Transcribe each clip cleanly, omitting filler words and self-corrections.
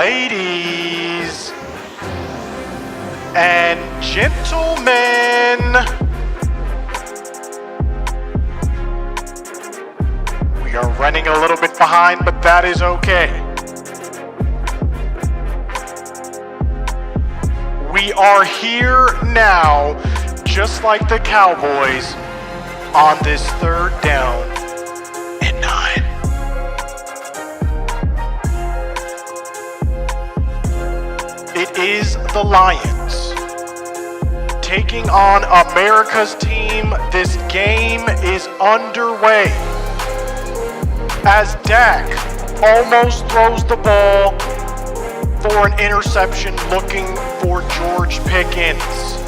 Ladies and gentlemen, we are running a little bit behind, but that is okay. We are here now, just like the Cowboys, on this 3rd down and 9. It is the Lions taking on America's team. This game is underway as DAHECK almost throws the ball for an interception, looking for George Pickens.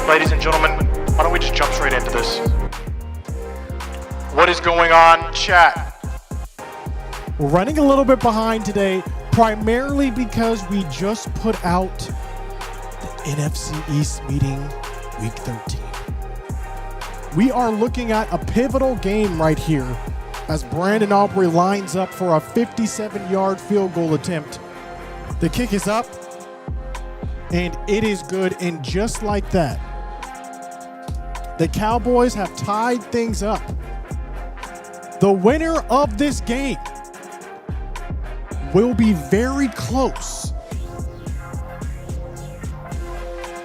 Ladies and gentlemen, why don't we just jump straight into this? What is going on, chat? We're running a little bit behind today, primarily because we just put out the NFC East meeting week 13. We are looking at a pivotal game right here as Brandon Aubrey lines up for a 57-yard field goal attempt. The kick is up, and it is good, and just like that, the Cowboys have tied things up. The winner of this game will be very close.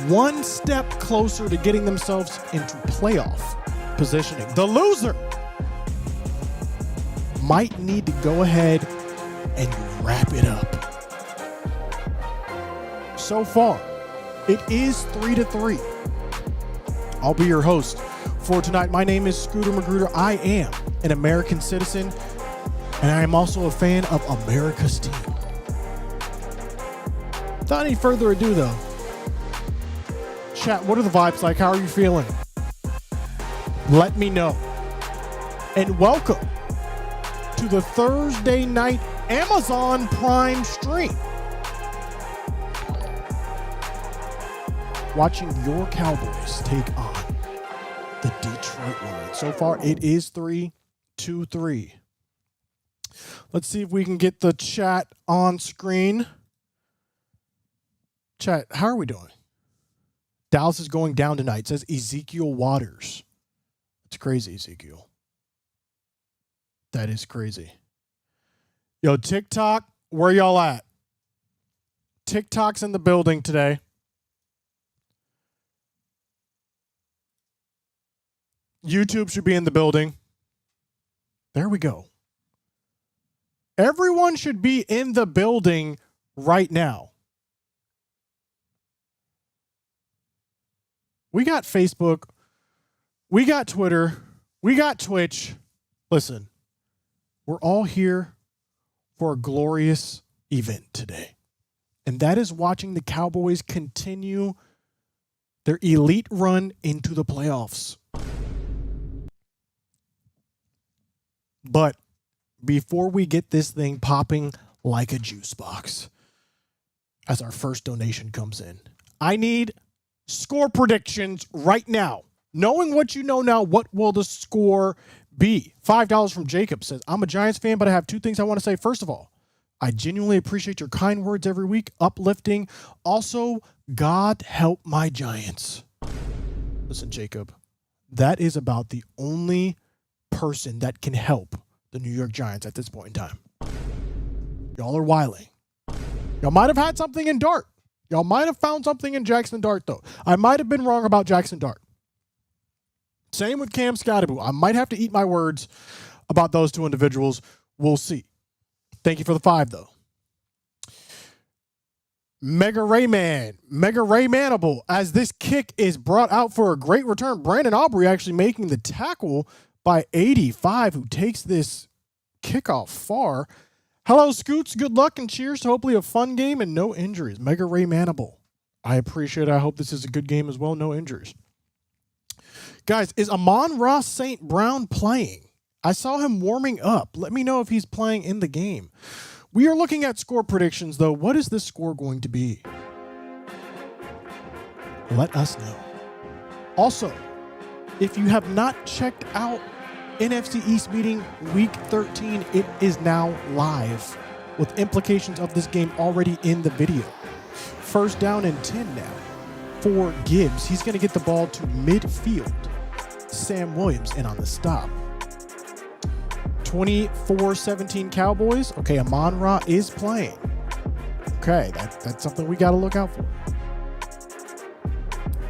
One step closer to getting themselves into playoff positioning. The loser might need to go ahead and wrap it up. So far, it is 3-3. I'll be your host for tonight. My name is ScooterMagruder. I am an American citizen, and I am also a fan of America's team. Without any further ado, though, chat, what are the vibes like? How are you feeling? Let me know. And welcome to the Thursday night Amazon Prime stream. Watching your Cowboys take on the Detroit Lions. So far, it is 3-3. Let's see if we can get the chat on screen. Chat, how are we doing? Dallas is going down tonight, says Ezekiel Waters. It's crazy, Ezekiel. That is crazy. Yo, TikTok, where y'all at? TikTok's in the building today. YouTube should be in the building. There we go. Everyone should be in the building right now. We got Facebook. We got Twitter. We got Twitch. Listen, we're all here for a glorious event today. And that is watching the Cowboys continue their elite run into the playoffs. But before we get this thing popping like a juice box, as our first donation comes in, I need score predictions right now. Knowing what you know now, what will the score be? $5 from Jacob says, I'm a Giants fan, but I have 2 things I want to say. First of all, I genuinely appreciate your kind words every week, uplifting. Also, God help my Giants. Listen, Jacob, that is about the only person that can help the New York Giants at this point in time. Y'all are wilding. Y'all might have had something in Dart. Y'all might have found something in Jackson Dart, though. I might have been wrong about Jackson Dart. Same with Cam Scottaboo. I might have to eat my words about those 2 individuals. We'll see. Thank you for the 5, though. Mega Raymanable, as this kick is brought out for a great return. Brandon Aubrey actually making the tackle by 85, who takes this kickoff far. Hello, Scoots. Good luck and cheers to hopefully a fun game and no injuries. Mega Raymanable. I appreciate it. I hope this is a good game as well. No injuries. Guys, is Amon-Ra St. Brown playing? I saw him warming up. Let me know if he's playing in the game. We are looking at score predictions, though. What is this score going to be? Let us know. Also, if you have not checked out NFC East meeting week 13, it is now live with implications of this game already in the video. First down and 10 now for Gibbs. He's going to get the ball to midfield. Sam Williams in on the stop. 24-17 Cowboys. Okay, Amon-Ra is playing. Okay, that's something we got to look out for.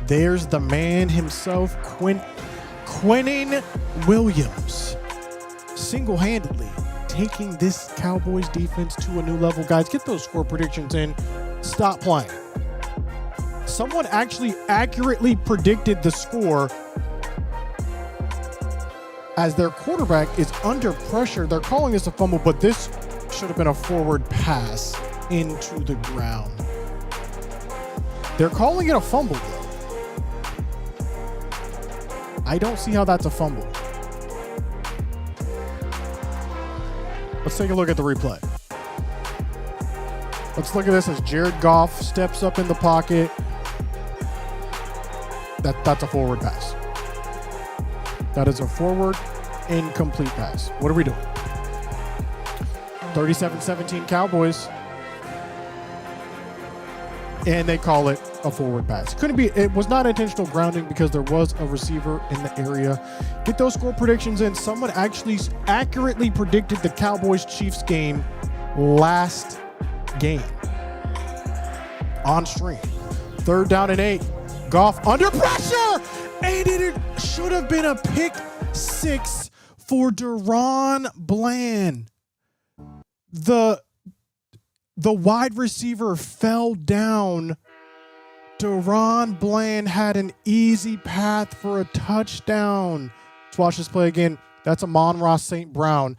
There's the man himself, Quinnen Williams, single-handedly taking this Cowboys defense to a new level. Guys, get those score predictions in. Stop playing. Someone actually accurately predicted the score as their quarterback is under pressure. They're calling this a fumble, but this should have been a forward pass into the ground. They're calling it a fumble, though. I don't see how that's a fumble. Let's take a look at the replay. Let's look at this as Jared Goff steps up in the pocket. That's a forward pass. That is a forward incomplete pass. What are we doing? 37-17 Cowboys. And they call it a forward pass. It was not intentional grounding because there was a receiver in the area. Get those score predictions in. Someone actually accurately predicted the Cowboys-Chiefs game last game on stream. Third down and 8. Goff under pressure, and it should have been a pick six for DaRon Bland. The wide receiver fell down. DaRon Bland had an easy path for a touchdown. Let's watch this play again. That's Amon-Ra St. Brown.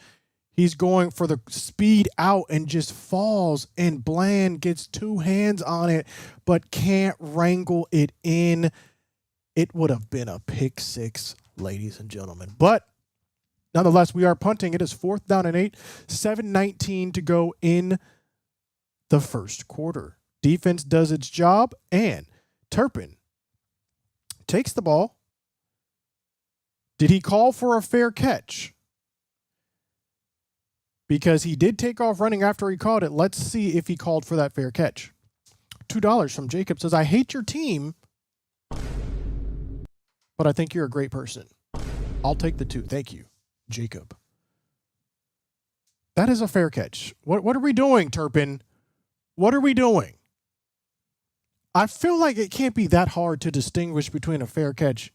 He's going for the speed out and just falls, and Bland gets two hands on it, but can't wrangle it in. It would have been a pick six, ladies and gentlemen. But nonetheless, we are punting. It is 4th down and 8, 7:19 to go in the first quarter. Defense does its job, and Turpin takes the ball. Did he call for a fair catch? Because he did take off running after he caught it. Let's see if he called for that fair catch. $2 from Jacob says, I hate your team, but I think you're a great person. I'll take the 2. Thank you, Jacob. That is a fair catch. What are we doing, Turpin? What are we doing? I feel like it can't be that hard to distinguish between a fair catch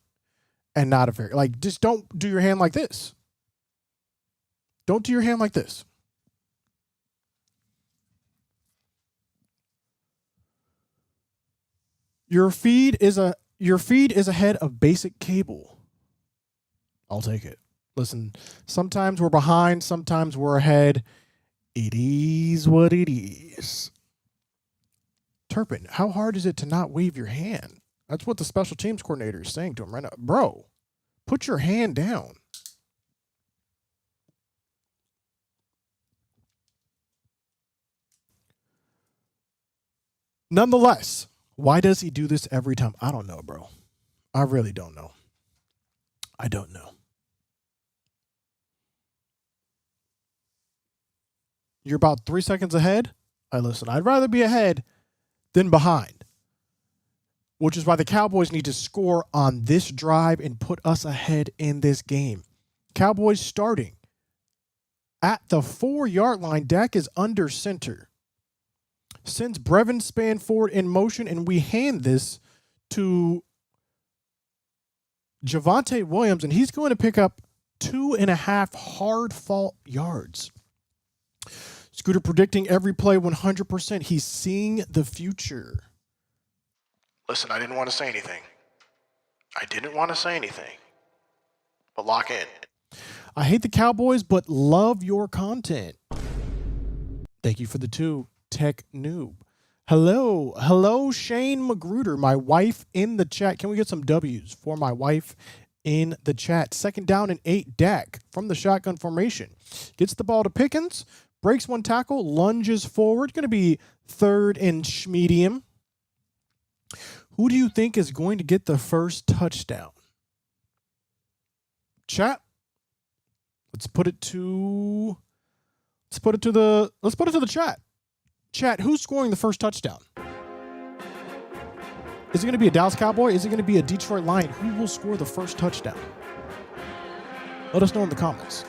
and not a fair. Like, just don't do your hand like this. Don't do your hand like this. Your feed is ahead of basic cable. I'll take it. Listen, sometimes we're behind, sometimes we're ahead. It is what it is. Turpin, how hard is it to not wave your hand? That's what the special teams coordinator is saying to him right now. Bro, put your hand down. Nonetheless, why does he do this every time? I don't know, bro. I really don't know. I don't know. You're about 3 seconds ahead? Listen, I'd rather be ahead than behind, which is why the Cowboys need to score on this drive and put us ahead in this game. Cowboys starting at the 4-yard line. Dak is under center. Sends Brevin Span forward in motion, and we hand this to Javonte Williams, and he's going to pick up 2.5 hard-fought yards. Scooter predicting every play 100%. He's seeing the future. Listen, I didn't want to say anything. But lock in. I hate the Cowboys, but love your content. Thank you for the 2. Tech Noob. Hello, Shane Magruder, my wife in the chat. Can we get some W's for my wife in the chat? 2nd down and 8, Dak from the shotgun formation. Gets the ball to Pickens, breaks one tackle, lunges forward. Going to be 3rd and medium. Who do you think is going to get the first touchdown? Chat. Let's put it to Let's put it to the chat. Chat, who's scoring the first touchdown? Is it going to be a Dallas Cowboy? Is it going to be a Detroit Lion? Who will score the first touchdown? Let us know in the comments.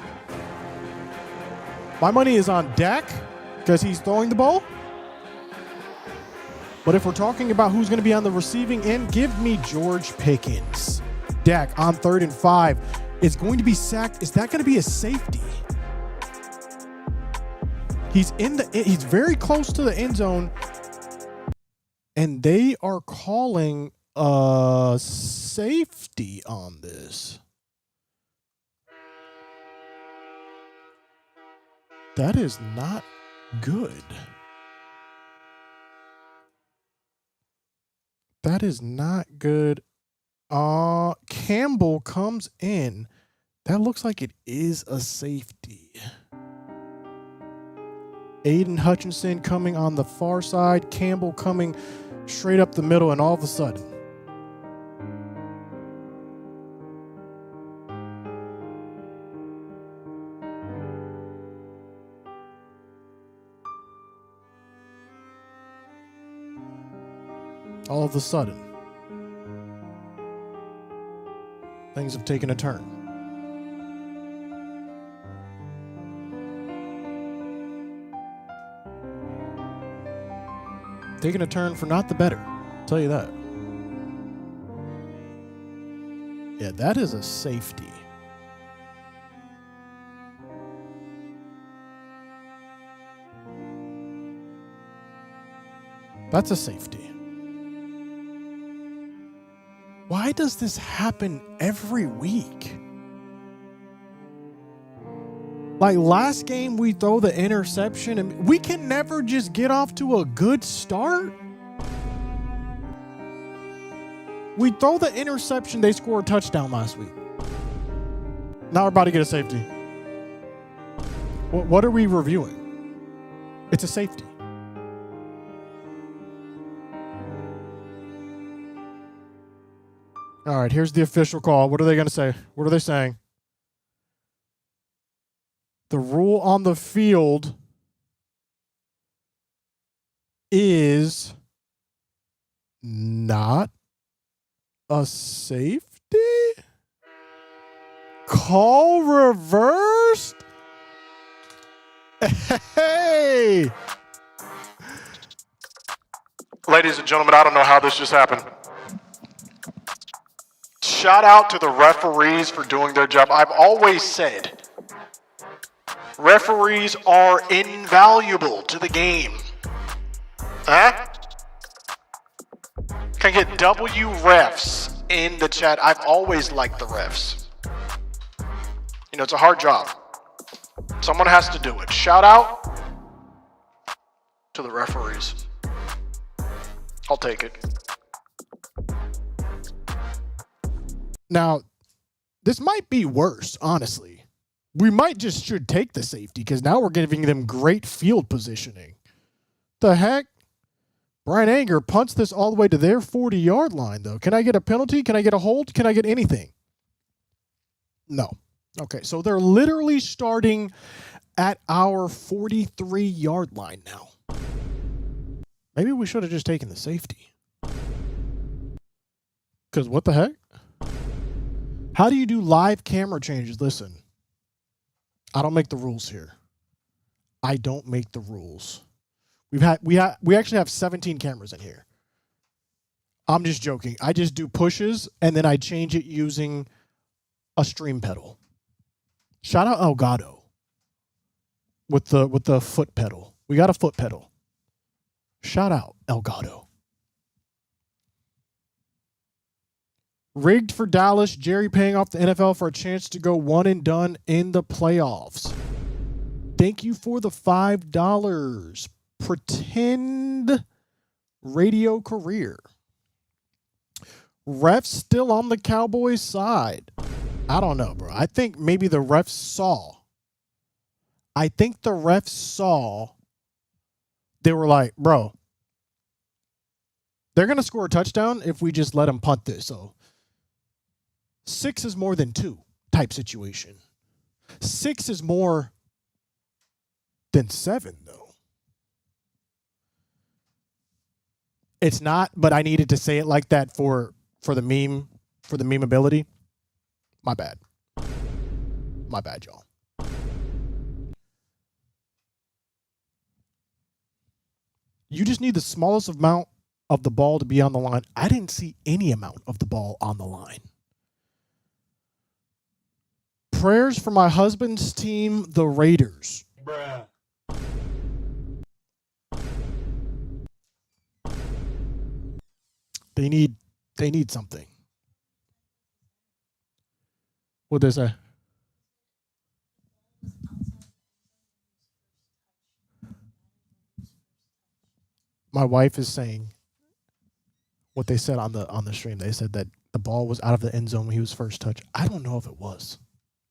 My money is on Dak because he's throwing the ball. But if we're talking about who's going to be on the receiving end, give me George Pickens. Dak on 3rd and 5 is going to be sacked. Is that going to be a safety? He's very close to the end zone. And they are calling a safety on this. That is not good. That is not good. Campbell comes in. That looks like it is a safety. Aiden Hutchinson coming on the far side. Campbell coming straight up the middle, and all of a sudden, things have taken a turn. Taking a turn for not the better. I'll tell you that. Yeah, that is a safety. That's a safety. Why does this happen every week? Like last game, we throw the interception and we can never just get off to a good start. We throw the interception, they score a touchdown last week. Now we're about to get a safety. What are we reviewing? It's a safety. All right, here's the official call. What are they going to say? What are they saying? The rule on the field is not a safety? Call reversed? Hey! Ladies and gentlemen, I don't know how this just happened. Shout out to the referees for doing their job. I've always said referees are invaluable to the game. Huh? Can I get W refs in the chat? I've always liked the refs. You know, it's a hard job. Someone has to do it. Shout out to the referees. I'll take it. Now, this might be worse, honestly. We might just should take the safety because now we're giving them great field positioning. The heck? Brian Anger punts this all the way to their 40-yard line, though. Can I get a penalty? Can I get a hold? Can I get anything? No. Okay, so they're literally starting at our 43-yard line now. Maybe we should have just taken the safety. Because what the heck? How do you do live camera changes? Listen, I don't make the rules here. I don't make the rules. We actually have 17 cameras in here. I'm just joking. I just do pushes and then I change it using a stream pedal. Shout out Elgato with the foot pedal. We got a foot pedal. Shout out Elgato. Rigged for Dallas. Jerry paying off the NFL for a chance to go one and done in the playoffs. Thank you for the $5. Pretend radio career. Refs still on the Cowboys side. I don't know, bro. I think maybe the refs saw. They were like, bro, they're going to score a touchdown if we just let them punt this. So 6 is more than 2 type situation. 6 is more than 7, though. It's not, but I needed to say it like that for the memeability. My bad. My bad, y'all. You just need the smallest amount of the ball to be on the line. I didn't see any amount of the ball on the line. Prayers for my husband's team, the Raiders. Bruh. They need something. What'd they say? My wife is saying what they said on the stream. They said that the ball was out of the end zone when he was first touched. I don't know if it was.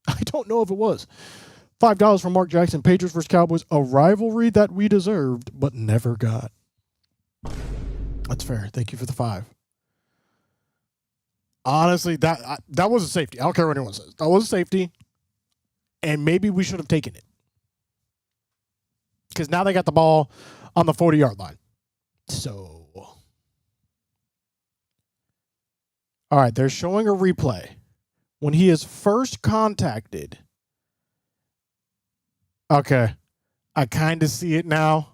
$5 from Mark Jackson. Patriots versus Cowboys, a rivalry that we deserved but never got. That's fair. Thank you for the 5. Honestly, that was a safety. I don't care what anyone says. That was a safety, and maybe we should have taken it because now they got the ball on the 40-yard line. So, all right, they're showing a replay. When he is first contacted, okay, I kind of see it now.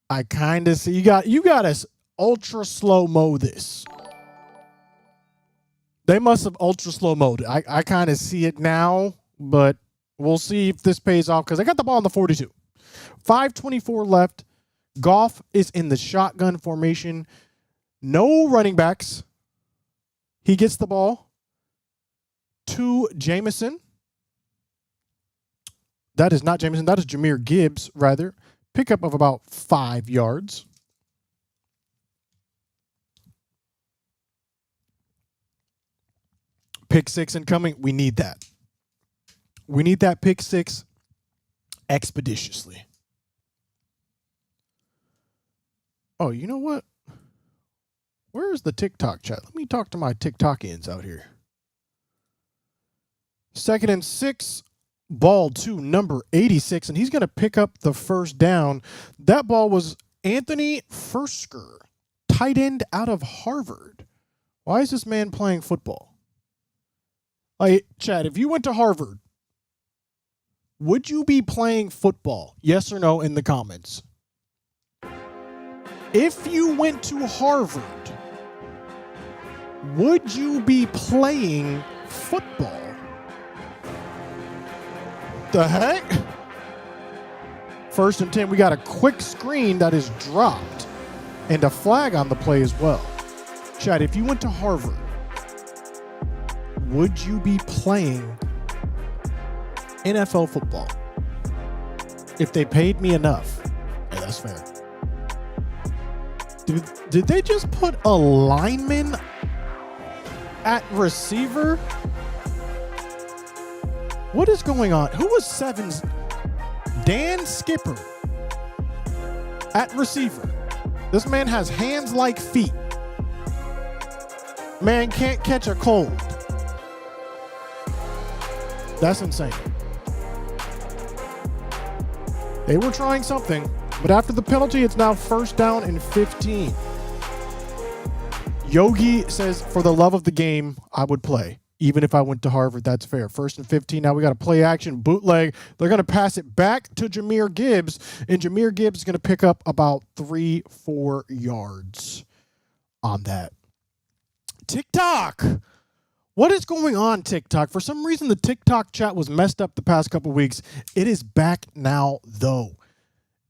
I kind of see you got to ultra slow-mo this. They must have ultra slow-mo'd it. I kind of see it now, but we'll see if this pays off because I got the ball on the 42. 5:24 left. Goff is in the shotgun formation. No running backs. He gets the ball to Jamison. That is not Jamison. That is Jahmyr Gibbs, rather. Pickup of about 5 yards. Pick 6 incoming. We need that. We need that pick 6 expeditiously. Oh, you know what? Where is the TikTok chat? Let me talk to my TikTokians out here. 2nd and 6, ball to number 86, and he's going to pick up the first down. That ball was Anthony Fersker, tight end out of Harvard. Why is this man playing football? Chad, if you went to Harvard, would you be playing football? Yes or no in the comments. If you went to Harvard, would you be playing football? The heck? 1st and 10, we got a quick screen that is dropped and a flag on the play as well. Chad, if you went to Harvard, would you be playing NFL football? If they paid me enough. Yeah, that's fair. Did they just put a lineman at receiver? What is going on? Who was 7's? Dan Skipper at receiver. This man has hands like feet. Man can't catch a cold. That's insane. They were trying something, but after the penalty, it's now 1st down and 15. Yogi says, for the love of the game, I would play. Even if I went to Harvard, that's fair. 1st and 15. Now we got a play action bootleg. They're going to pass it back to Jahmyr Gibbs, and Jahmyr Gibbs is going to pick up about 3-4 yards on that. TikTok. What is going on, TikTok? For some reason, the TikTok chat was messed up the past couple weeks. It is back now, though.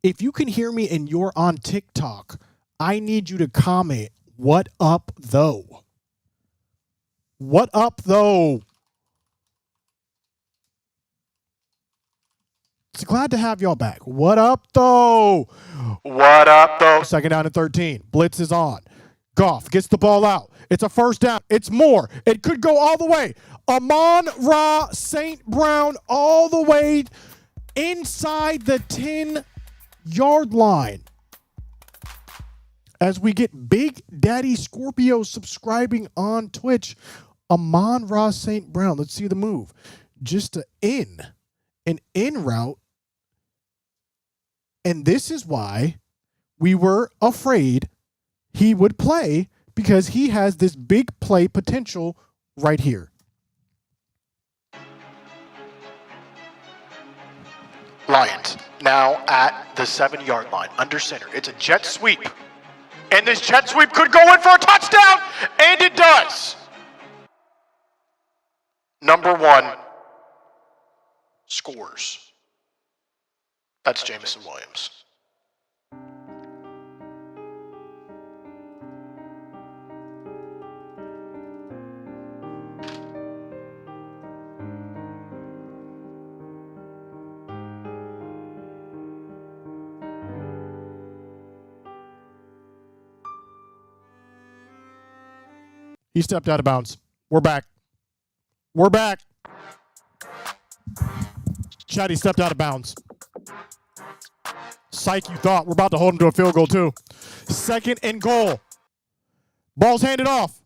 If you can hear me and you're on TikTok, I need you to comment, what up, though? What up, though? It's glad to have y'all back. What up, though? What up, though? 2nd down and 13. Blitz is on. Goff gets the ball out. It's a 1st down. It's more. It could go all the way. Amon-Ra St. Brown all the way inside the 10-yard line. As we get Big Daddy Scorpio subscribing on Twitch, Amon-Ra St. Brown. Let's see the move. Just an in route. And this is why we were afraid he would play, because he has this big play potential right here. Lions now at the 7-yard line, under center. It's a jet sweep. And this jet sweep could go in for a touchdown, and it does. Number 1 scores. That's Jamison Williams. He stepped out of bounds. We're back. We're back. Chad, he stepped out of bounds. Psych, you thought. We're about to hold him to a field goal, too. 2nd and goal. Ball's handed off.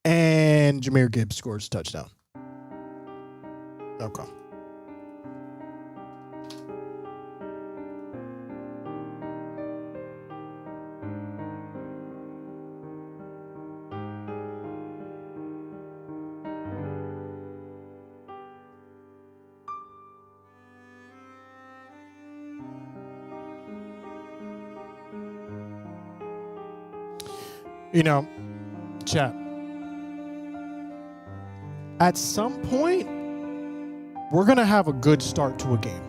And Jahmyr Gibbs scores a touchdown. Okay. You know, chat, at some point, we're going to have a good start to a game.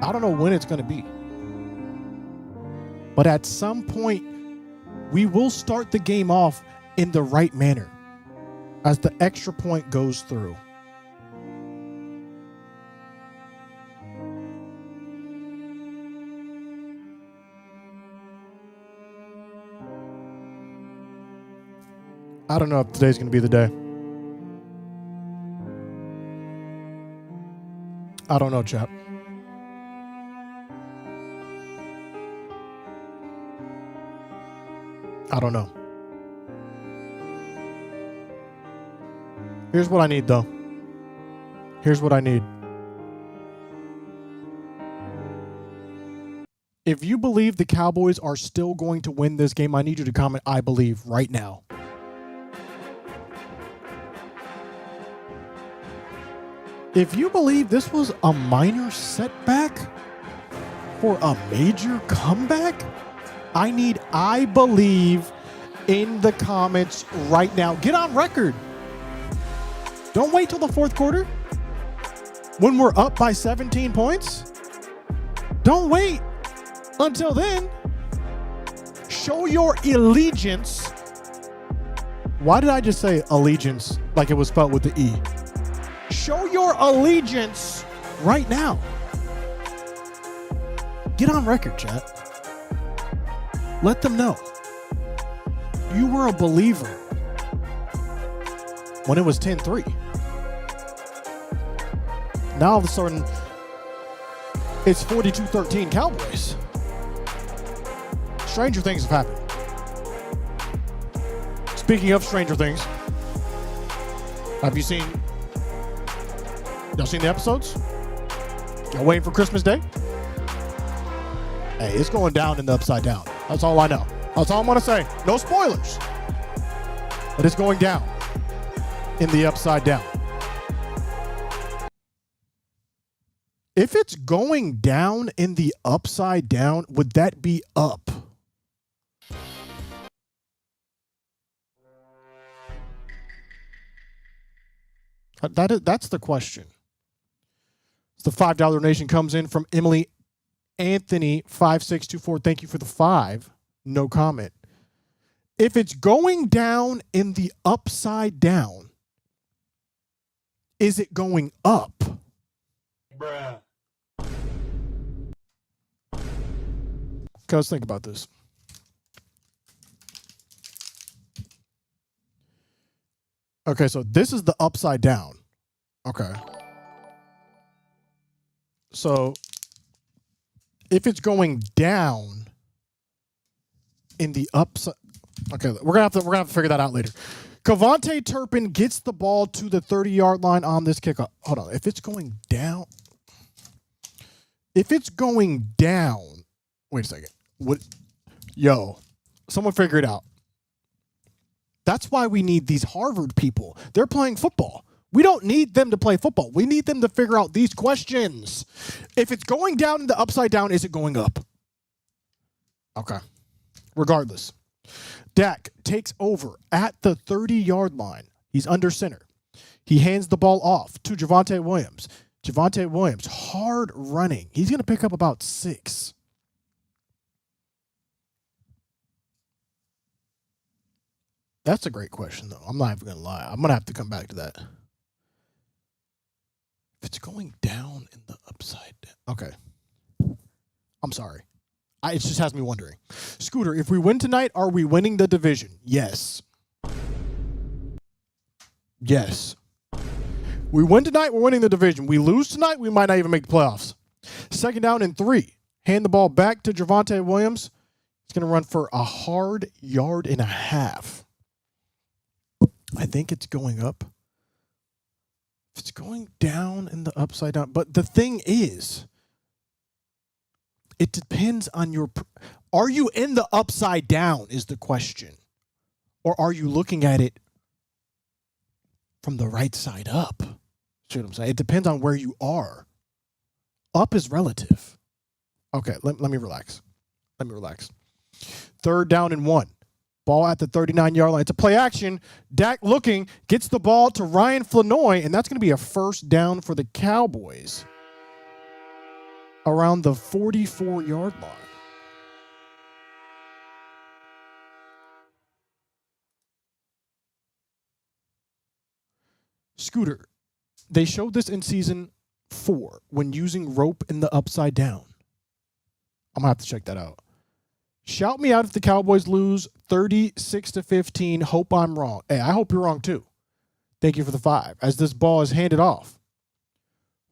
I don't know when it's going to be. But at some point, we will start the game off in the right manner as the extra point goes through. I don't know if today's going to be the day. I don't know, chap. I don't know. Here's what I need, though. Here's what I need. If you believe the Cowboys are still going to win this game, I need you to comment, I believe, right now. If you believe this was a minor setback for a major comeback, I need I believe in the comments right now. Get on record. Don't wait till the 4th quarter when we're up by 17 points. Don't wait until then. Show your allegiance. Why did I just say allegiance like it was spelled with the E? Show your allegiance right now. Get on record, chat. Let them know. You were a believer when it was 10-3. Now all of a sudden, it's 42-13 Cowboys. Stranger things have happened. Speaking of stranger things, have you seen... Y'all seen the episodes? Y'all waiting for Christmas Day? Hey, it's going down in the Upside Down. That's all I know. That's all I'm going to say. No spoilers. But it's going down in the Upside Down. If it's going down in the Upside Down, would that be up? That's the question. The $5 donation comes in from Emily Anthony 5624. Thank you for the 5. No comment. If it's going down in the Upside Down, is it going up? Bruh. Cuz think about this. Okay, so this is the Upside Down. Okay. So if it's going down in the upside, okay, we're gonna have to figure that out later. Kavontae Turpin gets the ball to the 30-yard line on this kickoff. Hold on, if it's going down, If it's going down, wait a second. What? Yo, someone figure it out. That's why we need these Harvard people. They're playing football. We don't need them to play football. We need them to figure out these questions. If it's going down in the upside down, is it going up? Okay. Regardless. Dak takes over at the 30-yard line. He's under center. He hands the ball off to Javonte Williams. Javonte Williams, hard running. He's going to pick up about 6. That's a great question, though. I'm not even going to lie. I'm going to have to come back to that. If it's going down in the upside down. Okay. I'm sorry. It just has me wondering. Scooter, if we win tonight, are we winning the division? Yes. Yes. We win tonight, we're winning the division. We lose tonight, we might not even make the playoffs. 2nd down and 3. Hand the ball back to Javonte Williams. He's going to run for a hard 1.5 yards. I think it's going up. If it's going down in the upside down. But the thing is, it depends on your... Are you in the upside down is the question. Or are you looking at it from the right side up? See what I'm saying? It depends on where you are. Up is relative. Okay, let me relax. Let me relax. 3rd down and 1. Ball at the 39-yard line. It's a play action. Dak looking, gets the ball to Ryan Flanoy, and that's going to be a 1st down for the Cowboys around the 44-yard line. Scooter, they showed this in season 4 when using rope in the upside down. I'm going to have to check that out. Shout me out if the Cowboys lose 36-15. Hope I'm wrong. Hey, I hope you're wrong too. Thank you for the 5. As this ball is handed off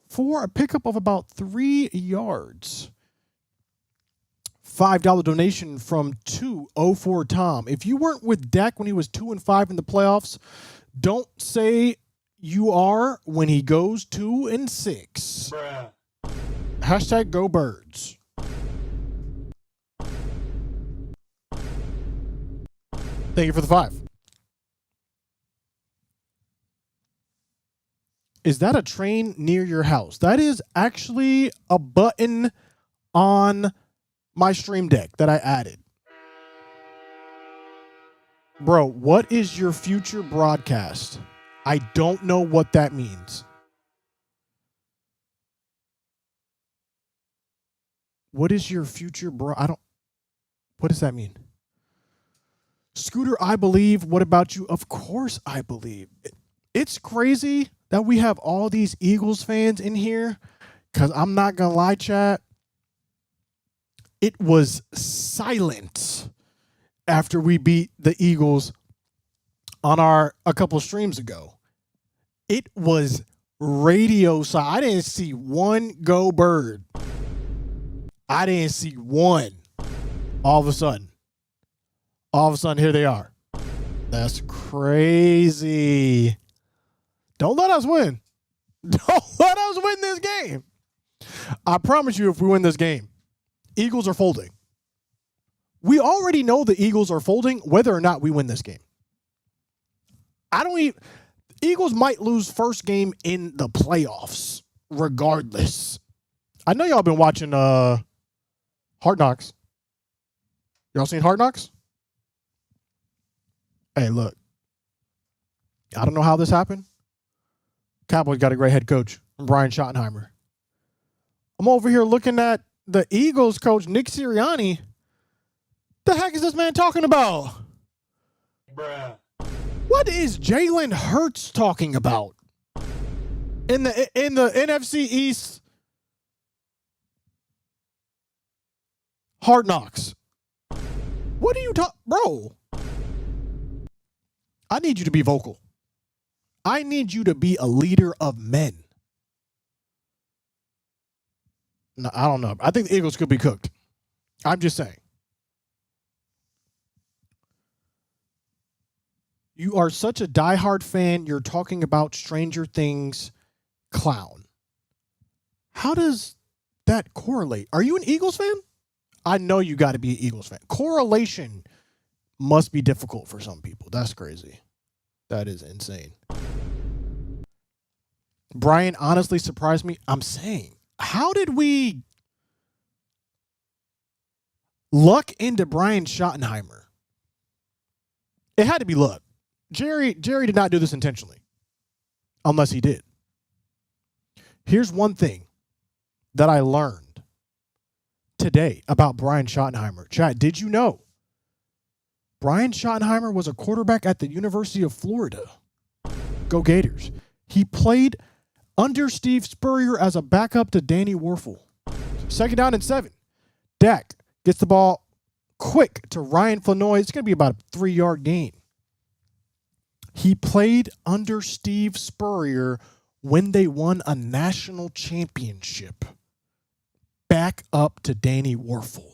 for a pickup of about 3 yards. $5 donation from 204 Tom. If you weren't with Dak when he was 2-5 in the playoffs, don't say you are when he goes 2-6. Bruh. Hashtag go birds. Thank you for the 5. Is that a train near your house? That is actually a button on my stream deck that I added. Bro, what is your future broadcast? I don't know what that means. What is your future what does that mean? Scooter, I believe. What about you? Of course I believe. It's crazy that we have all these Eagles fans in here, because I'm not going to lie, chat. It was silent after we beat the Eagles on a couple streams ago. It was radio silent. I didn't see one go bird. I didn't see one. All of a sudden, here they are. That's crazy. Don't let us win. Don't let us win this game. I promise you, if we win this game, Eagles are folding. We already know the Eagles are folding whether or not we win this game. Eagles might lose first game in the playoffs regardless. I know y'all been watching Hard Knocks. Y'all seen Hard Knocks? Hey, look. I don't know how this happened. Cowboys got a great head coach, Brian Schottenheimer. I'm over here looking at the Eagles coach, Nick Sirianni. The heck is this man talking about? Bruh. What is Jalen Hurts talking about? In the NFC East Hard Knocks. What are you talking, bro? I need you to be vocal. I need you to be a leader of men. No, I don't know. I think the Eagles could be cooked. I'm just saying. You are such a diehard fan, you're talking about Stranger Things clown. How does that correlate? Are you an Eagles fan? I know you got to be an Eagles fan. Correlation must be difficult for some people. That's crazy. That is insane. Brian honestly surprised me. I'm saying, how did we luck into Brian Schottenheimer? It had to be luck. Jerry did not do this intentionally, unless he did. Here's one thing that I learned today about Brian Schottenheimer. Chat, did you know Brian Schottenheimer was a quarterback at the University of Florida? Go Gators. He played under Steve Spurrier as a backup to Danny Werfel. 2nd down and 7. Dak gets the ball quick to Ryan Flanoy. It's going to be about a 3-yard gain. He played under Steve Spurrier when they won a national championship. Back up to Danny Werfel.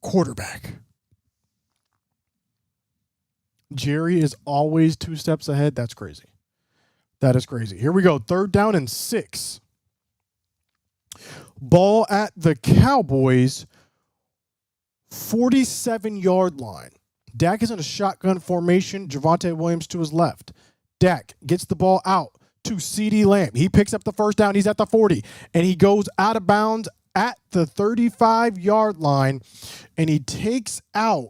Quarterback. Jerry is always 2 steps ahead. That's crazy. That is crazy. Here we go. 3rd down and 6. Ball at the Cowboys 47-yard line. Dak is in a shotgun formation. Javonte Williams to his left. Dak gets the ball out to CeeDee Lamb. He picks up the 1st down. He's at the 40. And he goes out of bounds at the 35-yard line. And he takes out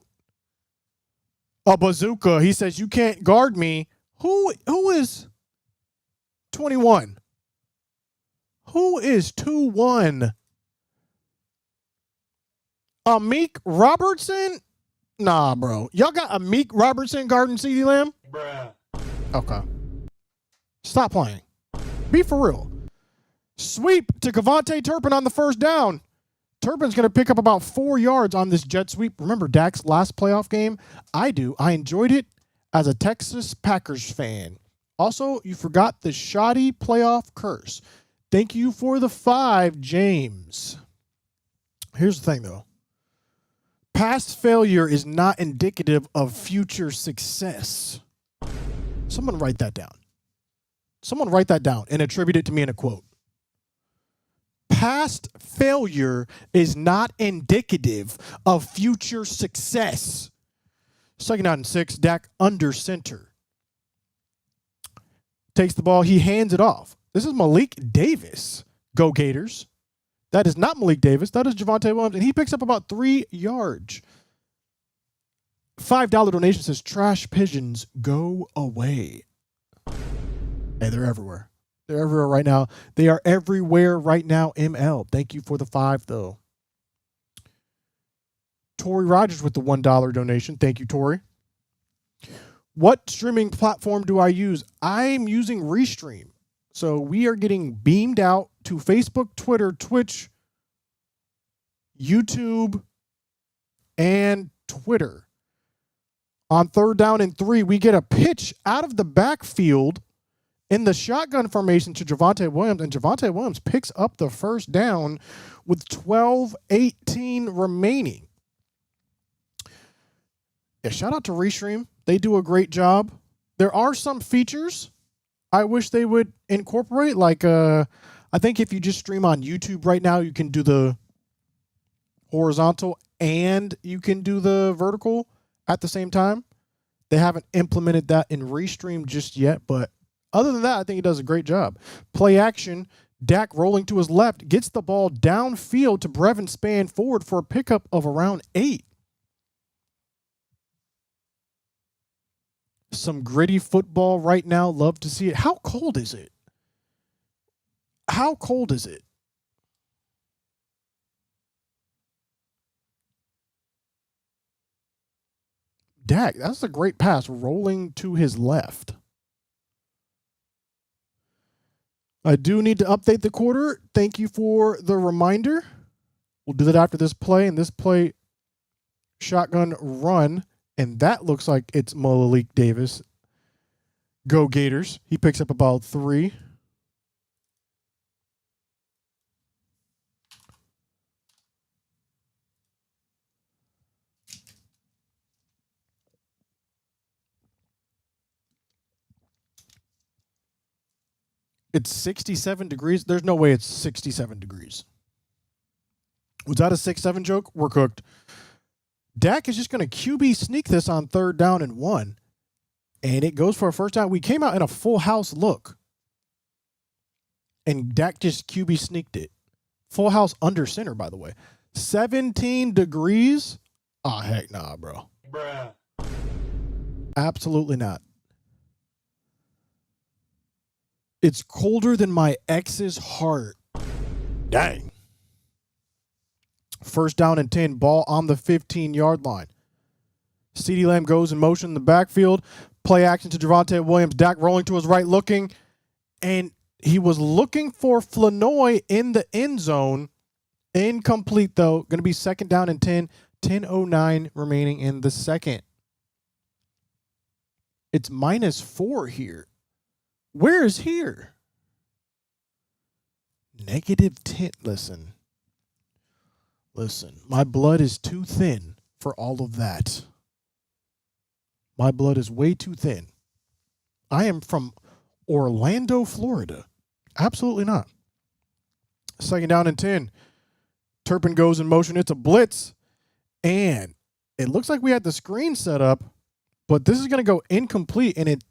a bazooka. He says, "You can't guard me." Who is 21? Who is 2-1? Amik Robertson? Nah, bro. Y'all got Amik Robertson guarding CeeDee Lamb? Bruh. Okay. Stop playing. Be for real. Sweep to Kevontae Turpin on the 1st down. Turpin's going to pick up about 4 yards on this jet sweep. Remember Dak's last playoff game? I do. I enjoyed it as a Texas Packers fan. Also, you forgot the shoddy playoff curse. Thank you for the 5, James. Here's the thing, though. Past failure is not indicative of future success. Someone write that down. Someone write that down and attribute it to me in a quote. Past failure is not indicative of future success. 2nd down and 6, Dak under center. Takes the ball. He hands it off. This is Malik Davis. Go Gators. That is not Malik Davis. That is Javonte Williams. And he picks up about 3 yards. $5 donation says, "Trash pigeons, go away." Hey, they're everywhere. They're everywhere right now. They are everywhere right now, ML. Thank you for the 5, though. Tori Rogers with the $1 donation. Thank you, Tori. What streaming platform do I use? I'm using Restream. So we are getting beamed out to Facebook, Twitter, Twitch, YouTube, and Twitter. On 3rd down and 3, we get a pitch out of the backfield in the shotgun formation to Javonte Williams, and Javonte Williams picks up the 1st down with 12:18 remaining. Yeah, shout out to Restream. They do a great job. There are some features I wish they would incorporate. Like, I think if you just stream on YouTube right now, you can do the horizontal and you can do the vertical at the same time. They haven't implemented that in Restream just yet, but other than that, I think he does a great job. Play action, Dak rolling to his left, gets the ball downfield to Brevin Spann forward for a pickup of around 8. Some gritty football right now. Love to see it. How cold is it? How cold is it? Dak, that's a great pass, rolling to his left. I do need to update the quarter. Thank you for the reminder. We'll do that after this play, and this play, shotgun run, and that looks like it's Malik Davis. Go Gators. He picks up about 3. It's 67 degrees. There's no way it's 67 degrees. Was that a 6-7 joke? We're cooked. Dak is just going to QB sneak this on 3rd down and 1. And it goes for a first down. We came out in a full house look. And Dak just QB sneaked it. Full house under center, by the way. 17 degrees? Oh, heck nah, bro. Bruh. Absolutely not. It's colder than my ex's heart. Dang. First down and 10. Ball on the 15-yard line. CeeDee Lamb goes in motion in the backfield. Play action to Javonte Williams. Dak rolling to his right looking. And he was looking for Flanoy in the end zone. Incomplete, though. Going to be 2nd down and 10. 10:09 remaining in the second. It's -4 here. Where is here? -10. Listen. My blood is too thin for all of that. My blood is way too thin. I am from Orlando, Florida. Absolutely not. 2nd down and 10. Turpin goes in motion. It's a blitz. And it looks like we had the screen set up, but this is going to go incomplete. And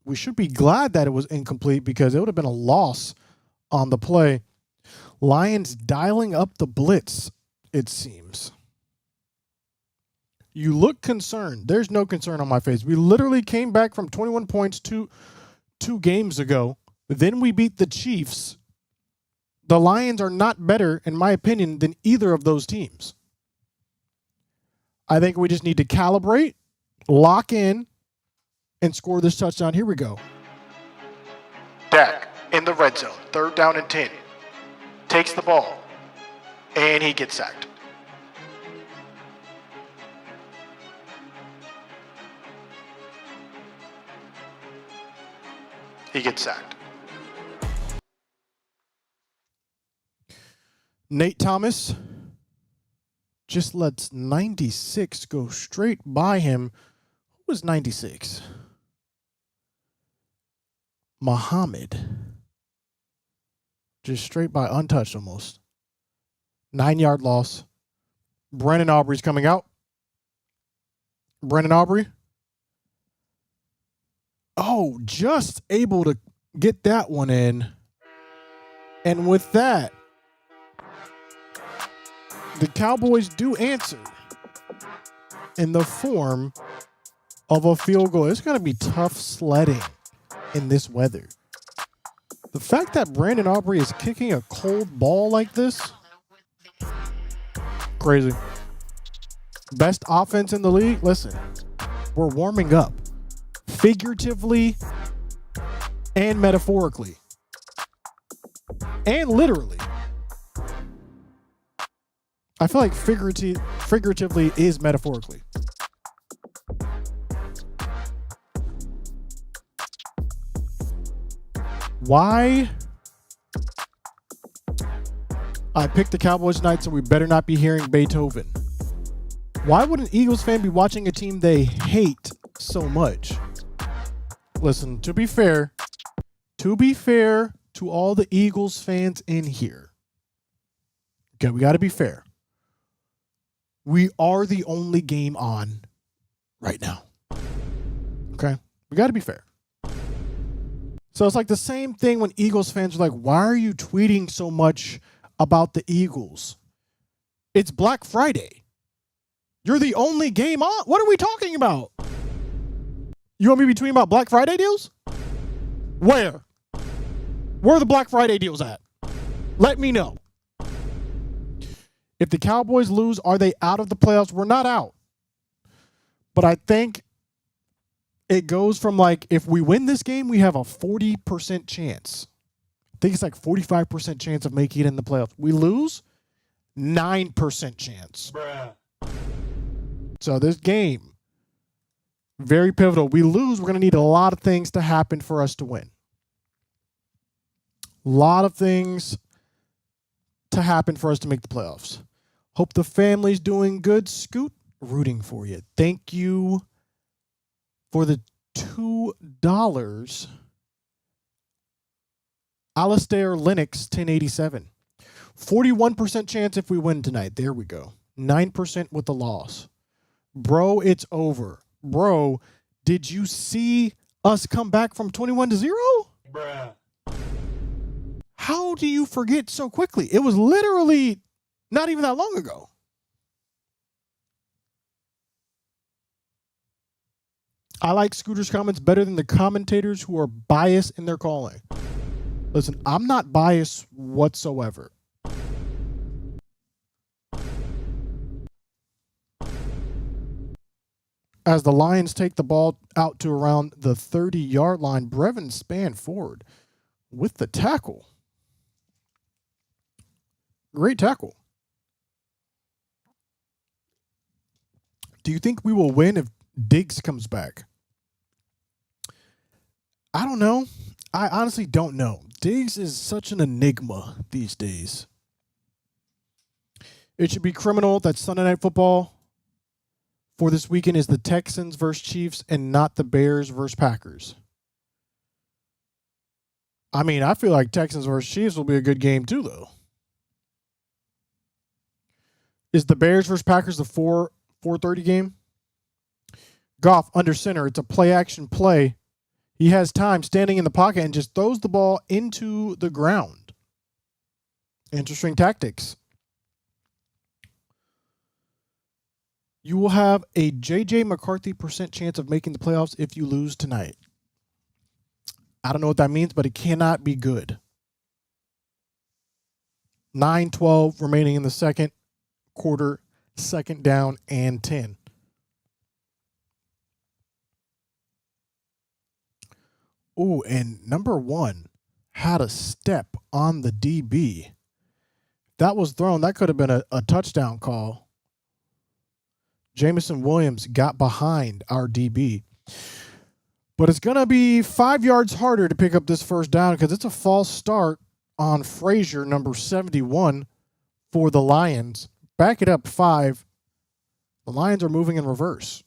we should be glad that it was incomplete because it would have been a loss on the play. Lions dialing up the blitz, it seems. You look concerned. There's no concern on my face. We literally came back from 21 points two games ago. Then we beat the Chiefs. The Lions are not better, in my opinion, than either of those teams. I think we just need to calibrate, lock in, and score this touchdown. Here we go. Dak in the red zone. 3rd down and 10. Takes the ball. And he gets sacked. He gets sacked. Nate Thomas just lets 96 go straight by him. Who was 96? Muhammad. Just straight by, untouched almost. 9-yard loss. Brandon Aubrey's coming out. Brandon Aubrey. Oh, just able to get that one in. And with that, the Cowboys do answer in the form of a field goal. It's going to be tough sledding in this weather. The fact that Brandon Aubrey is kicking a cold ball like this, crazy. Best offense in the league? Listen, we're warming up. Figuratively and metaphorically. And literally. I feel like figuratively is metaphorically. Why? I picked the Cowboys tonight, so we better not be hearing Beethoven. Why would an Eagles fan be watching a team they hate so much? Listen, to be fair to all the Eagles fans in here. Okay, we got to be fair. We are the only game on right now. Okay? We got to be fair. So it's like the same thing when Eagles fans are like, why are you tweeting so much about the Eagles? It's Black Friday. You're the only game on. What are we talking about? You want me to be tweeting about Black Friday deals? Where? Where are the Black Friday deals at? Let me know. If the Cowboys lose, are they out of the playoffs? We're not out. But I think it goes from like, if we win this game, we have a 40% chance. I think it's like 45% chance of making it in the playoffs. We lose, 9% chance. Bruh. So this game, very pivotal. We lose, we're going to need a lot of things to happen for us to win. A lot of things to happen for us to make the playoffs. Hope the family's doing good. Scoot, rooting for you. Thank you for the $2. Alistair Lennox, 1087. 41% chance if we win tonight. There we go. 9% with the loss. Bro, it's over. Bro, did you see us come back from 21-0? Bruh. How do you forget so quickly? It was literally not even that long ago. I like Scooter's comments better than the commentators who are biased in their calling. Listen, I'm not biased whatsoever. As the Lions take the ball out to around the 30-yard line, Brevin Spann forward with the tackle. Great tackle. Do you think we will win if Diggs comes back? I don't know. I honestly don't know. Diggs is such an enigma these days. It should be criminal that Sunday Night Football for this weekend is the Texans versus Chiefs and not the Bears versus Packers. I mean, I feel like Texans versus Chiefs will be a good game too, though. Is the Bears versus Packers the 4:30 game? Goff under center. It's a play action play. He has time standing in the pocket and just throws the ball into the ground. Interesting tactics. You will have a J.J. McCarthy % chance of making the playoffs if you lose tonight. I don't know what that means, but it cannot be good. 9:12 remaining in the second quarter, second down and 10. Ooh, and number 1 had a step on the DB. That was thrown. That could have been a touchdown call. Jamison Williams got behind our DB. But it's going to be 5 yards harder to pick up this first down because it's a false start on Frazier, number 71, for the Lions. Back it up 5. The Lions are moving in reverse.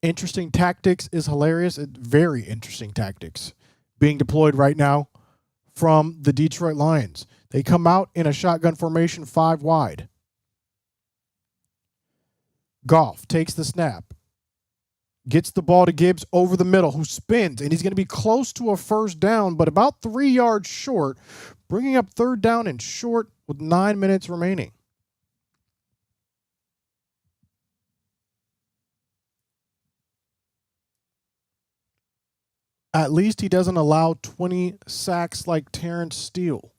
Interesting tactics is hilarious. Very interesting tactics being deployed right now from the Detroit Lions. They come out in a shotgun formation 5 wide. Goff takes the snap. Gets the ball to Gibbs over the middle, who spins, and he's going to be close to a first down, but about 3 yards short, bringing up third down and short with 9 minutes remaining. At least he doesn't allow 20 sacks like Terrence Steele.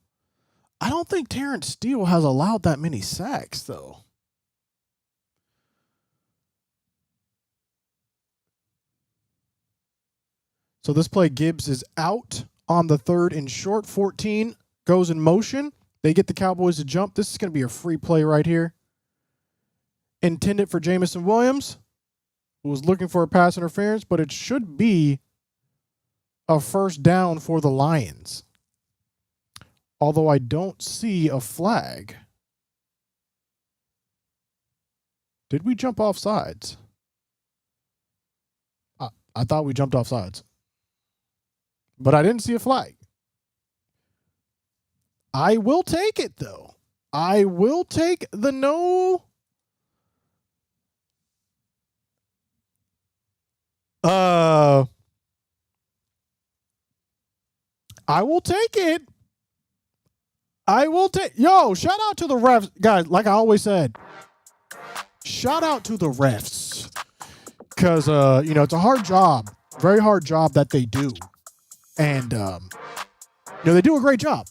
I don't think Terrence Steele has allowed that many sacks, though. So this play, Gibbs is out on the 3rd and short. 14 goes in motion. They get the Cowboys to jump. This is going to be a free play right here. Intended for Jamison Williams, who was looking for a pass interference, but it should be a first down for the Lions. Although I don't see a flag. Did we jump off sides? I thought we jumped off sides. But I didn't see a flag. I will take it, though. I will take the no. I will take it. I will take. Yo, shout out to the refs. Guys, like I always said, shout out to the refs. Because, it's a hard job. Very hard job that they do. And, they do a great job.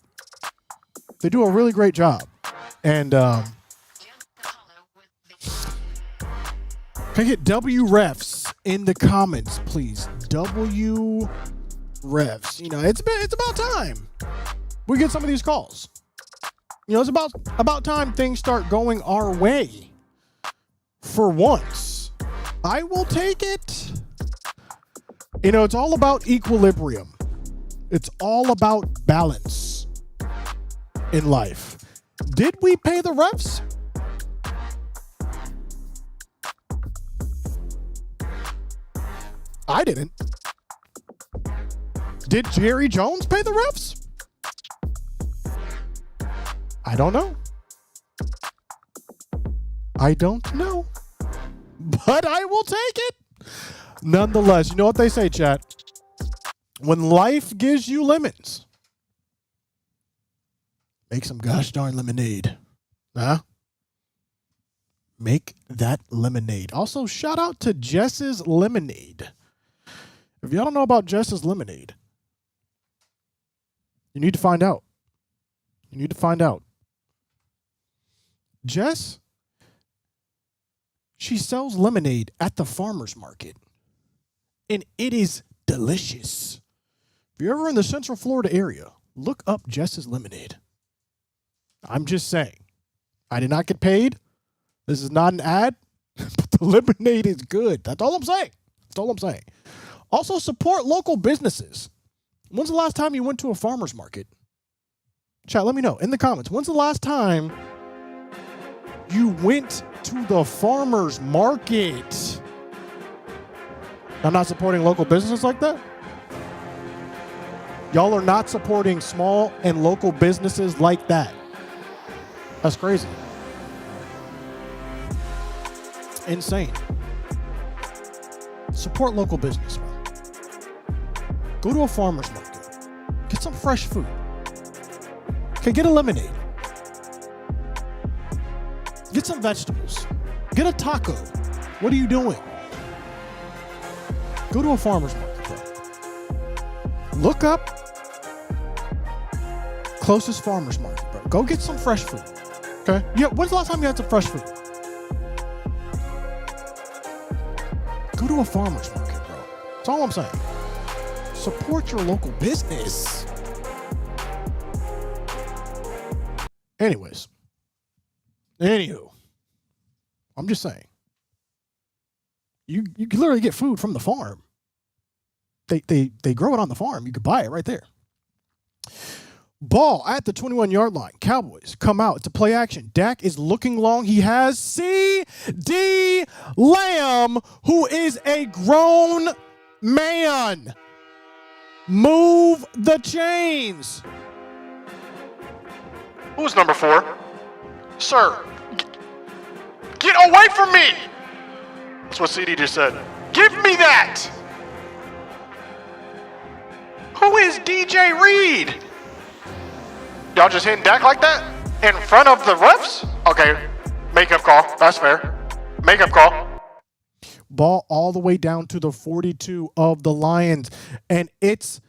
They do a really great job. And, can I get W refs in the comments, please? W refs. It's about time we get some of these calls. It's about time things start going our way. For once, I will take it. It's all about equilibrium. It's all about balance in life. Did we pay the refs? I didn't. Did Jerry Jones pay the refs? I don't know. I don't know. But I will take it. Nonetheless, you know what they say, chat? When life gives you lemons, make some gosh darn lemonade. Huh? Make that lemonade. Also, shout out to Jess's Lemonade. If y'all don't know about Jess's Lemonade, you need to find out. You need to find out. Jess, she sells lemonade at the farmer's market, and it is delicious. If you're ever in the Central Florida area, look up Jess's Lemonade. I'm just saying. I did not get paid. This is not an ad, but the lemonade is good. That's all I'm saying. That's all I'm saying. Also, support local businesses. When's the last time you went to a farmer's market? Chat, let me know in the comments. When's the last time you went to the farmer's market? I'm not supporting local businesses like that. Y'all are not supporting small and local businesses like that. That's crazy. Insane. Support local business, bro. Go to a farmer's market. Get some fresh food. Okay, get a lemonade. Get some vegetables. Get a taco. What are you doing? Go to a farmer's market, bro. Look up closest farmer's market, bro. Go get some fresh food. Okay? Yeah, when's the last time you had some fresh food? Go to a farmer's market, bro. That's all I'm saying. Support your local business. Anyways. Anywho. I'm just saying. You can literally get food from the farm. They grow it on the farm. You could buy it right there. Ball at the 21-yard line. Cowboys come out. It's a play action. Dak is looking long. He has C.D. Lamb, who is a grown man. Move the chains. Who's number 4? Sir, get away from me! That's what CD just said. Give me that! Who is DJ Reed? Y'all just hitting Dak like that? In front of the refs? Okay, makeup call. That's fair. Makeup call. Ball all the way down to the 42 of the Lions. And it's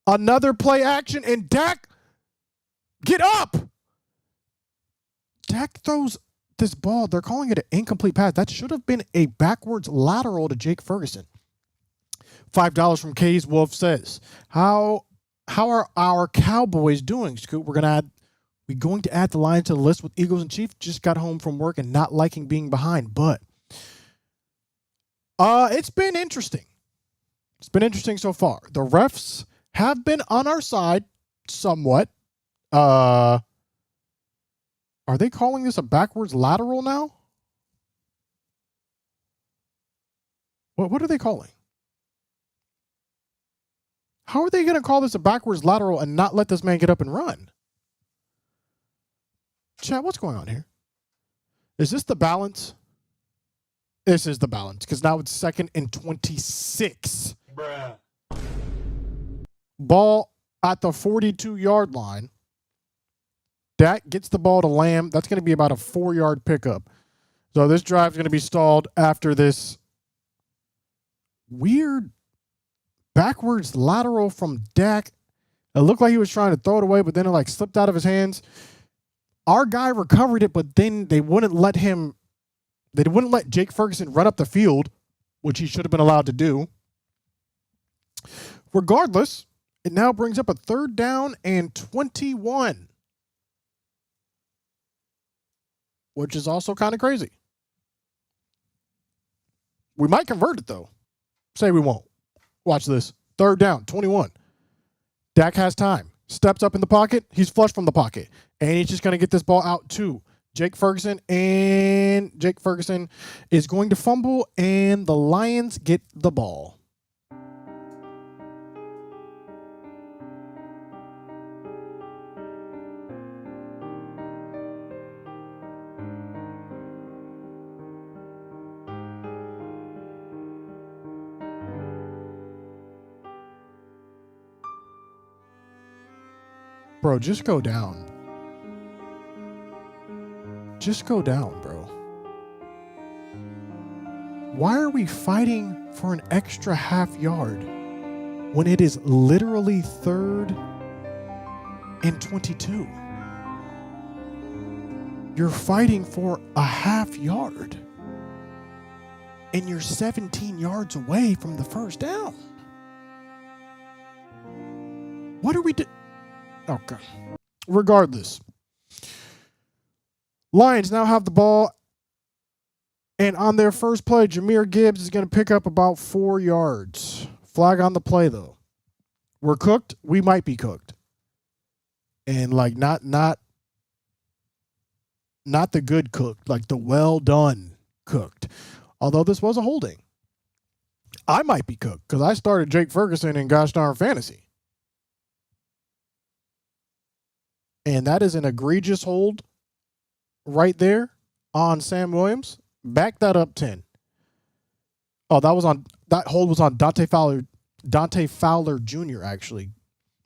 another play action. And Dak, get up! Dak throws this ball. They're calling it an incomplete pass. That should have been a backwards lateral to Jake Ferguson. $5 from K's Wolf says, How are our Cowboys doing, Scoot? We're going to add the Lions to the list with Eagles and Chiefs. Just got home from work and not liking being behind, but it's been interesting. It's been interesting so far. The refs have been on our side somewhat. Are they calling this a backwards lateral now? What are they calling? How are they going to call this a backwards lateral and not let this man get up and run? Chat, what's going on here? Is this the balance? This is the balance because now it's 2nd and 26. Bruh. Ball at the 42-yard line. Dak gets the ball to Lamb. That's going to be about a 4-yard pickup. So this drive's going to be stalled after this weird backwards lateral from Dak. It looked like he was trying to throw it away, but then it slipped out of his hands. Our guy recovered it, but then they wouldn't let Jake Ferguson run up the field, which he should have been allowed to do. Regardless, it now brings up a 3rd down and 21, which is also kind of crazy. We might convert it, though. Say we won't. Watch this. 3rd down, 21. Dak has time. Steps up in the pocket. He's flush from the pocket. And he's just going to get this ball out to Jake Ferguson. And Jake Ferguson is going to fumble. And the Lions get the ball. Bro, just go down. Just go down, bro. Why are we fighting for an extra half yard when it is literally 3rd and 22? You're fighting for a half yard. And you're 17 yards away from the first down. What are we doing? Okay. Regardless. Lions now have the ball. And on their first play, Jahmyr Gibbs is going to pick up about 4 yards. Flag on the play, though. We're cooked. We might be cooked. And like not the good cooked, like the well done cooked. Although this was a holding. I might be cooked because I started Jake Ferguson in gosh darn fantasy. And that is an egregious hold right there on Sam Williams. Back that up 10. Oh, that hold was on Dante Fowler Jr. actually.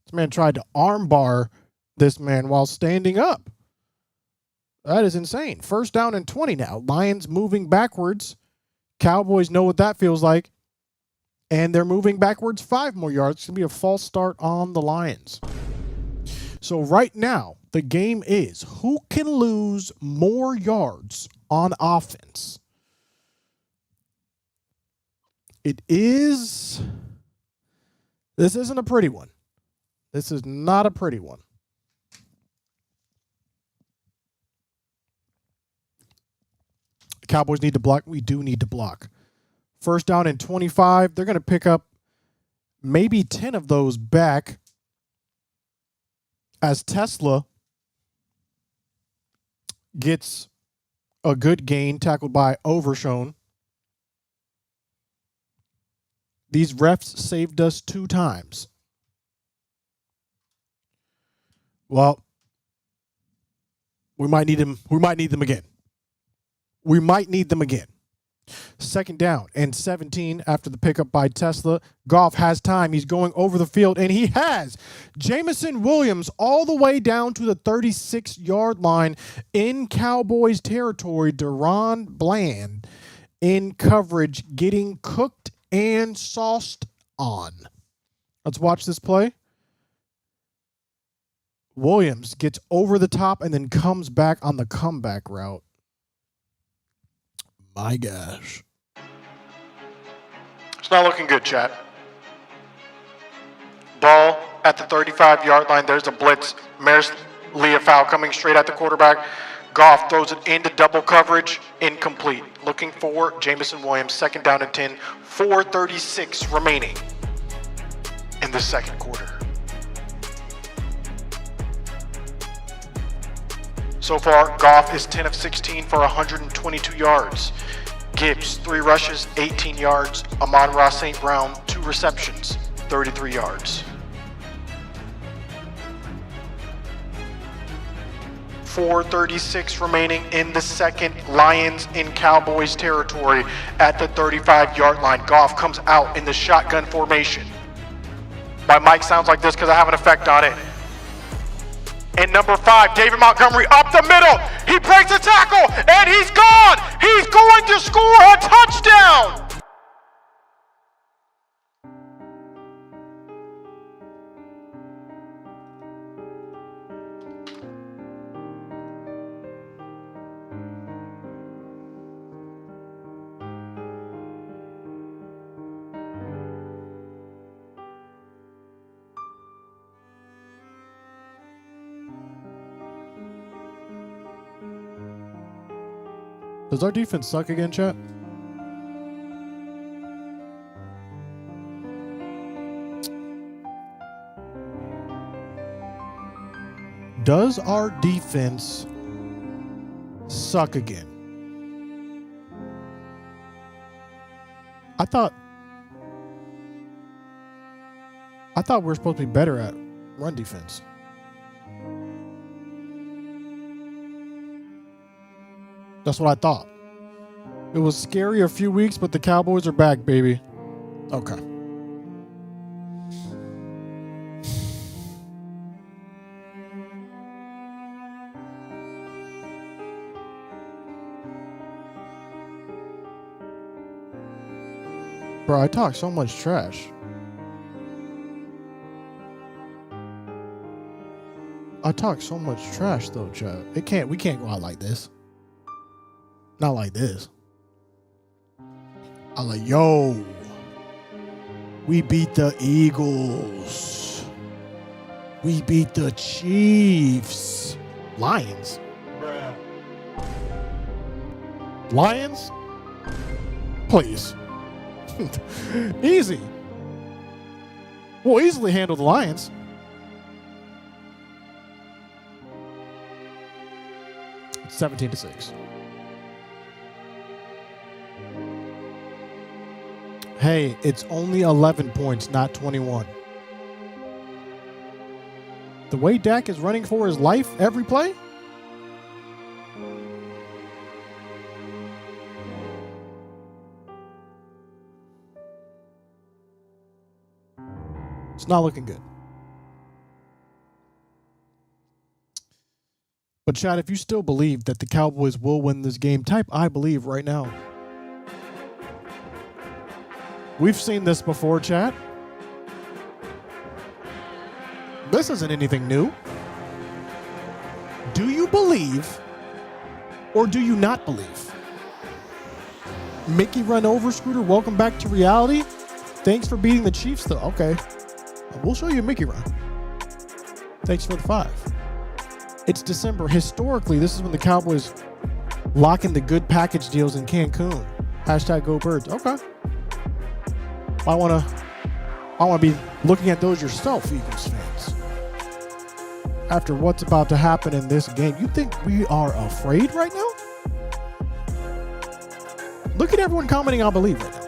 This man tried to armbar this man while standing up. That is insane. First down and 20 now. Lions moving backwards. Cowboys know what that feels like. And they're moving backwards 5 more yards. It's going to be a false start on the Lions. So right now, the game is who can lose more yards on offense. This isn't a pretty one. This is not a pretty one. The Cowboys need to block. We do need to block. First down and 25. They're going to pick up maybe 10 of those back as Tesla gets a good gain tackled by Overshone. These refs saved us 2 times. Well, we might need them. We might need them again. We might need them again. Second down and 17 after the pickup by Tesla. Goff has time. He's going over the field, and he has Jameson Williams all the way down to the 36-yard line in Cowboys territory. Deron Bland in coverage, getting cooked and sauced on. Let's watch this play. Williams gets over the top and then comes back on the comeback route. My gosh. It's not looking good, chat. Ball at the 35-yard line. There's a blitz. Maris Leafau coming straight at the quarterback. Goff throws it into double coverage. Incomplete. Looking for Jameson Williams. Second down and 10. 4:36 remaining in the second quarter. So far, Goff is 10 of 16 for 122 yards. Gibbs, 3 rushes, 18 yards. Amon-Ra St. Brown, 2 receptions, 33 yards. 4:36 remaining in the second. Lions in Cowboys territory at the 35-yard line. Goff comes out in the shotgun formation. My mic sounds like this because I have an effect on it. And number 5, David Montgomery up the middle. He breaks a tackle, and he's gone. He's going to score a touchdown. Does our defense suck again, chat? Does our defense suck again? I thought we were supposed to be better at run defense. That's what I thought. It was scary a few weeks, but the Cowboys are back, baby. Okay. Bro, I talk so much trash. I talk so much trash though, Chad. We can't go out like this. Not like this. I'm like, yo, we beat the Eagles. We beat the Chiefs. Lions. Bruh. Lions? Please. Easy. We'll easily handle the Lions. It's 17-6. Hey, it's only 11 points, not 21. The way Dak is running for his life every play? It's not looking good. But Chad, if you still believe that the Cowboys will win this game, type I believe right now. We've seen this before, Chad. This isn't anything new. Do you believe or do you not believe? Mickey run over, Scooter. Welcome back to reality. Thanks for beating the Chiefs, though. Okay. We'll show you a Mickey run. Thanks for the 5. It's December. Historically, this is when the Cowboys lock in the good package deals in Cancun. Hashtag Go Birds. Okay. I want to be looking at those yourself, Eagles fans. After what's about to happen in this game, you think we are afraid right now? Look at everyone commenting I believe right now.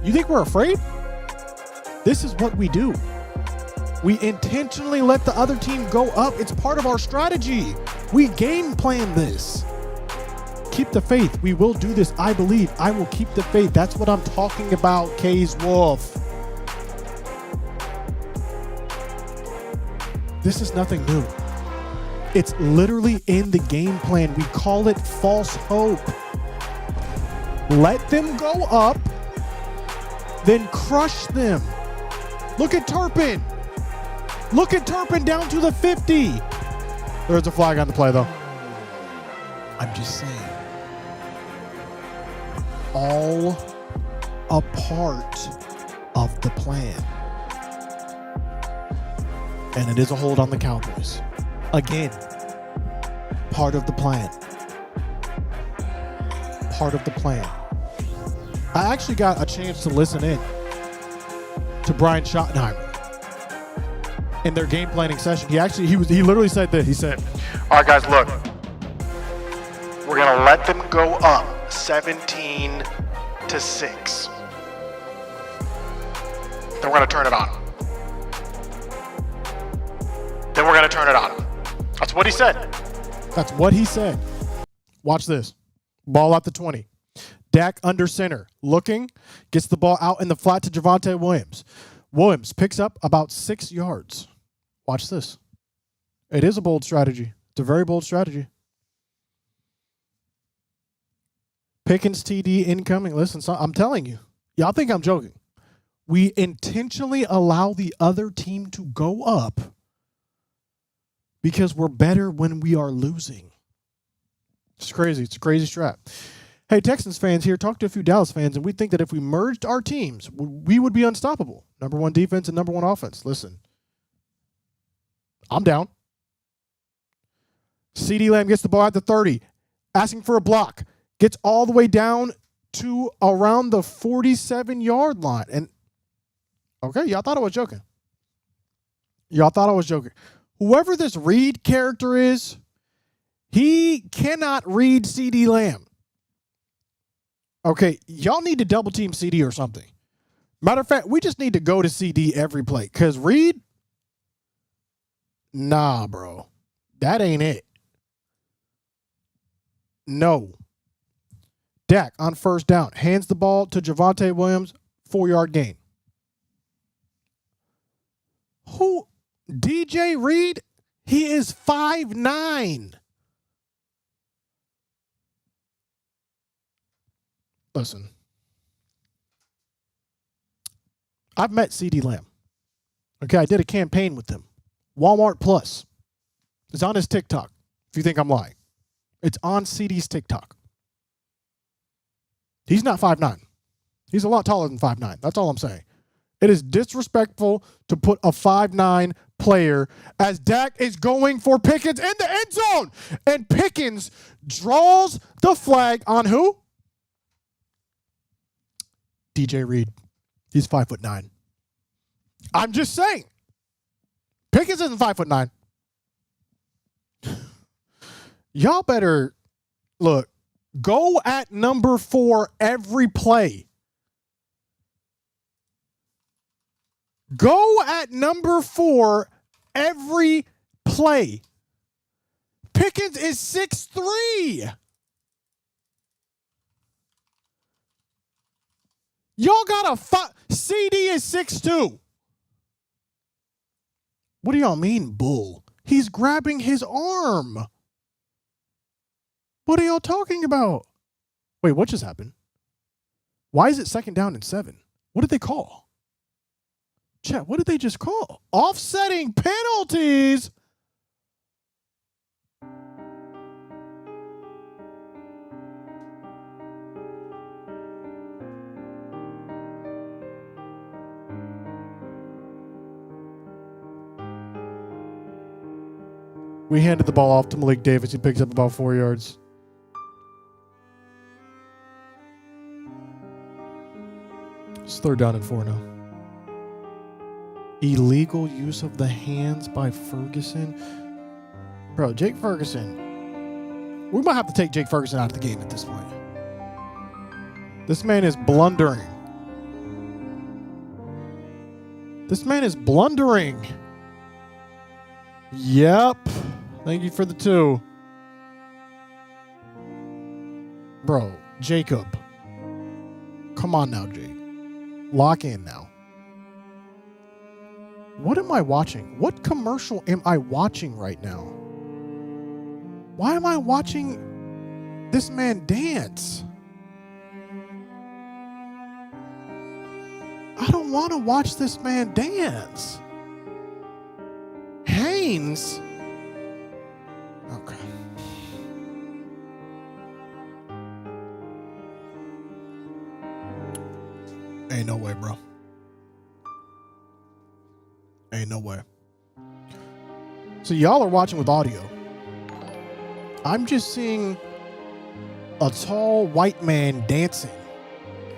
You think we're afraid? This is what we do. We intentionally let the other team go up. It's part of our strategy. We game plan this. Keep the faith. We will do this. I believe. I will keep the faith. That's what I'm talking about, K's Wolf. This is nothing new. It's literally in the game plan. We call it false hope. Let them go up, then crush them. Look at Turpin. Look at Turpin down to the 50. There's a flag on the play, though. I'm just saying. All a part of the plan. And it is a hold on the Cowboys. Again, part of the plan. Part of the plan. I actually got a chance to listen in to Brian Schottenheimer in their game planning session. He literally said this. He said, all right, guys, look. We're going to let them go up 17-6. Then we're going to turn it on. Then we're going to turn it on. That's what he said. That's what he said. Watch this. Ball at the 20. Dak under center. Looking. Gets the ball out in the flat to Javonte Williams. Williams picks up about 6 yards. Watch this. It is a bold strategy. It's a very bold strategy. Pickens TD incoming. Listen, I'm telling you. Y'all think I'm joking. We intentionally allow the other team to go up because we're better when we are losing. It's crazy. It's a crazy strat. Hey, Texans fans here. Talk to a few Dallas fans, and we think that if we merged our teams, we would be unstoppable. Number 1 defense and number 1 offense. Listen. I'm down. CeeDee Lamb gets the ball at the 30, asking for a block. Gets all the way down to around the 47-yard line. And, okay, y'all thought I was joking. Whoever this Reed character is, he cannot read CeeDee Lamb. Okay, y'all need to double team CD or something. Matter of fact, we just need to go to CD every play. Because Reed, nah, bro. That ain't it. No. Dak on first down. Hands the ball to Javonte Williams. 4-yard gain. Who? DJ Reed? He is 5'9". Listen. I've met CD Lamb. Okay, I did a campaign with him. Walmart Plus. It's on his TikTok, if you think I'm lying. It's on CD's TikTok. He's not 5'9". He's a lot taller than 5'9". That's all I'm saying. It is disrespectful to put a 5'9" player as Dak is going for Pickens in the end zone. And Pickens draws the flag on who? DJ Reed. He's 5'9". I'm just saying. Pickens isn't 5'9". Y'all better, look, go at number 4 every play. Go at number 4 every play. Pickens is 6'3". Y'all got a CD is 6'2". What do y'all mean, bull? He's grabbing his arm. What are y'all talking about? Wait, what just happened? Why is it 2nd down and 7? What did they call? Chat, what did they just call? Offsetting penalties. We handed the ball off to Malik Davis. He picks up about 4 yards. It's 3rd down and 4 now. Illegal use of the hands by Ferguson. Bro, Jake Ferguson. We might have to take Jake Ferguson out of the game at this point. This man is blundering. This man is blundering. Yep. Thank you for the 2. Bro, Jacob. Come on now, Jake. Lock in now. What am I watching? What commercial am I watching right now? Why am I watching this man dance? I don't want to watch this man dance. Haynes? Okay. Ain't no way, bro. Ain't no way. So y'all are watching with audio. I'm just seeing a tall white man dancing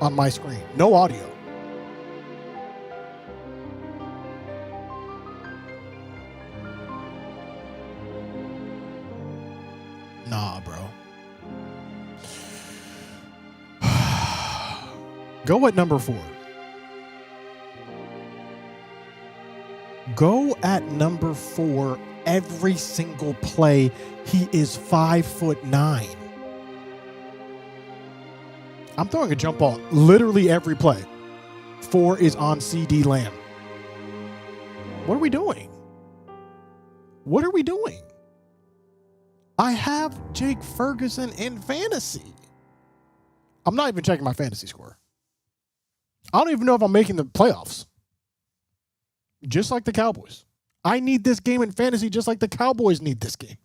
on my screen. No audio. Nah, bro. Go at number 4. Go at number 4 every single play. He is 5'9". I'm throwing a jump ball literally every play. 4 is on CD Lamb. What are we doing? What are we doing? I have Jake Ferguson in fantasy. I'm not even checking my fantasy score. I don't even know if I'm making the playoffs. Just like the Cowboys. I need this game in fantasy just like the Cowboys need this game.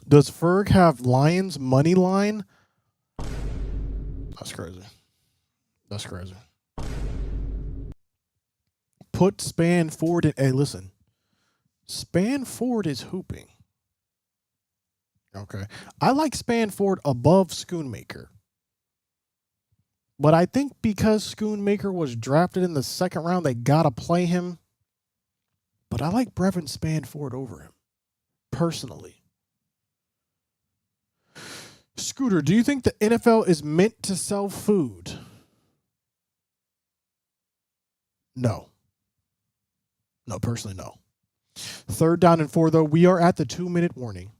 Does Ferg have Lions money line? That's crazy. That's crazy. Put Span Ford in. Hey, listen. Span Ford is hooping. Okay. I like Span Ford above Schoonmaker. But I think because Schoonmaker was drafted in the 2nd round, they got to play him. But I like Brevin Spanford over him, personally. Scooter, do you think the NFL is meant to sell food? No. No, personally, no. 3rd down and 4, though. We are at the 2-minute warning.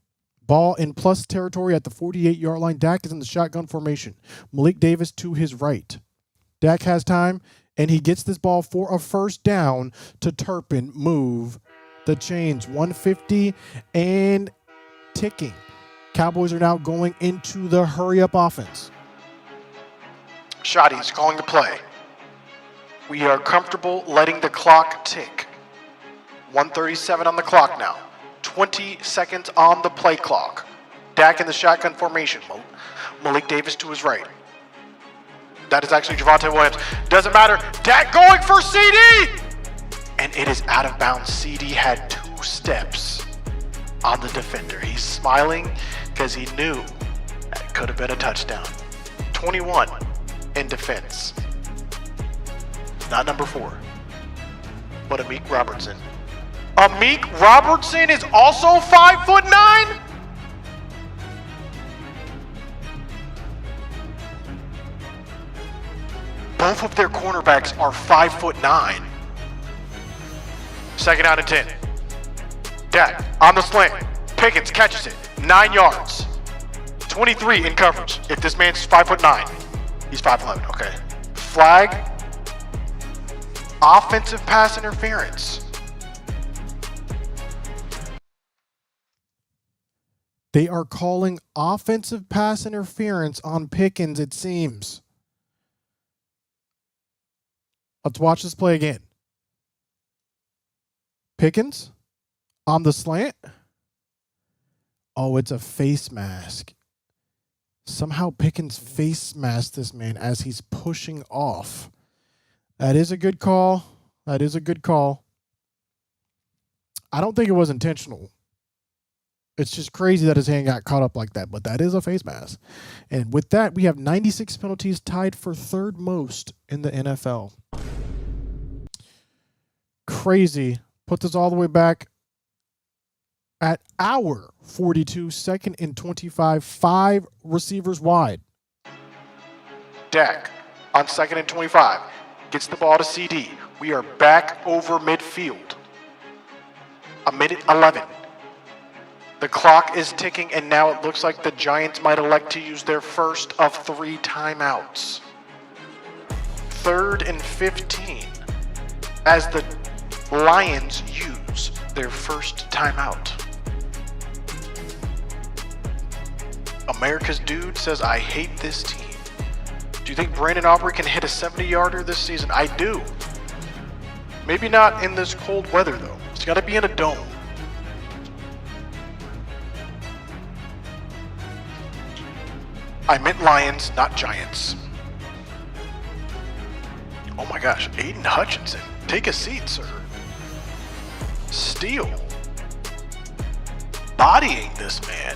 Ball in plus territory at the 48-yard line. Dak is in the shotgun formation. Malik Davis to his right. Dak has time, and he gets this ball for a 1st down to Turpin. Move the chains. 150 and ticking. Cowboys are now going into the hurry-up offense. Shotty's calling the play. We are comfortable letting the clock tick. 1:37 on the clock now. 20 seconds on the play clock. Dak in the shotgun formation. Malik Davis to his right. That is actually Javonte Williams. Doesn't matter. Dak going for CD! And it is out of bounds. CD had 2 steps on the defender. He's smiling because he knew that could have been a touchdown. 21 in defense. Not number 4, but Amik Robertson. Amik Robertson is also 5'9"? Both of their cornerbacks are 5'9". Second out and 10. Dak on the slant. Pickens catches it. 9 yards. 23 in coverage. If this man's 5'9", he's 5'11". Okay. Flag. Offensive pass interference. They are calling offensive pass interference on Pickens, it seems. Let's watch this play again. Pickens on the slant. Oh, it's a face mask. Somehow Pickens face masked this man as he's pushing off. That is a good call. That is a good call. I don't think it was intentional. It's just crazy that his hand got caught up like that, but that is a face mask. And with that, we have 96 penalties, tied for 3rd most in the NFL. Crazy. Puts us all the way back at our 42, 2nd and 25, 5 receivers wide. Dak on 2nd and 25. Gets the ball to CD. We are back over midfield. 1:11. The clock is ticking, and now it looks like the Giants might elect to use their first of 3 timeouts. 3rd and 15 as the Lions use their first timeout. America's Dude says, I hate this team. Do you think Brandon Aubrey can hit a 70-yarder this season? I do. Maybe not in this cold weather, though. It's got to be in a dome. I meant Lions, not Giants. Oh my gosh, Aiden Hutchinson. Take a seat, sir. Steele. Bodying this man.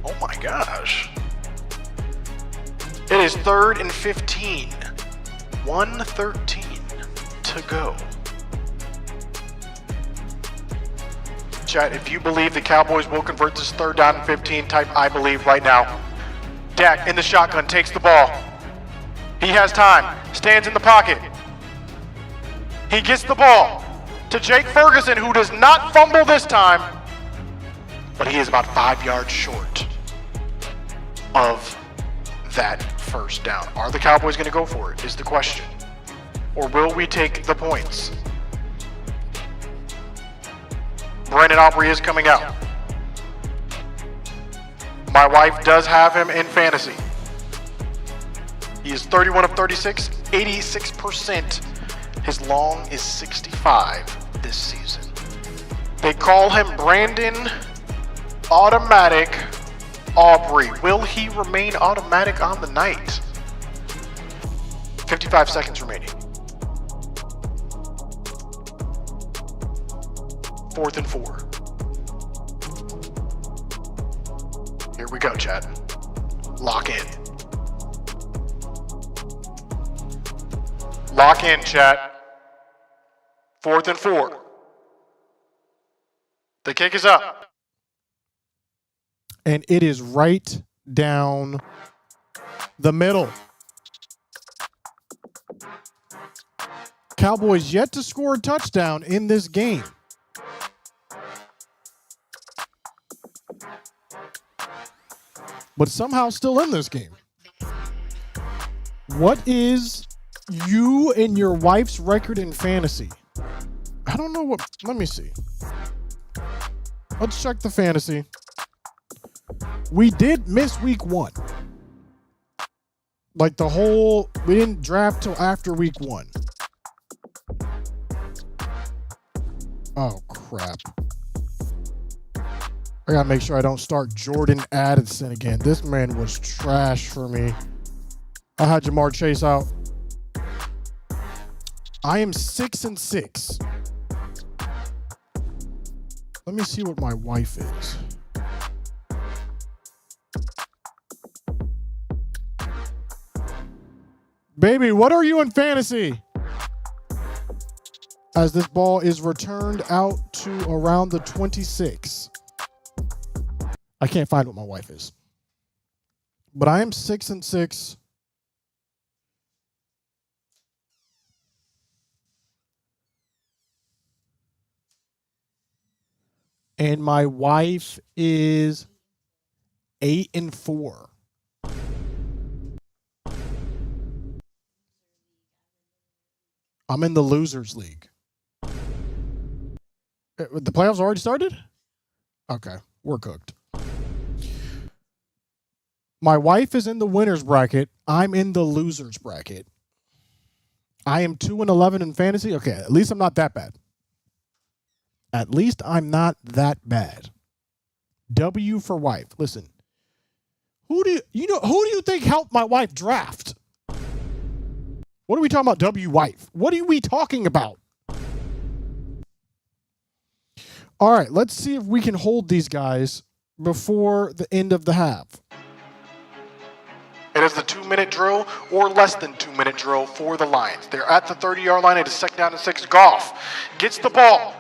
Oh my gosh. It is 3rd and 15. 1:13 to go. Chat, if you believe the Cowboys will convert this 3rd down and 15, type I believe right now. Dak in the shotgun, takes the ball. He has time, stands in the pocket. He gets the ball to Jake Ferguson, who does not fumble this time, but he is about 5 yards short of that first down. Are the Cowboys going to go for it, is the question. Or will we take the points? Brandon Aubrey is coming out. My wife does have him in fantasy. He is 31 of 36, 86%. His long is 65 this season. They call him Brandon Automatic Aubrey. Will he remain automatic on the night? 55 seconds remaining. 4th and 4. Here we go, chat. Lock in. Lock in, chat. 4th and 4. The kick is up. And it is right down the middle. Cowboys yet to score a touchdown in this game. But somehow still in this game. What is you and your wife's record in fantasy? I don't know what. Let me see. Let's check the fantasy. We did miss week 1. Like we didn't draft till after week 1. Oh, crap. I gotta make sure I don't start Jordan Addison again. This man was trash for me. I had Jamar Chase out. I am 6-6. Let me see what my wife is. Baby, what are you in fantasy? As this ball is returned out to around the 26. I can't find what my wife is. But I am 6-6. And my wife is 8-4. I'm in the losers league. The playoffs already started? Okay, we're cooked. My wife is in the winners bracket. I'm in the losers bracket. I am 2-11 in fantasy. Okay, at least I'm not that bad. At least I'm not that bad. W for wife. Listen. Who do you think helped my wife draft? What are we talking about, W wife? What are we talking about? All right, let's see if we can hold these guys before the end of the half. It is the 2-minute drill or less than 2-minute drill for the Lions. They're at the 30-yard line. It is 2nd down and 6. Goff gets the ball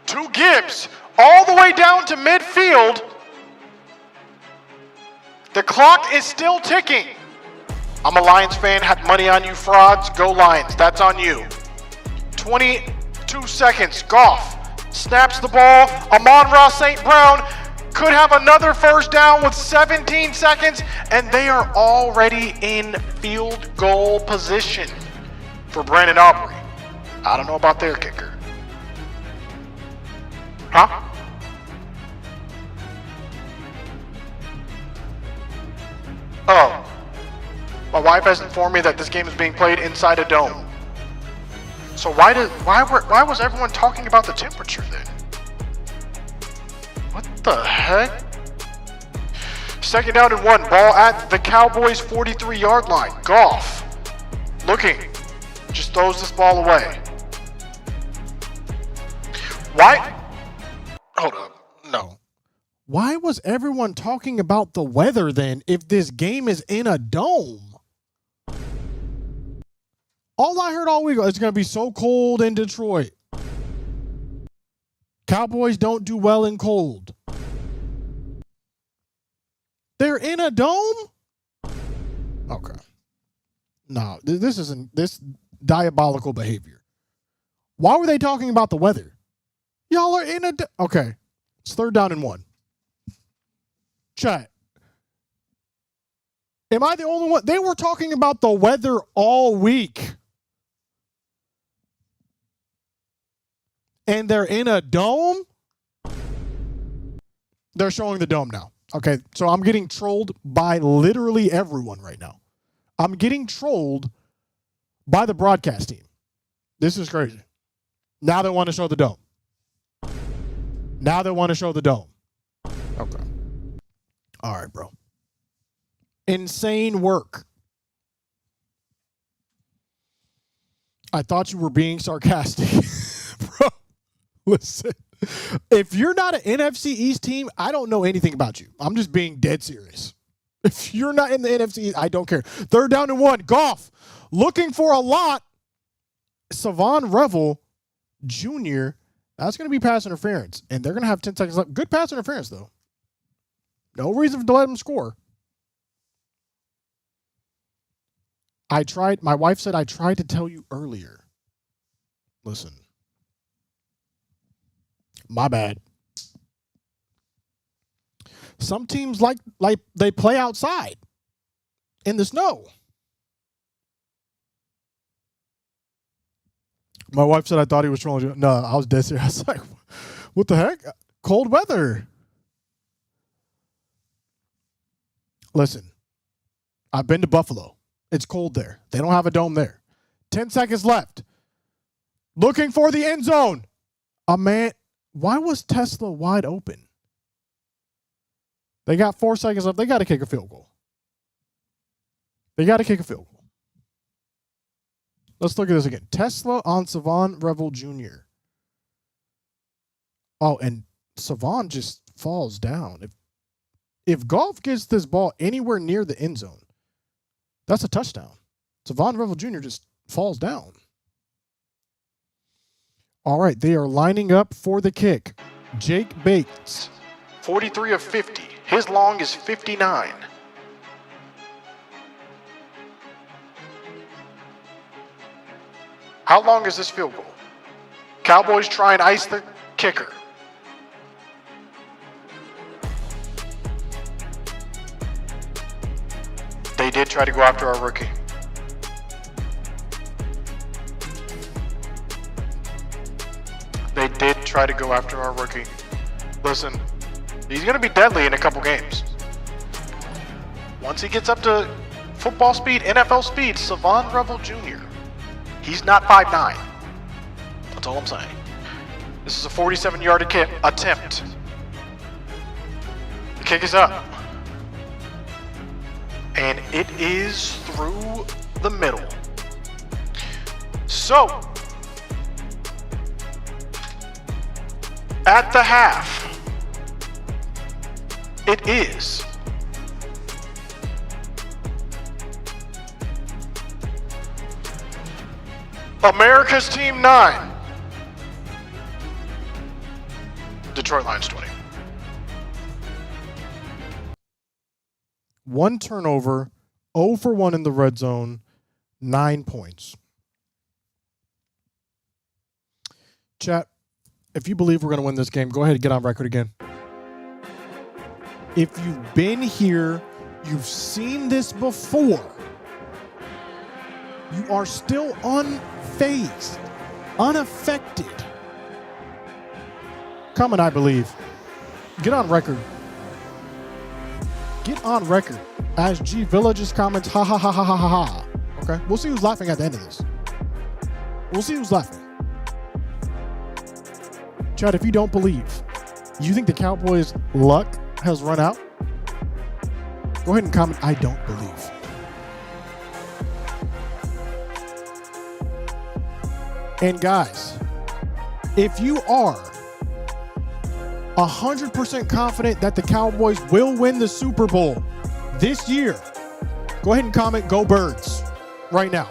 to Gibbs all the way down to midfield. The clock is still ticking. I'm a Lions fan. Had money on you frauds. Go Lions. That's on you. 22 seconds. Goff snaps the ball. Amon-Ra St. Brown could have another first down with 17 seconds, and they are already in field goal position for Brandon Aubrey. I don't know about their kicker. Huh? Oh. My wife has informed me that this game is being played inside a dome. So why was everyone talking about the temperature then? What the heck? 2nd down and 1. Ball at the Cowboys 43-yard line. Goff looking. Just throws this ball away. Why? Hold up. No. Why was everyone talking about the weather then if this game is in a dome? All I heard all week, it's going to be so cold in Detroit. Cowboys don't do well in cold. They're in a dome? Okay. No, this diabolical behavior. Why were they talking about the weather? Y'all are in a okay. It's 3rd down and 1. Chat. Am I the only one? They were talking about the weather all week. And they're in a dome? They're showing the dome now. Okay, so I'm getting trolled by literally everyone right now. I'm getting trolled by the broadcast team. This is crazy. Now they want to show the dome. Now they want to show the dome. Okay. All right, bro. Insane work. I thought you were being sarcastic. Bro, listen. If you're not an NFC East team, I don't know anything about you. I'm just being dead serious. If you're not in the NFC East, I don't care. 3rd down and 1. Goff looking for a lot. Savon Revel Jr., that's going to be pass interference. And they're going to have 10 seconds left. Good pass interference, though. No reason to let them score. My wife said I tried to tell you earlier. Listen. My bad. Some teams like they play outside in the snow. My wife said I thought he was trolling you. No, I was dead serious. I was like, what the heck? Cold weather. Listen, I've been to Buffalo. It's cold there. They don't have a dome there. 10 seconds left. Looking for the end zone. A man. Why was Tesla wide open? They got 4 seconds left. They got to kick a field goal. They got to kick a field goal. Let's look at this again. Tesla on Savon Revel Jr. Oh, and Savon just falls down. If Golf gets this ball anywhere near the end zone, that's a touchdown. Savon Revel Jr. just falls down. All right, they are lining up for the kick. Jake Bates. 43 of 50. His long is 59. How long is this field goal? Cowboys try and ice the kicker. They did try to go after our rookie. They did try to go after our rookie. Listen, he's going to be deadly in a couple games. Once he gets up to football speed, NFL speed, Savon Revel Jr., he's not 5'9". That's all I'm saying. This is a 47-yard attempt. The kick is up. And it is through the middle. So, at the half, it is America's Team 9, Detroit Lions 20. One turnover, 0 for 1 in the red zone, 9 points. Chat, if you believe we're going to win this game, go ahead and get on record again. If you've been here, you've seen this before, you are still unfazed, unaffected. Comment, I believe. Get on record. Get on record as G Villa just comments, ha ha ha ha ha ha ha. Okay? We'll see who's laughing at the end of this. We'll see who's laughing. Chad, if you don't believe, you think the Cowboys' luck has run out? Go ahead and comment, I don't believe. And guys, if you are 100% confident that the Cowboys will win the Super Bowl this year, go ahead and comment, go Birds, right now.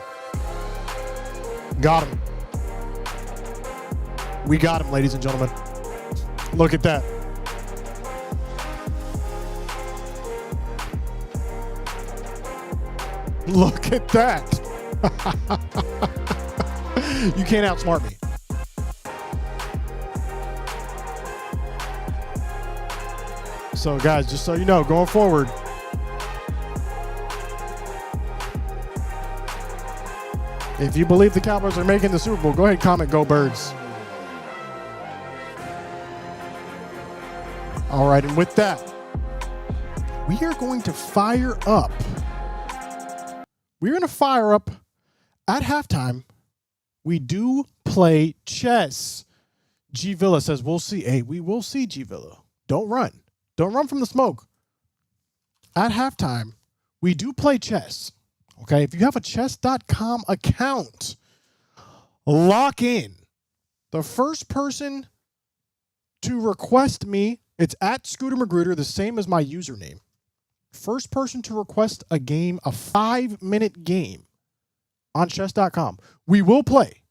Got him. We got him, ladies and gentlemen. Look at that. Look at that. You can't outsmart me. So, guys, just so you know, going forward, if you believe the Cowboys are making the Super Bowl, go ahead and comment, go Birds. All right, and with that, we are going to fire up. We're going to fire up at halftime. We do play chess. G Villa says, we'll see. Hey, we will see, G Villa. Don't run. Don't run from the smoke. At halftime, we do play chess. Okay, if you have a chess.com account, lock in. The first person to request me, it's at ScooterMagruder, the same as my username. First person to request a game, a 5-minute game on chess.com. We will play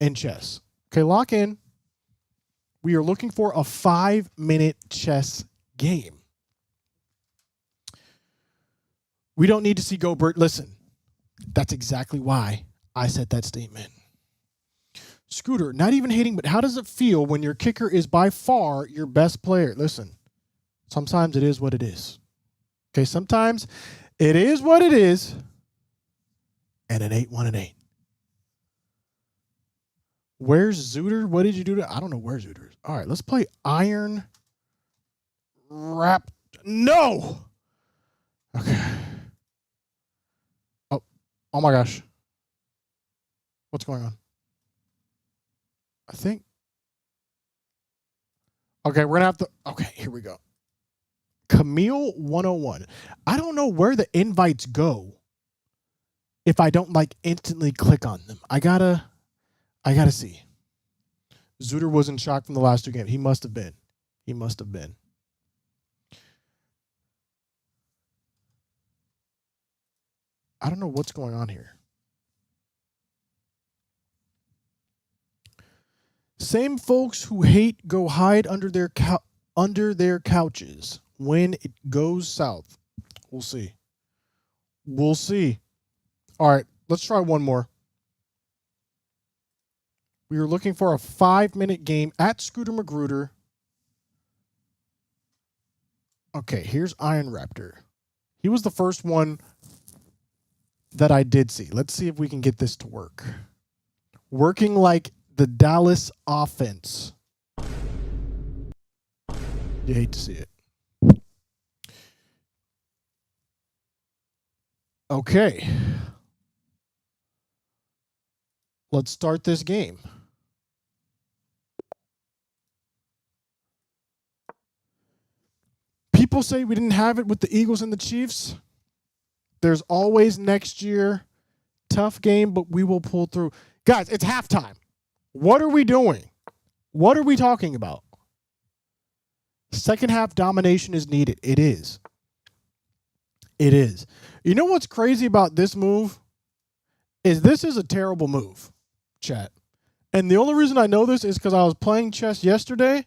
in chess. Okay, lock in. We are looking for a 5-minute chess game. We don't need to see Go Bird. Listen, that's exactly why I said that statement. Scooter, not even hating, but how does it feel when your kicker is by far your best player? Listen, sometimes it is what it is. Okay, sometimes it is what it is, and it ain't what it ain't. Where's Zooter? What did you do to? I don't know where Zooter is. All right, let's play Iron Rap. No! Okay. Oh my gosh. What's going on? I think. Okay, we're going to have to. Okay, here we go. Camille 101. I don't know where the invites go if I don't like instantly click on them. I gotta see. Zuder was in shock from the last 2 games. He must have been. He must have been. I don't know what's going on here. Same folks who hate go hide under their couches when it goes south. We'll see. We'll see. All right, let's try one more. We are looking for a 5-minute game at ScooterMagruder. Okay, here's Iron Raptor. He was the first one that I did see. Let's see if we can get this to work. Working like the Dallas offense. You hate to see it. Okay. Let's start this game. People say we didn't have it with the Eagles and the Chiefs. There's always next year. Tough game, but we will pull through. Guys, it's halftime. What are we doing? What are we talking about? Second half domination is needed. It is. It is. You know what's crazy about this move? This is a terrible move, chat. And the only reason I know this is because I was playing chess yesterday,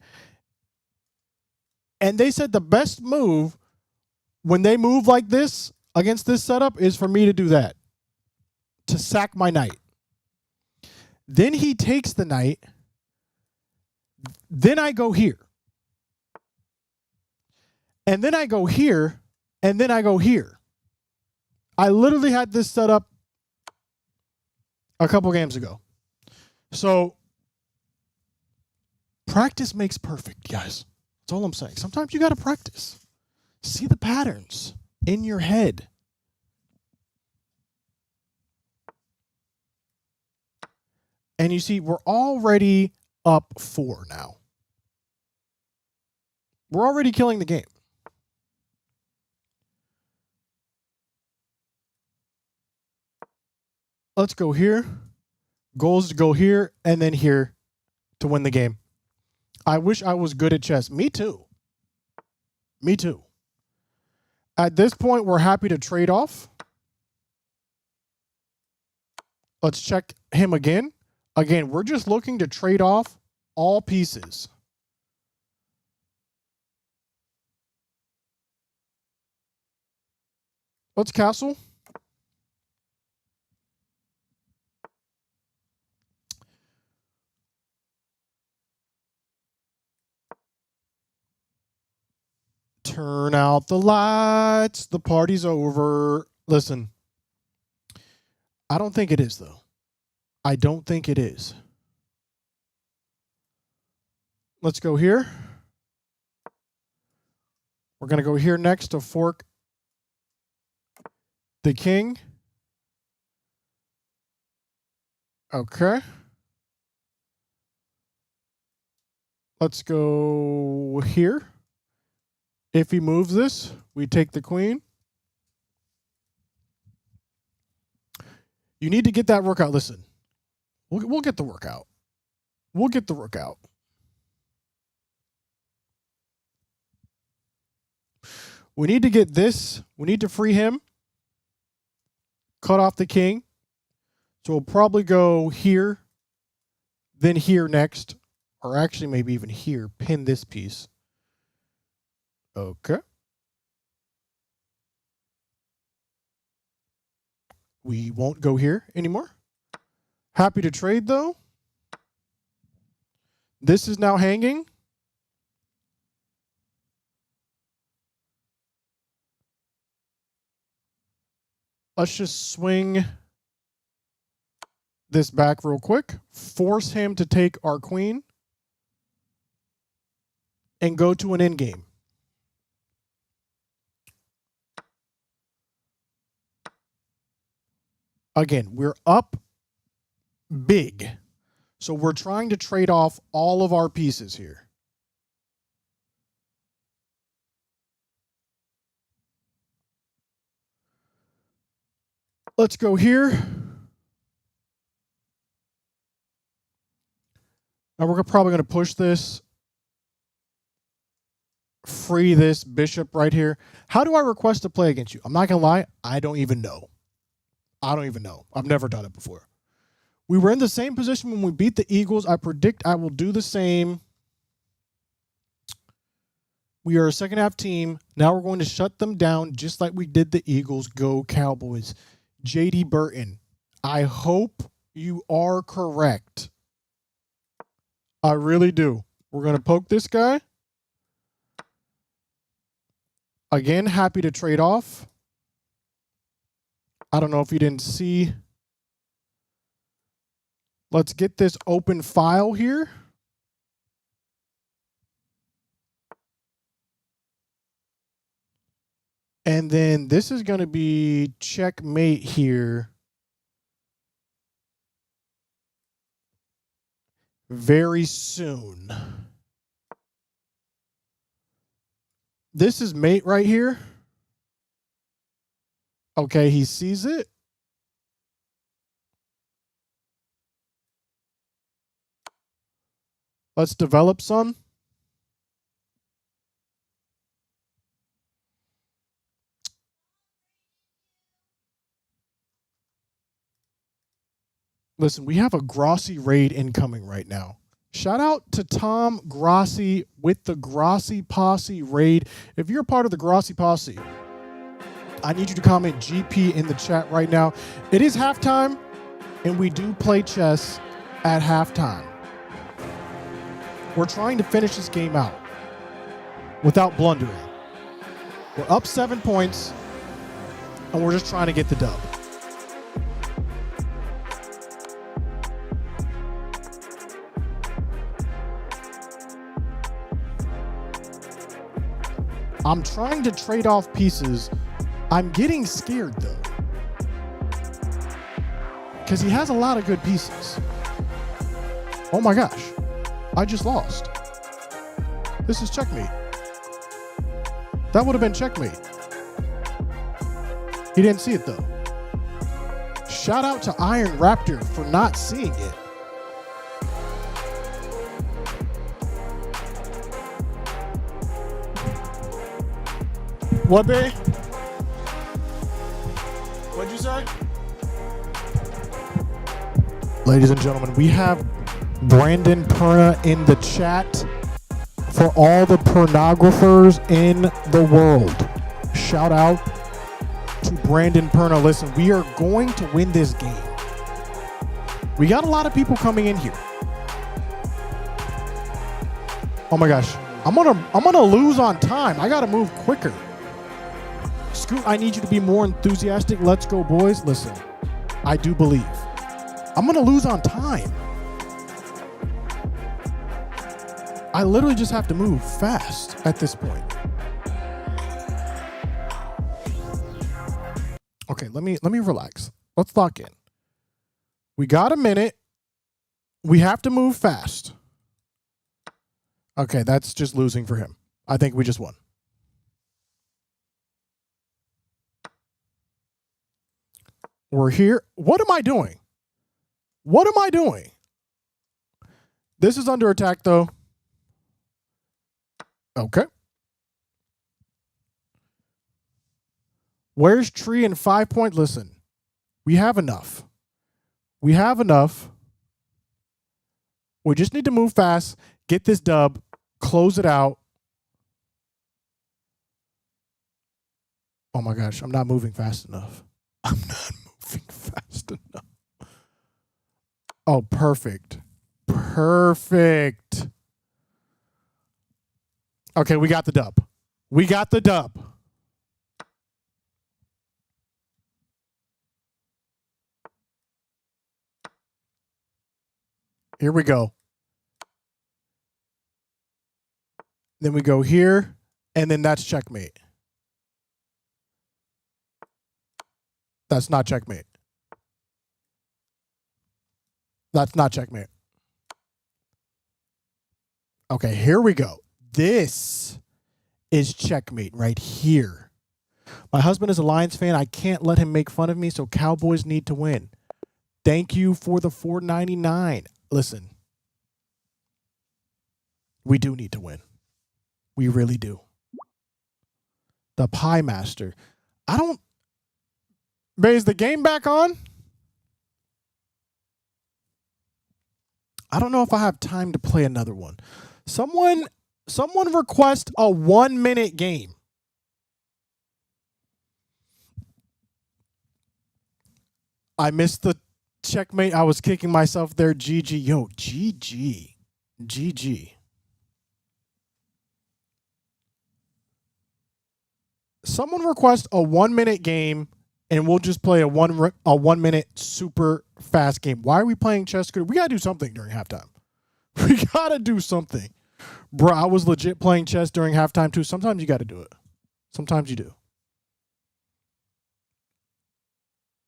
and they said the best move when they move like this against this setup is for me to do that, to sack my knight. Then he takes the knight. Then I go here. And then I go here. And then I go here. I literally had this set up a couple games ago. So practice makes perfect, guys. That's all I'm saying. Sometimes you got to practice. See the patterns in your head. And you see, we're already up 4 now. We're already killing the game. Let's go here. Goals to go here and then here to win the game. I wish I was good at chess. Me too. Me too. At this point, we're happy to trade off. Let's check him again. Again, we're just looking to trade off all pieces. Let's castle. Turn out the lights. The party's over. Listen, I don't think it is, though. I don't think it is. Let's go here. We're going to go here next to fork the king. Okay. Let's go here. If he moves this, we take the queen. You need to get that workout. Listen, we'll get the workout. We'll get the workout. We need to get this. We need to free him. Cut off the king. So we'll probably go here, then here next. Or actually maybe even here. Pin this piece. Okay. We won't go here anymore. Happy to trade, though. This is now hanging. Let's just swing this back real quick. Force him to take our queen. And go to an endgame. Again, we're up big. So we're trying to trade off all of our pieces here. Let's go here. Now we're probably going to push this. Free this bishop right here. How do I request to play against you? I'm not going to lie. I don't even know. I don't even know. I've never done it before. We were in the same position when we beat the Eagles. I predict I will do the same. We are a second half team. Now we're going to shut them down just like we did the Eagles. Go Cowboys. JD Burton, I hope you are correct. I really do. We're going to poke this guy. Again, happy to trade off. I don't know if you didn't see. Let's get this open file here. And then this is going to be checkmate here. Very soon. This is mate right here. Okay, he sees it. Let's develop some. Listen, we have a Grossi raid incoming right now. Shout out to Tom Grossi with the Grossi Posse raid. If you're a part of the Grossi Posse, I need you to comment GP in the chat right now. It is halftime, and we do play chess at halftime. We're trying to finish this game out without blundering. We're up 7 points, and we're just trying to get the dub. I'm trying to trade off pieces. I'm getting scared, though, because he has a lot of good pieces. Oh, my gosh. I just lost. This is checkmate. That would have been checkmate. He didn't see it, though. Shout out to Iron Raptor for not seeing it. What, babe? What'd you say? Ladies and gentlemen, we have Brandon Perna in the chat for all the pornographers in the world. Shout out to Brandon Perna. Listen, we are going to win this game. We got a lot of people coming in here. Oh my gosh. I'm gonna lose on time. I gotta move quicker. Scoot, I need you to be more enthusiastic. Let's go, boys. Listen, I do believe. I'm going to lose on time. I literally just have to move fast at this point. Okay, let me relax. Let's lock in. We got a minute. We have to move fast. Okay, that's just losing for him. I think we just won. We're here. What am I doing? What am I doing? This is under attack, though. Okay. Where's tree and 5 point? Listen, we have enough. We have enough. We just need to move fast, get this dub, close it out. Oh my gosh, I'm not moving fast enough. I'm not moving fast enough. Oh, perfect. Perfect. Okay, we got the dub. We got the dub. Here we go. Then we go here, and then that's checkmate. That's not checkmate. That's not checkmate. Okay, here we go. This is checkmate right here. My husband is a Lions fan. I can't let him make fun of me, so Cowboys need to win. Thank you for the $4.99. Listen, we do need to win. We really do. The Pie Master. Is the game back on? I don't know if I have time to play another one. Someone request a 1-minute game. I missed the checkmate. I was kicking myself there. GG. Yo, GG. GG. Someone request a 1-minute game, and we'll just play a 1-minute super fast game. Why are we playing chess? We got to do something during halftime. We got to do something. Bro, I was legit playing chess during halftime, too. Sometimes you got to do it. Sometimes you do.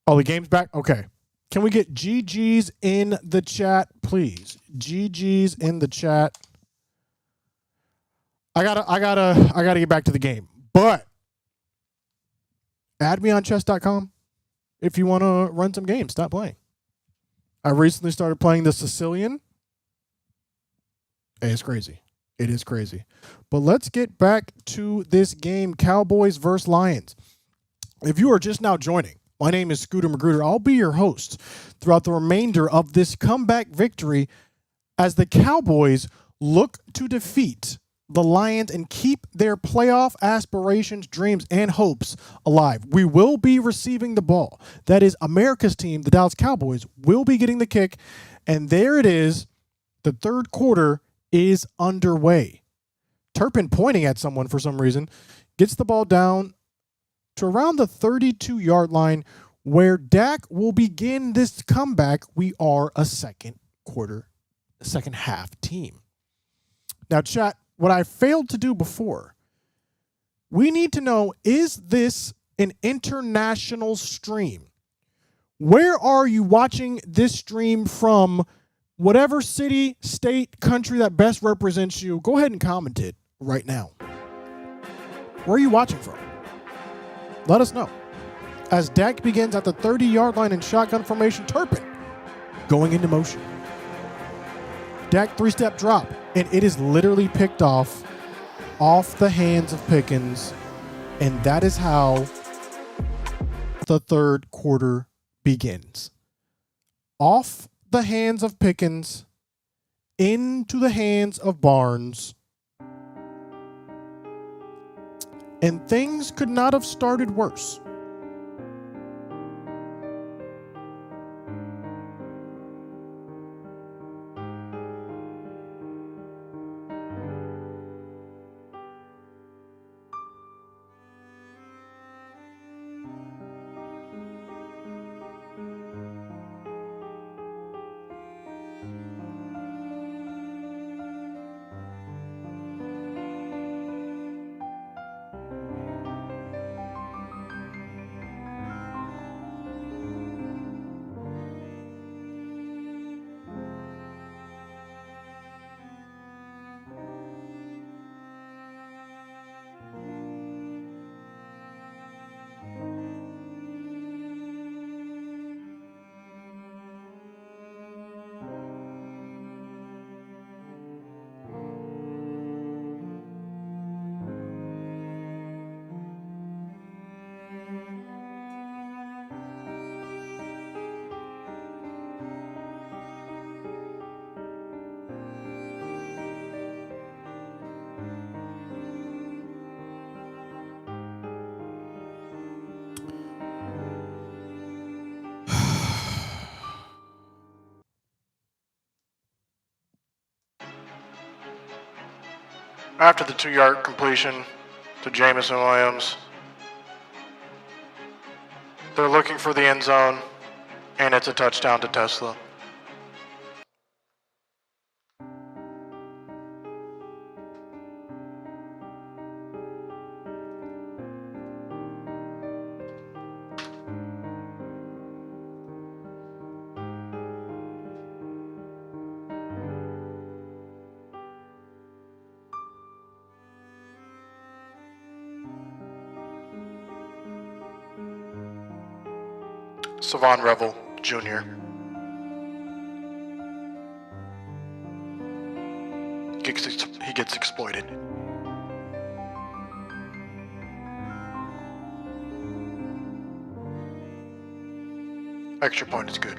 Oh, the game's back? Okay. Can we get GG's in the chat, please? GG's in the chat. I gotta get back to the game. But add me on chess.com if you want to run some games. Stop playing. I recently started playing the Sicilian. Hey, it's crazy. It is crazy. But let's get back to this game, Cowboys versus Lions. If you are just now joining, my name is ScooterMagruder. I'll be your host throughout the remainder of this comeback victory as the Cowboys look to defeat the Lions and keep their playoff aspirations, dreams, and hopes alive. We will be receiving the ball. That is America's team, the Dallas Cowboys, will be getting the kick. And there it is. The third quarter is underway. Turpin, pointing at someone for some reason, gets the ball down to around the 32-yard line where Dak will begin this comeback. We are a second half team. Now, chat, what I failed to do before, we need to know, is this an international stream? Where are you watching this stream from? Whatever city, state, country that best represents you, go ahead and comment it right now. Where are you watching from? Let us know. As Dak begins at the 30-yard line in shotgun formation, Turpin going into motion. Dak 3-step drop, and it is literally picked off the hands of Pickens, and that is how the third quarter begins. Off the hands of Pickens, into the hands of Barnes, and things could not have started worse. After the 2-yard completion to Jameson Williams, they're looking for the end zone, and it's a touchdown to Tesla. Savon Revel Jr. He gets exploited. Extra point is good.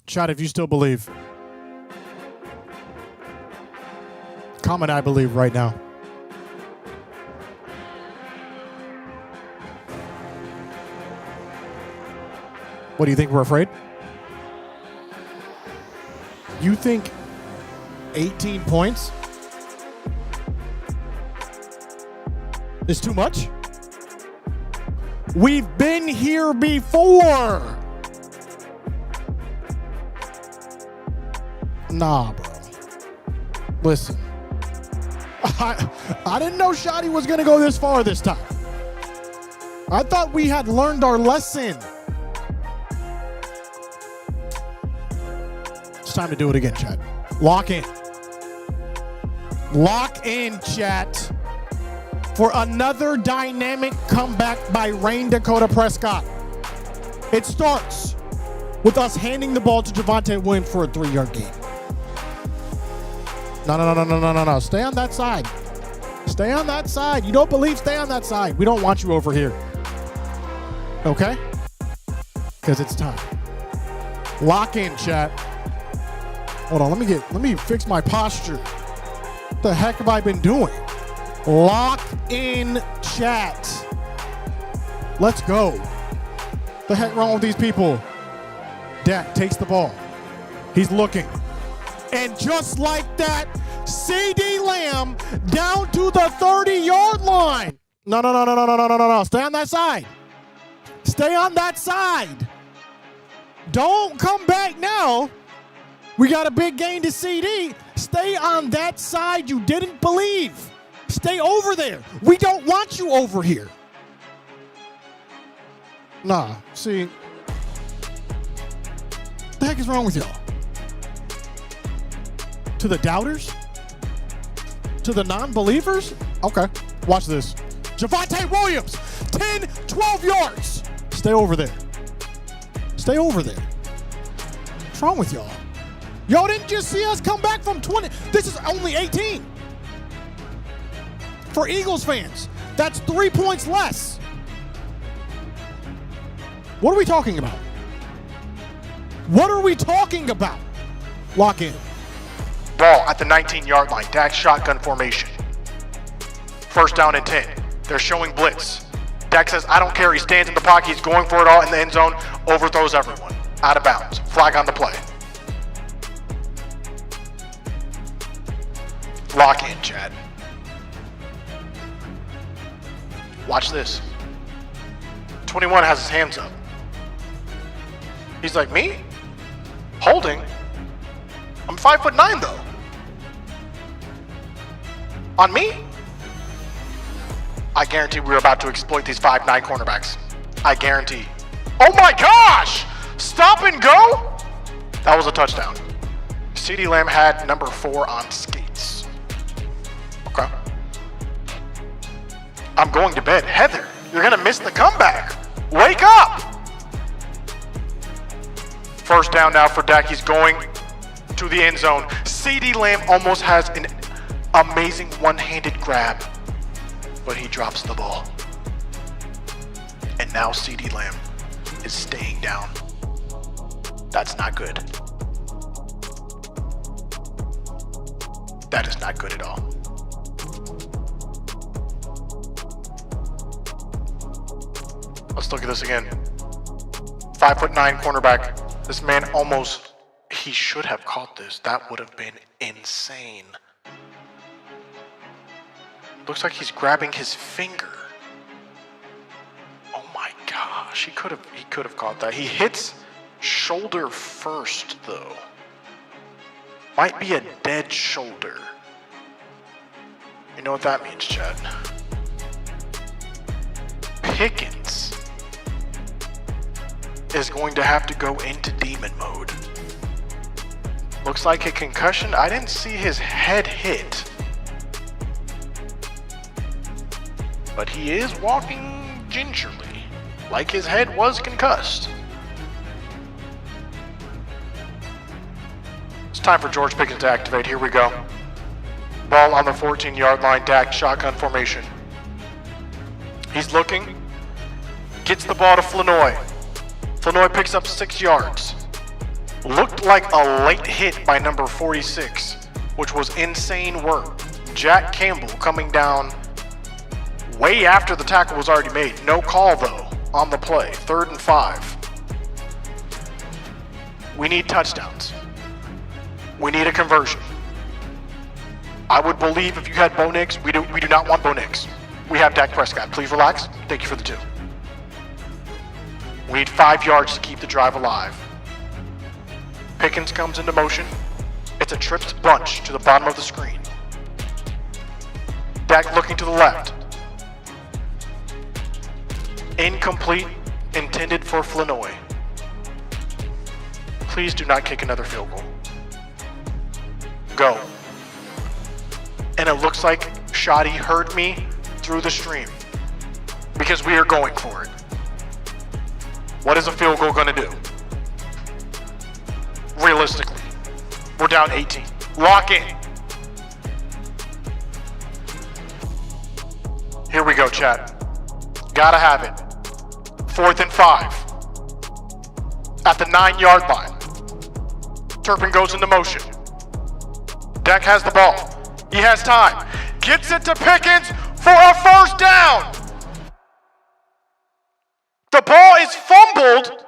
Chat, if you still believe. Comment, I believe, right now. What do you think? We're afraid? You think 18 points is too much? We've been here before. Nah, bro. Listen. I didn't know Shotty was going to go this far this time. I thought we had learned our lesson. It's time to do it again, chat. Lock in. Lock in, chat, for another dynamic comeback by Rain Dakota Prescott. It starts with us handing the ball to Javonte Williams for a 3-yard gain. No. Stay on that side. Stay on that side. You don't believe? Stay on that side. We don't want you over here. Okay? Because it's time. Lock in, chat. Hold on. Let me fix my posture. What the heck have I been doing? Lock in, chat. Let's go. The heck wrong with these people? Dak takes the ball. He's looking. And just like that, CeeDee Lamb down to the 30-yard line. No. Stay on that side. Stay on that side. Don't come back now. We got a big gain to CD. Stay on that side you didn't believe. Stay over there. We don't want you over here. Nah, see. What the heck is wrong with y'all? To the doubters? To the non-believers? Okay, watch this. Javonte Williams, 10, 12 yards. Stay over there. Stay over there. What's wrong with y'all? Y'all didn't just see us come back from 20. This is only 18. For Eagles fans, that's 3 points less. What are we talking about? What are we talking about? Lock in. Ball at the 19-yard line. Dak shotgun formation. First down and 10. They're showing blitz. Dak says, I don't care. He stands in the pocket. He's going for it all in the end zone. Overthrows everyone. Out of bounds. Flag on the play. Lock in, Chad. Watch this. 21 has his hands up. He's like, me? Holding? I'm 5'9" though. On me? I guarantee we're about to exploit these 5'9" cornerbacks. I guarantee. Oh my gosh! Stop and go? That was a touchdown. CeeDee Lamb had number 4 on skates. Okay. I'm going to bed. Heather, you're gonna miss the comeback. Wake up! First down now for Dak. He's going to the end zone. CeeDee Lamb almost has an amazing one-handed grab, but he drops the ball. And now CeeDee Lamb is staying down. That's not good. That is not good at all. Let's look at this again. 5'9" cornerback. This man almost, he should have caught this. That would have been insane. Looks like he's grabbing his finger. Oh my gosh, he could have caught that. He hits shoulder first though. Might be a dead shoulder. You know what that means, Chad? Pickens is going to have to go into demon mode. Looks like a concussion. I didn't see his head hit. But he is walking gingerly, like his head was concussed. It's time for George Pickens to activate. Here we go. Ball on the 14-yard line, DAHECK shotgun formation. He's looking, gets the ball to Flanoy. Flanoy picks up 6 yards. Looked like a late hit by number 46, which was insane work. Jack Campbell coming down way after the tackle was already made. No call though on the play. 3rd and 5. We need touchdowns. We need a conversion. I would believe if you had Bo Nix, we do not want Bo Nix. We have Dak Prescott. Please relax. Thank you for the 2. We need 5 yards to keep the drive alive. Pickens comes into motion. It's a tripped bunch to the bottom of the screen. Dak looking to the left. Incomplete, intended for Flanoy. Please do not kick another field goal. Go. And it looks like Shoddy heard me through the stream because we are going for it. What is a field goal going to do? Realistically, we're down 18. Lock in. Here we go, chat. Gotta have it. 4th and 5. At the 9-yard line. Turpin goes into motion. Dak has the ball. He has time. Gets it to Pickens for a first down. The ball is fumbled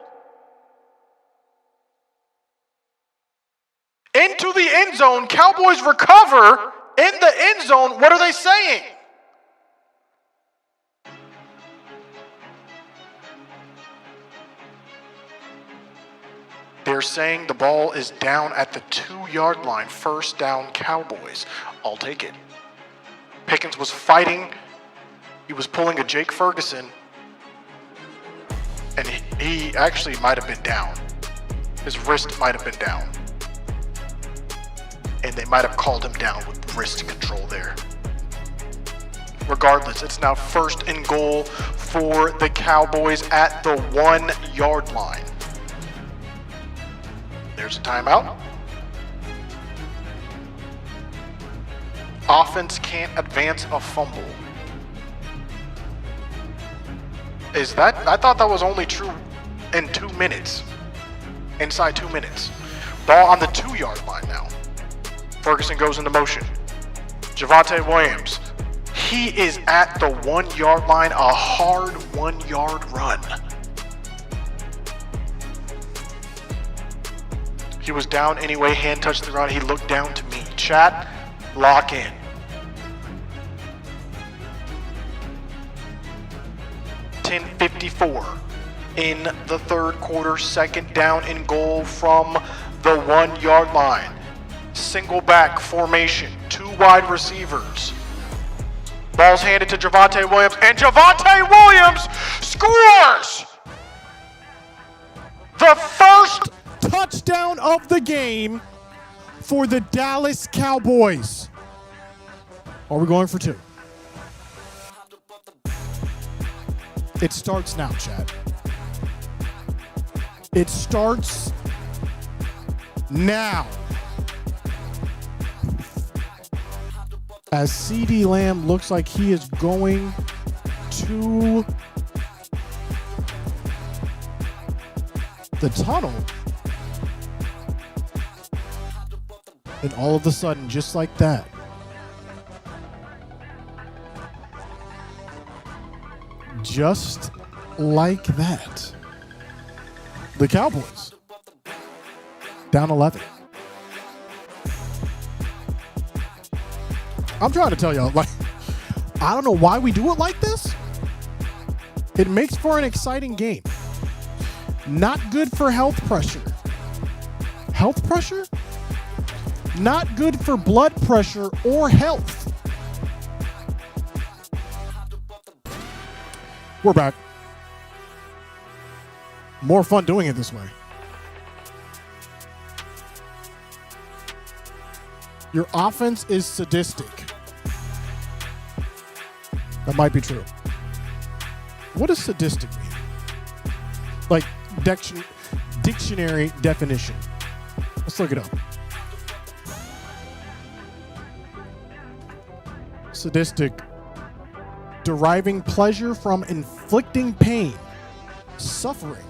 into the end zone. Cowboys recover in the end zone. What are they saying? They're saying the ball is down at the 2-yard line. First down, Cowboys. I'll take it. Pickens was fighting. He was pulling a Jake Ferguson. And he actually might have been down. His wrist might have been down. And they might have called him down with wrist control there. Regardless, it's now 1st and goal for the Cowboys at the 1-yard line. There's a timeout. Offense can't advance a fumble. Is that? I thought that was only true in 2 minutes. Inside 2 minutes. Ball on the 2-yard line now. Ferguson goes into motion. Javonte Williams. He is at the 1-yard line. A hard 1-yard run. He was down anyway. Hand touched the ground. He looked down to me. Chat, lock in. .54 in the 3rd quarter. 2nd down and goal from the 1-yard line. Single back formation. 2 wide receivers. Ball's handed to Javonte Williams, and Javonte Williams scores! The first touchdown of the game for the Dallas Cowboys. Are we going for 2? It starts now, Chad. It starts now. As CeeDee Lamb looks like he is going to the tunnel. And all of a sudden, just like that, just like that, The Cowboys. Down 11. I'm trying to tell y'all, like, I don't know why we do it like this. It makes for an exciting game. Not good for health pressure. Health pressure? Not good for blood pressure or health. We're back. More fun doing it this way. Your offense is sadistic. That might be true. What does sadistic mean? Like dictionary definition. Let's look it up. Sadistic. Deriving pleasure from inflicting pain, suffering,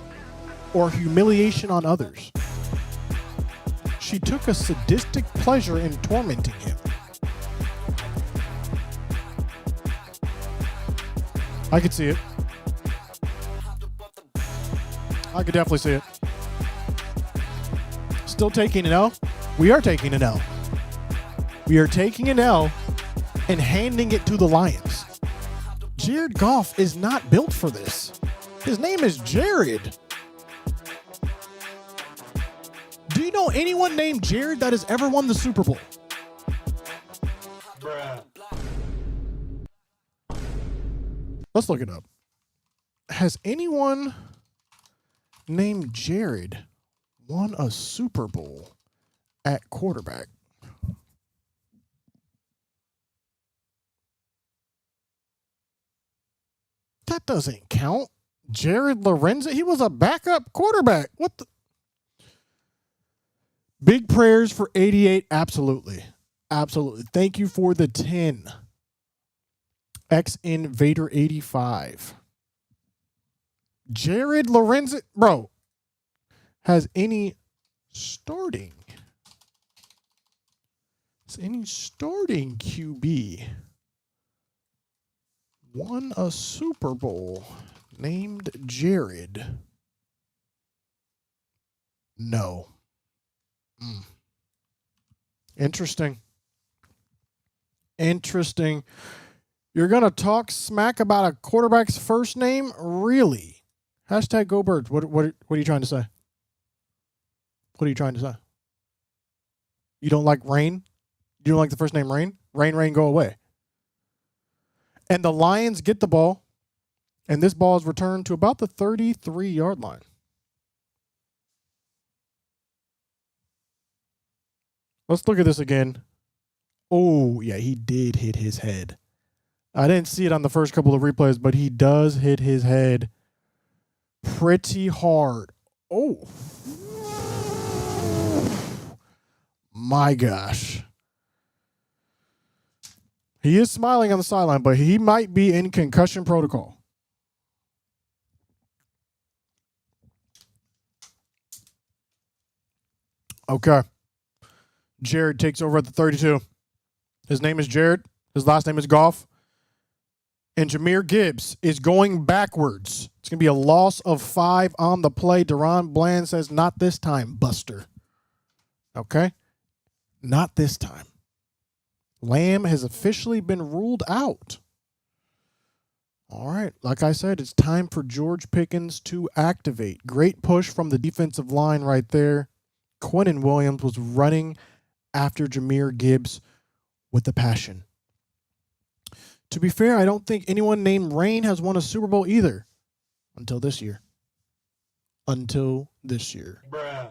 or humiliation on others. She took a sadistic pleasure in tormenting him. I could see it. I could definitely see it. Still taking an L? We are taking an L. We are taking an L and handing it to the Lions. Jared Goff is not built for this. His name is Jared. Do you know anyone named Jared that has ever won the Super Bowl? Bruh. Let's look it up. Has anyone named Jared won a Super Bowl at quarterback? That doesn't count. Jared Lorenzo, he was a backup quarterback. What the? Big prayers for 88. Absolutely. Absolutely. Thank you for the 10. X Invader 85. Jared Lorenzo, bro, has any starting QB won a Super Bowl named Jared? No. Interesting. You're going to talk smack about a quarterback's first name? Really? Hashtag go birds. What are you trying to say? What are you trying to say? You don't like Rain? You don't like the first name Rain? Rain, go away. And the Lions get the ball, and this ball is returned to about the 33-yard line. Let's look at this again. Oh, yeah, he did hit his head. I didn't see it on the first couple of replays, but he does hit his head pretty hard. Oh. My gosh. He is smiling on the sideline, but he might be in concussion protocol. Okay. Jared takes over at the 32. His name is Jared. His last name is Goff. And Jahmyr Gibbs is going backwards. It's going to be a loss of 5 on the play. Deron Bland says, not this time, Buster. Okay? Not this time. Lamb has officially been ruled out. All right. Like I said, it's time for George Pickens to activate. Great push from the defensive line right there. Quinnen Williams was running after Jahmyr Gibbs with a passion. To be fair, I don't think anyone named Rain has won a Super Bowl either. Until this year. Bruh.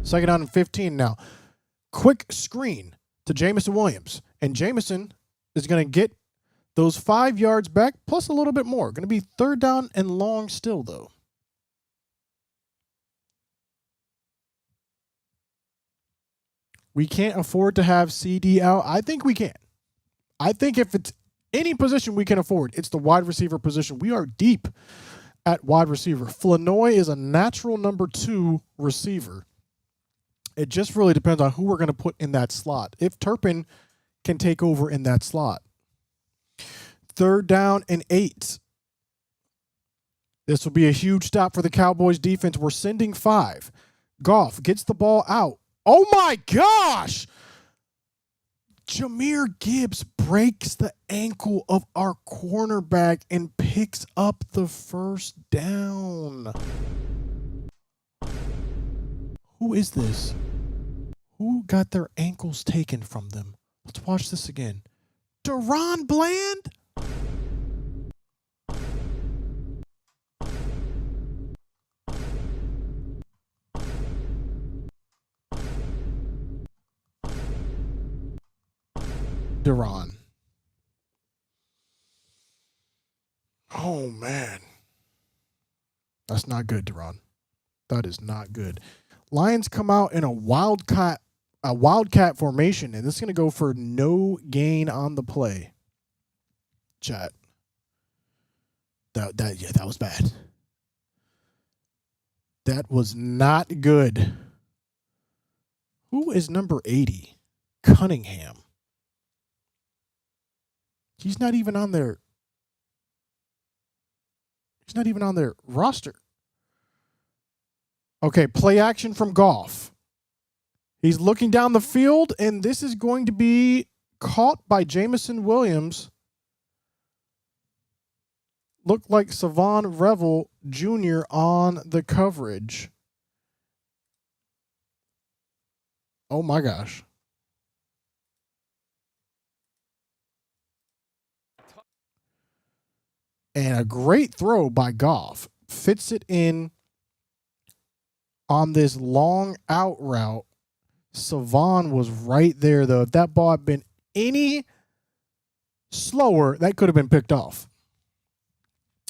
Second down and 15 now. Quick screen to Jamison Williams. And Jamison is going to get those 5 yards back plus a little bit more. Going to be third down and long still, though. We can't afford to have CD out. I think we can. I think if it's any position we can afford, it's the wide receiver position. We are deep at wide receiver. Flanoy is a natural number 2 receiver. It just really depends on who we're going to put in that slot. If Turpin can take over in that slot. Third down and 8. This will be a huge stop for the Cowboys defense. We're sending 5. Goff gets the ball out. Oh my gosh! Jahmyr Gibbs breaks the ankle of our cornerback and picks up the first down. Who is this? Who got their ankles taken from them? Let's watch this again. DaRon Bland? DaRon. Oh, man. That's not good, DaRon. That is not good. Lions come out in a wildcat formation, and this is going to go for no gain on the play. Chat. That was bad. That was not good. Who is number 80? Cunningham. He's not even on their roster. Okay, play action from Goff. He's looking down the field, and this is going to be caught by Jameson Williams. Looked like Savon Revel Jr. on the coverage. Oh my gosh. And a great throw by Goff. Fits it in on this long out route. Savon was right there, though. If that ball had been any slower, that could have been picked off.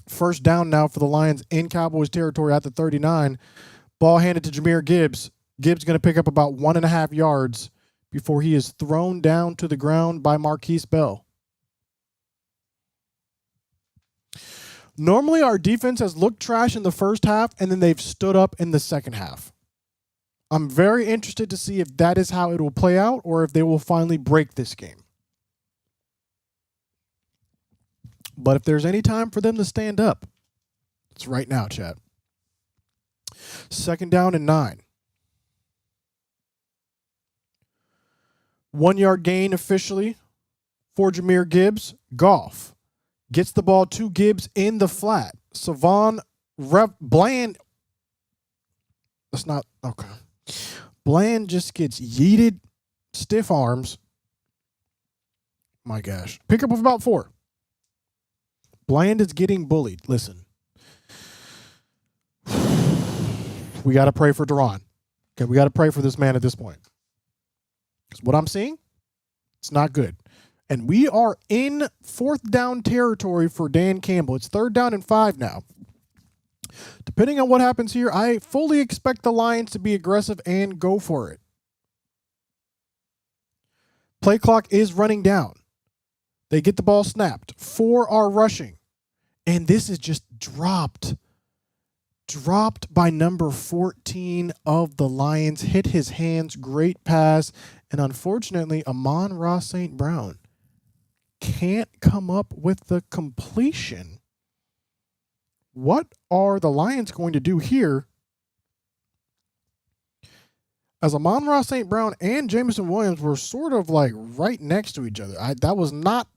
First down now for the Lions in Cowboys territory at the 39. Ball handed to Jahmyr Gibbs. Gibbs going to pick up about 1.5 yards before he is thrown down to the ground by Marquise Bell. Normally, our defense has looked trash in the first half, and then they've stood up in the second half. I'm very interested to see if that is how it will play out or if they will finally break this game. But if there's any time for them to stand up, it's right now, chat. Second down and 9. 1 yard gain officially for Jahmyr Gibbs. Goff gets the ball to Gibbs in the flat. Savon Bland. That's not okay. Bland just gets yeeted, stiff arms. My gosh. Pickup of about 4. Bland is getting bullied. Listen. We got to pray for DaRon. Okay, we got to pray for this man at this point. Because what I'm seeing, it's not good. And we are in 4th down territory for Dan Campbell. It's 3rd down and 5 now. Depending on what happens here, I fully expect the Lions to be aggressive and go for it. Play clock is running down. They get the ball snapped. 4 are rushing. And this is just dropped. Dropped by number 14 of the Lions. Hit his hands. Great pass. And unfortunately, Amon-Ra St. Brown can't come up with the completion. What are the Lions going to do here? As Amon-Ra St. Brown and Jameson Williams were sort of like right next to each other. That was not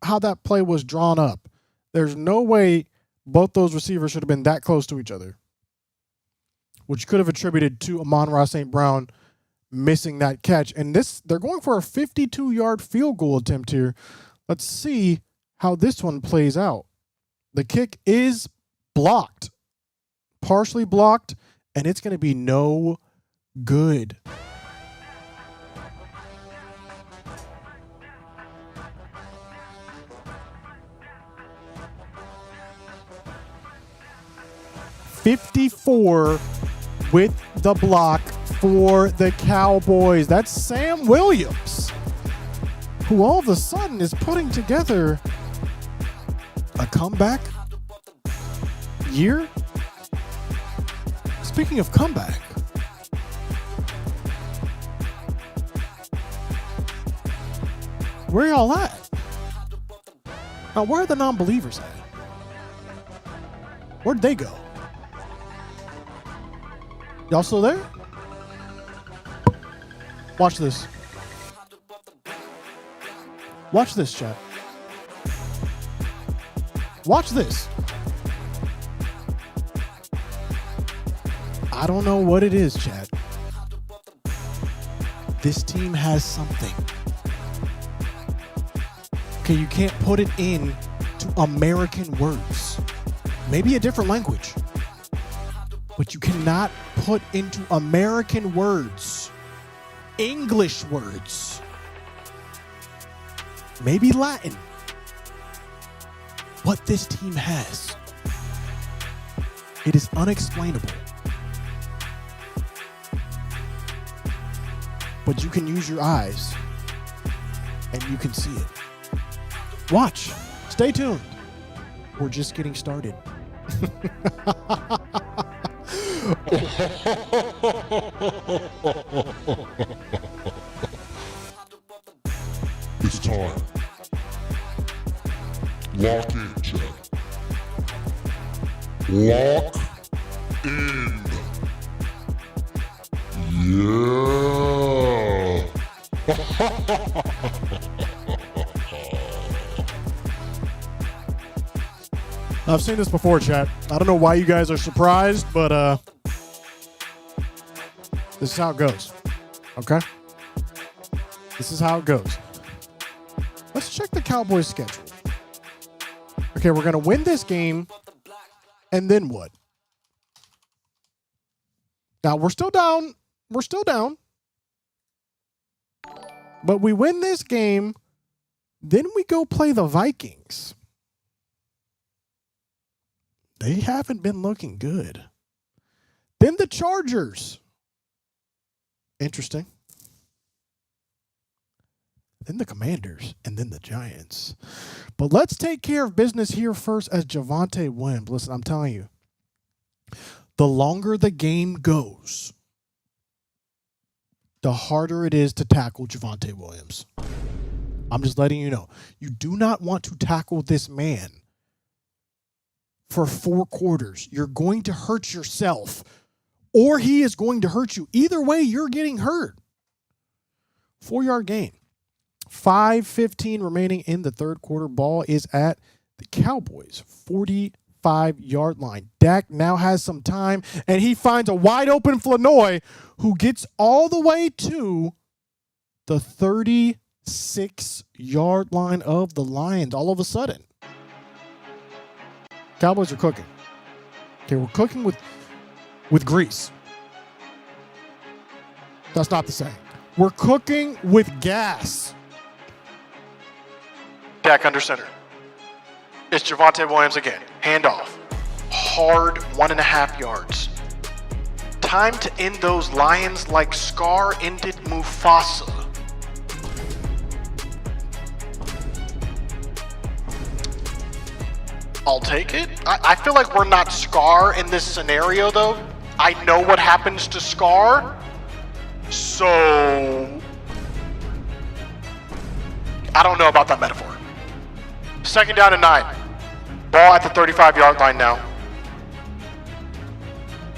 how that play was drawn up. There's no way both those receivers should have been that close to each other, which could have attributed to Amon-Ra St. Brown missing that catch. And they're going for a 52-yard field goal attempt here. Let's see how this one plays out. The kick is blocked, partially blocked, and it's going to be no good. $54 with the block for the Cowboys. That's Sam Williams, who all of a sudden is putting together a comeback year. Speaking of comeback, where y'all at? Now, where are the non-believers at? Where'd they go? Y'all still there? Watch this. Watch this, chat. Watch this. I don't know what it is, chat. This team has something. Okay, you can't put it in to American words. Maybe a different language. But you cannot put into American words, English words, maybe Latin, what this team has. It is unexplainable. But you can use your eyes and you can see it. Watch. Stay tuned. We're just getting started. It's time. Lock in, chat. Lock in. Yeah. I've seen this before, chat. I don't know why you guys are surprised, but this is how it goes. Okay? This is how it goes. Let's check the Cowboys schedule. Okay, we're going to win this game, and then what? Now, we're still down. We're still down. But we win this game, then we go play the Vikings. They haven't been looking good. Then the Chargers. Interesting. Then the Commanders, and then the Giants. But let's take care of business here first as Javonte Williams. Listen, I'm telling you, the longer the game goes, the harder it is to tackle Javonte Williams. I'm just letting you know. You do not want to tackle this man for 4 quarters. You're going to hurt yourself, or he is going to hurt you. Either way, you're getting hurt. 4-yard gain. 5:15 remaining in the third quarter. Ball is at the Cowboys' 45-yard line. Dak now has some time, and he finds a wide-open Flanoy who gets all the way to the 36-yard line of the Lions all of a sudden. Cowboys are cooking. Okay, we're cooking with grease. That's not the same. We're cooking with gas. Dak under center. It's Javonte Williams again. Handoff. Hard 1.5 yards. Time to end those Lions like Scar ended Mufasa. I'll take it. I feel like we're not Scar in this scenario, though. I know what happens to Scar. So I don't know about that metaphor. 2nd down and 9. Ball at the 35-yard line now.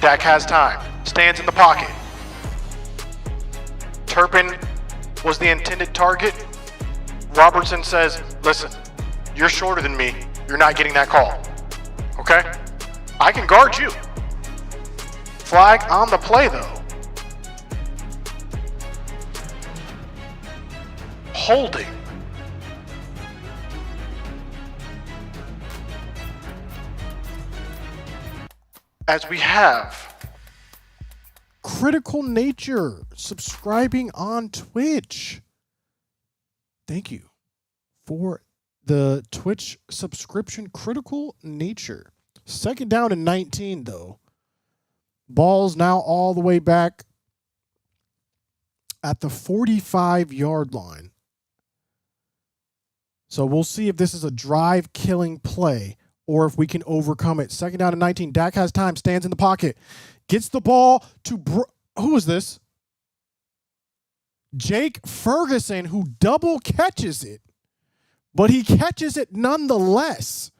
Dak has time. Stands in the pocket. Turpin was the intended target. Robertson says, listen, you're shorter than me. You're not getting that call. Okay? I can guard you. Flag on the play, though. Holding. As we have Critical Nature subscribing on Twitch. Thank you for the Twitch subscription. Critical Nature. 2nd down and 19, though. Ball's now all the way back at the 45-yard line. So we'll see if this is a drive-killing play or if we can overcome it. 2nd down and 19. Dak has time, stands in the pocket, gets the ball to who is this? Jake Ferguson, who double catches it, but he catches it nonetheless.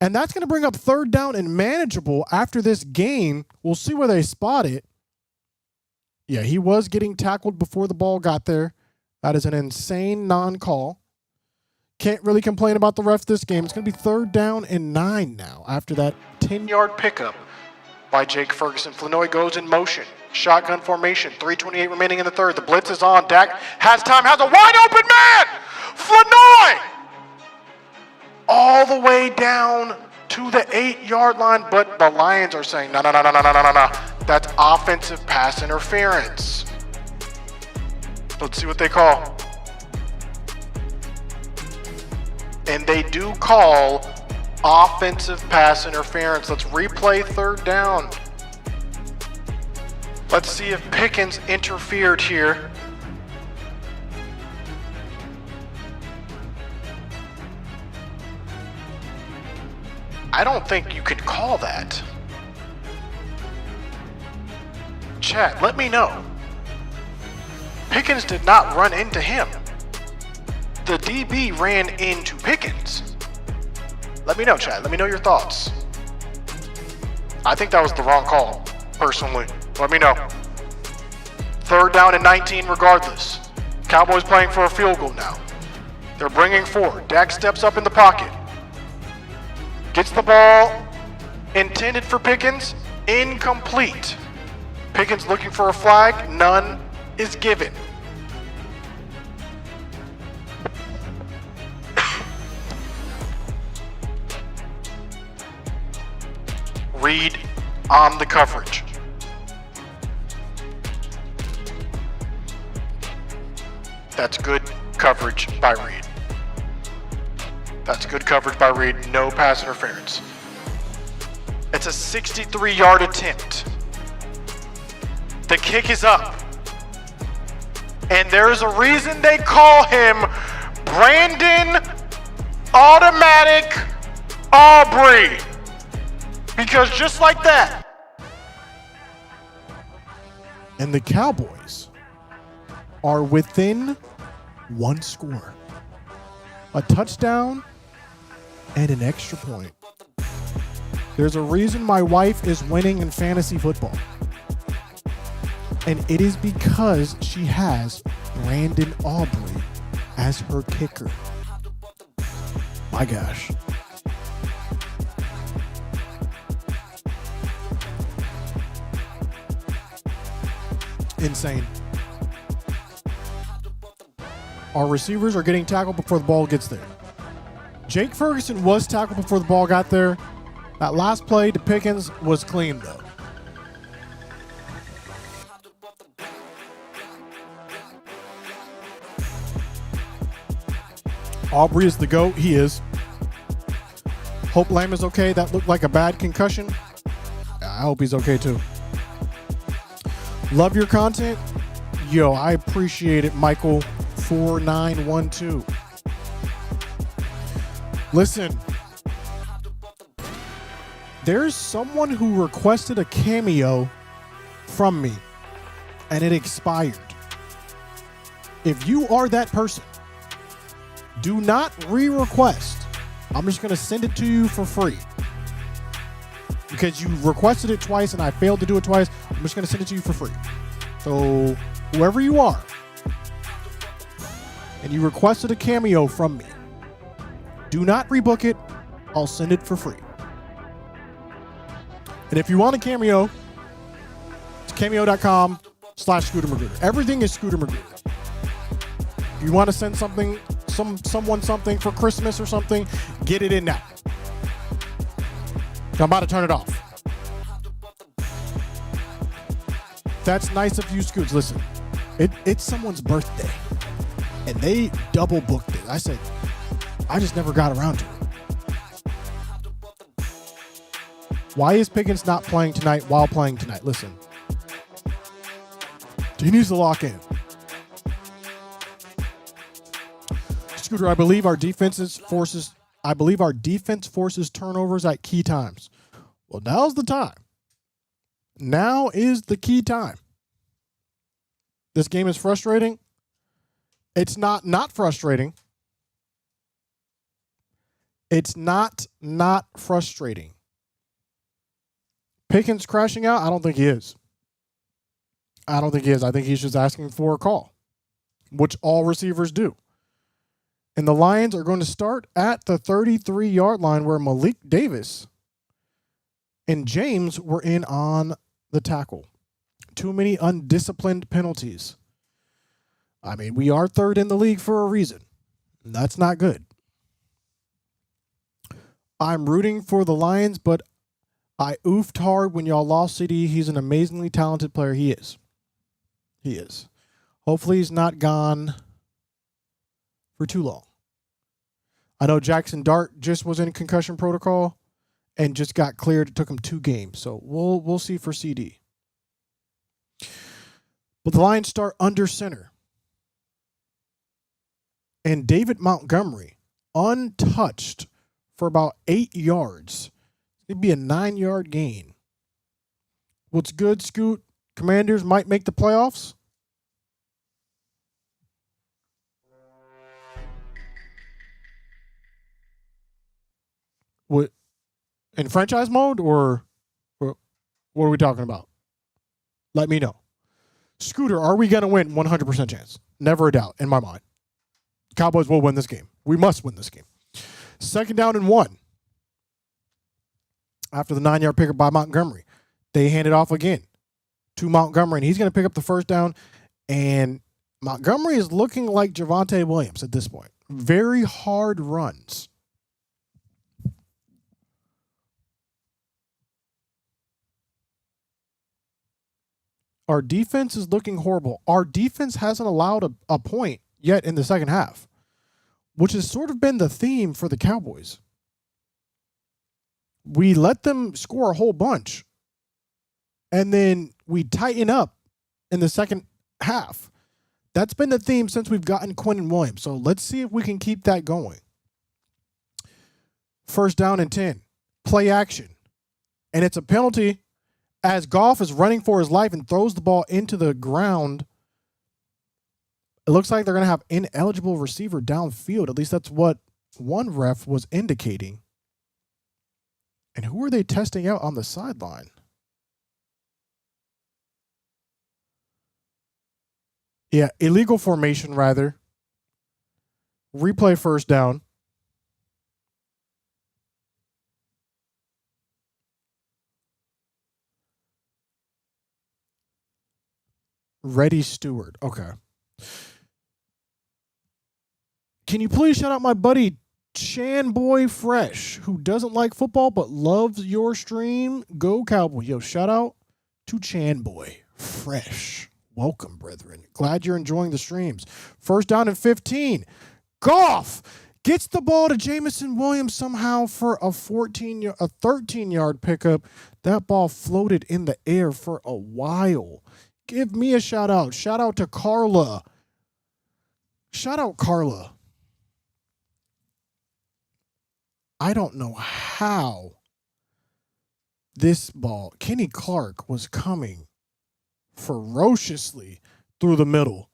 And that's going to bring up third down and manageable after this gain. We'll see where they spot it. Yeah, he was getting tackled before the ball got there. That is an insane non-call. Can't really complain about the refs this game. It's going to be 3rd down and 9 now after that 10-yard pickup by Jake Ferguson. Flanoy goes in motion. Shotgun formation. 3:28 remaining in the third. The blitz is on. Dak has time. Has a wide open man. Flanoy all the way down to the 8-yard line. But the Lions are saying, no. That's offensive pass interference. Let's see what they call. And they do call offensive pass interference. Let's replay 3rd down. Let's see if Pickens interfered here. I don't think you can call that. Chat, let me know. Pickens did not run into him. The DB ran into Pickens. Let me know, chat. Let me know your thoughts. I think that was the wrong call, personally. Let me know. 3rd down and 19 regardless. Cowboys playing for a field goal now. They're bringing 4. Dak steps up in the pocket. Gets the ball intended for Pickens. Incomplete. Pickens looking for a flag. None is given. Reed on the coverage. That's good coverage by Reed. That's good coverage by Reed. No pass interference. It's a 63-yard attempt. The kick is up. And there's a reason they call him Brandon Automatic Aubrey. Because just like that. And the Cowboys are within 1 score. A touchdown and an extra point. There's a reason my wife is winning in fantasy football. And it is because she has Brandon Aubrey as her kicker. My gosh. Insane. Our receivers are getting tackled before the ball gets there. Jake Ferguson was tackled before the ball got there. That last play to Pickens was clean, though. Aubrey is the GOAT. He is. Hope Lamb is okay. That looked like a bad concussion. I hope he's okay, too. Love your content. Yo, I appreciate it, Michael4912. Listen, there's someone who requested a cameo from me, and it expired. If you are that person, do not re-request. I'm just going to send it to you for free. Because you requested it twice and I failed to do it twice, I'm just going to send it to you for free. So, whoever you are, and you requested a cameo from me, do not rebook it. I'll send it for free. And if you want a cameo, it's cameo.com/ScooterMagruder. Everything is ScooterMagruder. If you want to send something, someone something for Christmas or something, get it in now. I'm about to turn it off. That's nice of you, Scoots. Listen, it's someone's birthday, and they double booked it. I said, I just never got around to it. Why is Pickens not playing tonight while playing tonight? Listen, he needs to lock in. Scooter, I believe our defense forces turnovers at key times. Well, now's the time. Now is the key time. This game is frustrating. It's not frustrating. It's not frustrating. Pickens crashing out? I don't think he is. I think he's just asking for a call, which all receivers do. And the Lions are going to start at the 33-yard line where Malik Davis and James were in on the tackle. Too many undisciplined penalties. I mean, we are third in the league for a reason. That's not good. I'm rooting for the Lions, but I oofed hard when y'all lost CD. He's an amazingly talented player. He is. Hopefully he's not gone for too long. I know Jackson Dart just was in concussion protocol and just got cleared. It took him 2 games. So we'll see for CD. But the Lions start under center. And David Montgomery, untouched for about 8 yards. It'd be a 9-yard gain. What's good, Scoot? Commanders might make the playoffs? What, in franchise mode or what are we talking about? Let me know. Scooter, are we going to win? 100% chance. Never a doubt in my mind. Cowboys will win this game. We must win this game. 2nd down and 1. After the 9-yard pickup by Montgomery, they hand it off again to Montgomery, and he's going to pick up the 1st down. And Montgomery is looking like Javonte Williams at this point. Very hard runs. Our defense is looking horrible. Our defense hasn't allowed a point yet in the second half, which has sort of been the theme for the Cowboys. We let them score a whole bunch, and then we tighten up in the second half. That's been the theme since we've gotten Quinnen Williams. So let's see if we can keep that going. 1st down and 10. Play action. And it's a penalty as Goff is running for his life and throws the ball into the ground. It looks like they're going to have ineligible receiver downfield. At least that's what one ref was indicating. And who are they testing out on the sideline? Yeah, illegal formation, rather. Replay 1st down. Reddy Stewart. Okay. Can you please shout out my buddy Chan Boy Fresh, who doesn't like football but loves your stream? Go Cowboy. Yo, shout out to Chan Boy Fresh. Welcome, brethren. Glad you're enjoying the streams. 1st down and 15. Goff gets the ball to Jamison Williams somehow for a 13-yard pickup. That ball floated in the air for a while. Give me a shout out. Shout out to Carla. Shout out Carla. I don't know how this ball, Kenny Clark was coming ferociously through the middle.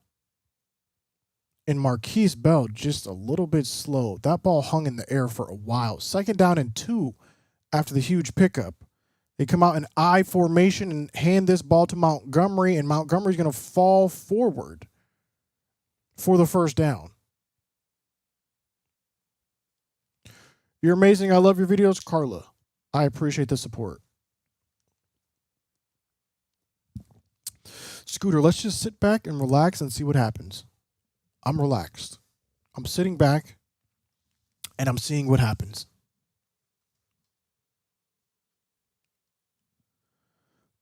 And Marquise Bell just a little bit slow. That ball hung in the air for a while. 2nd down and 2 after the huge pickup. They come out in I formation and hand this ball to Montgomery, and Montgomery's going to fall forward for the 1st down. You're amazing. I love your videos, Carla. I appreciate the support. Scooter, let's just sit back and relax and see what happens. I'm relaxed. I'm sitting back, and I'm seeing what happens.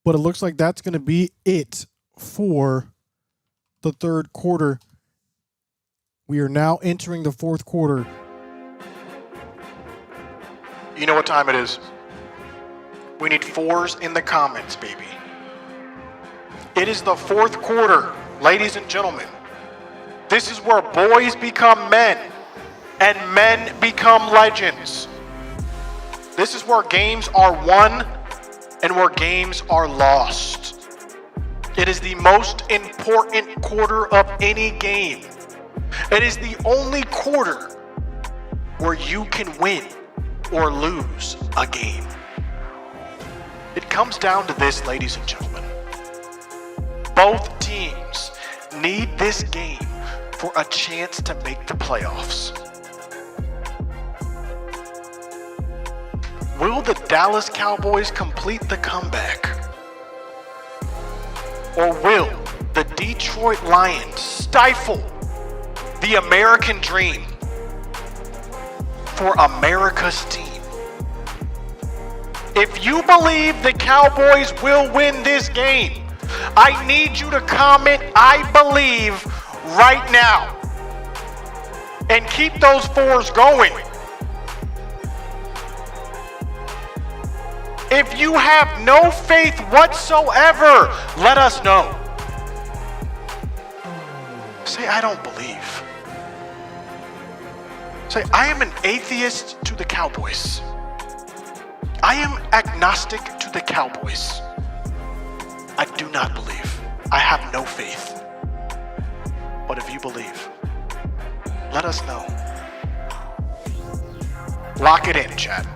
But it looks like that's going to be it for the 3rd quarter. We are now entering the 4th quarter. You know what time it is. We need 4s in the comments, baby. It is the 4th quarter, ladies and gentlemen. This is where boys become men and men become legends. This is where games are won and where games are lost. It is the most important quarter of any game. It is the only quarter where you can win or lose a game. It comes down to this, ladies and gentlemen. Both teams need this game for a chance to make the playoffs. Will the Dallas Cowboys complete the comeback? Or will the Detroit Lions stifle the American dream for America's team? If you believe the Cowboys will win this game, I need you to comment, "I believe," right now. And keep those fours going. If you have no faith whatsoever, let us know. Say, "I don't believe." Say, "I am an atheist to the Cowboys. I am agnostic to the Cowboys. I do not believe. I have no faith." But if you believe, let us know. Lock it in, chat.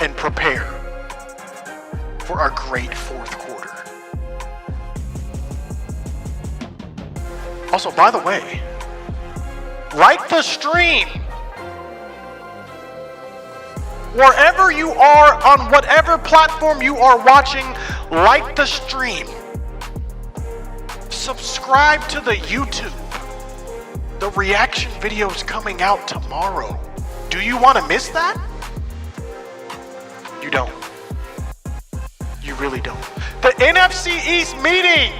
And prepare for a great fourth quarter. Also, by the way, like the stream. Wherever you are, on whatever platform you are watching, like the stream. Subscribe to the YouTube. The reaction video is coming out tomorrow. Do you want to miss that? You don't. You really don't. The NFC East meeting,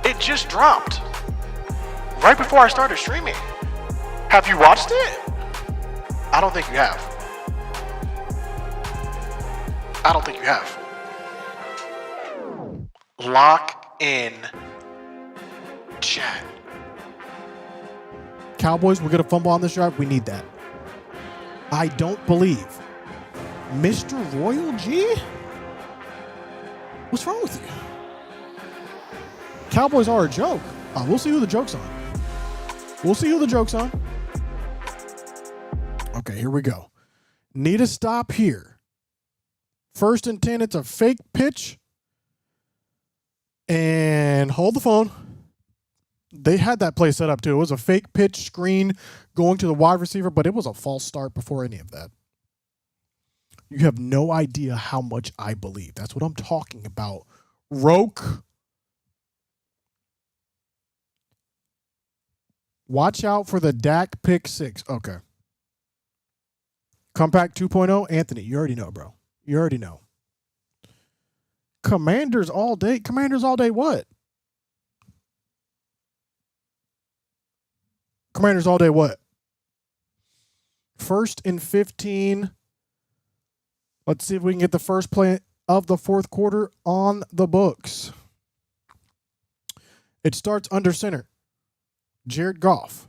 it just dropped right before I started streaming. Have you watched it? I don't think you have. I don't think you have. Lock in, chat. Cowboys, we're going to fumble on this drive. We need that. I don't believe. Mr. Royal G? What's wrong with you? Cowboys are a joke. We'll see who the joke's on. We'll see who the joke's on. Okay, here we go. Need a stop here. 1st and 10, it's a fake pitch. And hold the phone. They had that play set up too. It was a fake pitch screen going to the wide receiver, but it was a false start before any of that. You have no idea how much I believe. That's what I'm talking about. Roke. Watch out for the DAHECK pick 6. Okay. Compact 2.0. Anthony, you already know, bro. You already know. Commanders all day. Commanders all day what? Commanders all day what? 1st and 15. Let's see if we can get the first play of the fourth quarter on the books. It starts under center. Jared Goff.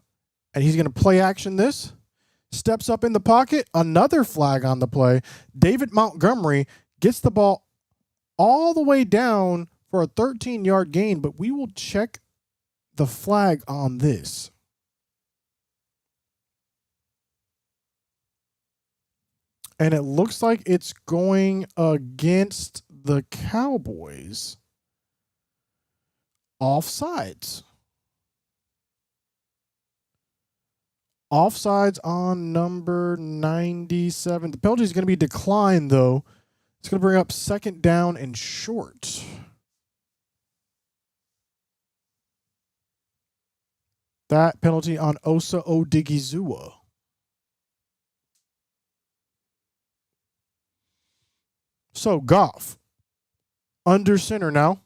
And he's going to play action this. Steps up in the pocket. Another flag on the play. David Montgomery gets the ball all the way down for a 13-yard gain, but we will check the flag on this. And it looks like it's going against the Cowboys. Offsides. Offsides on number 97. The penalty is going to be declined, though. It's going to bring up 2nd down and short. That penalty on Osa Odigizua. So, Goff. Under center now.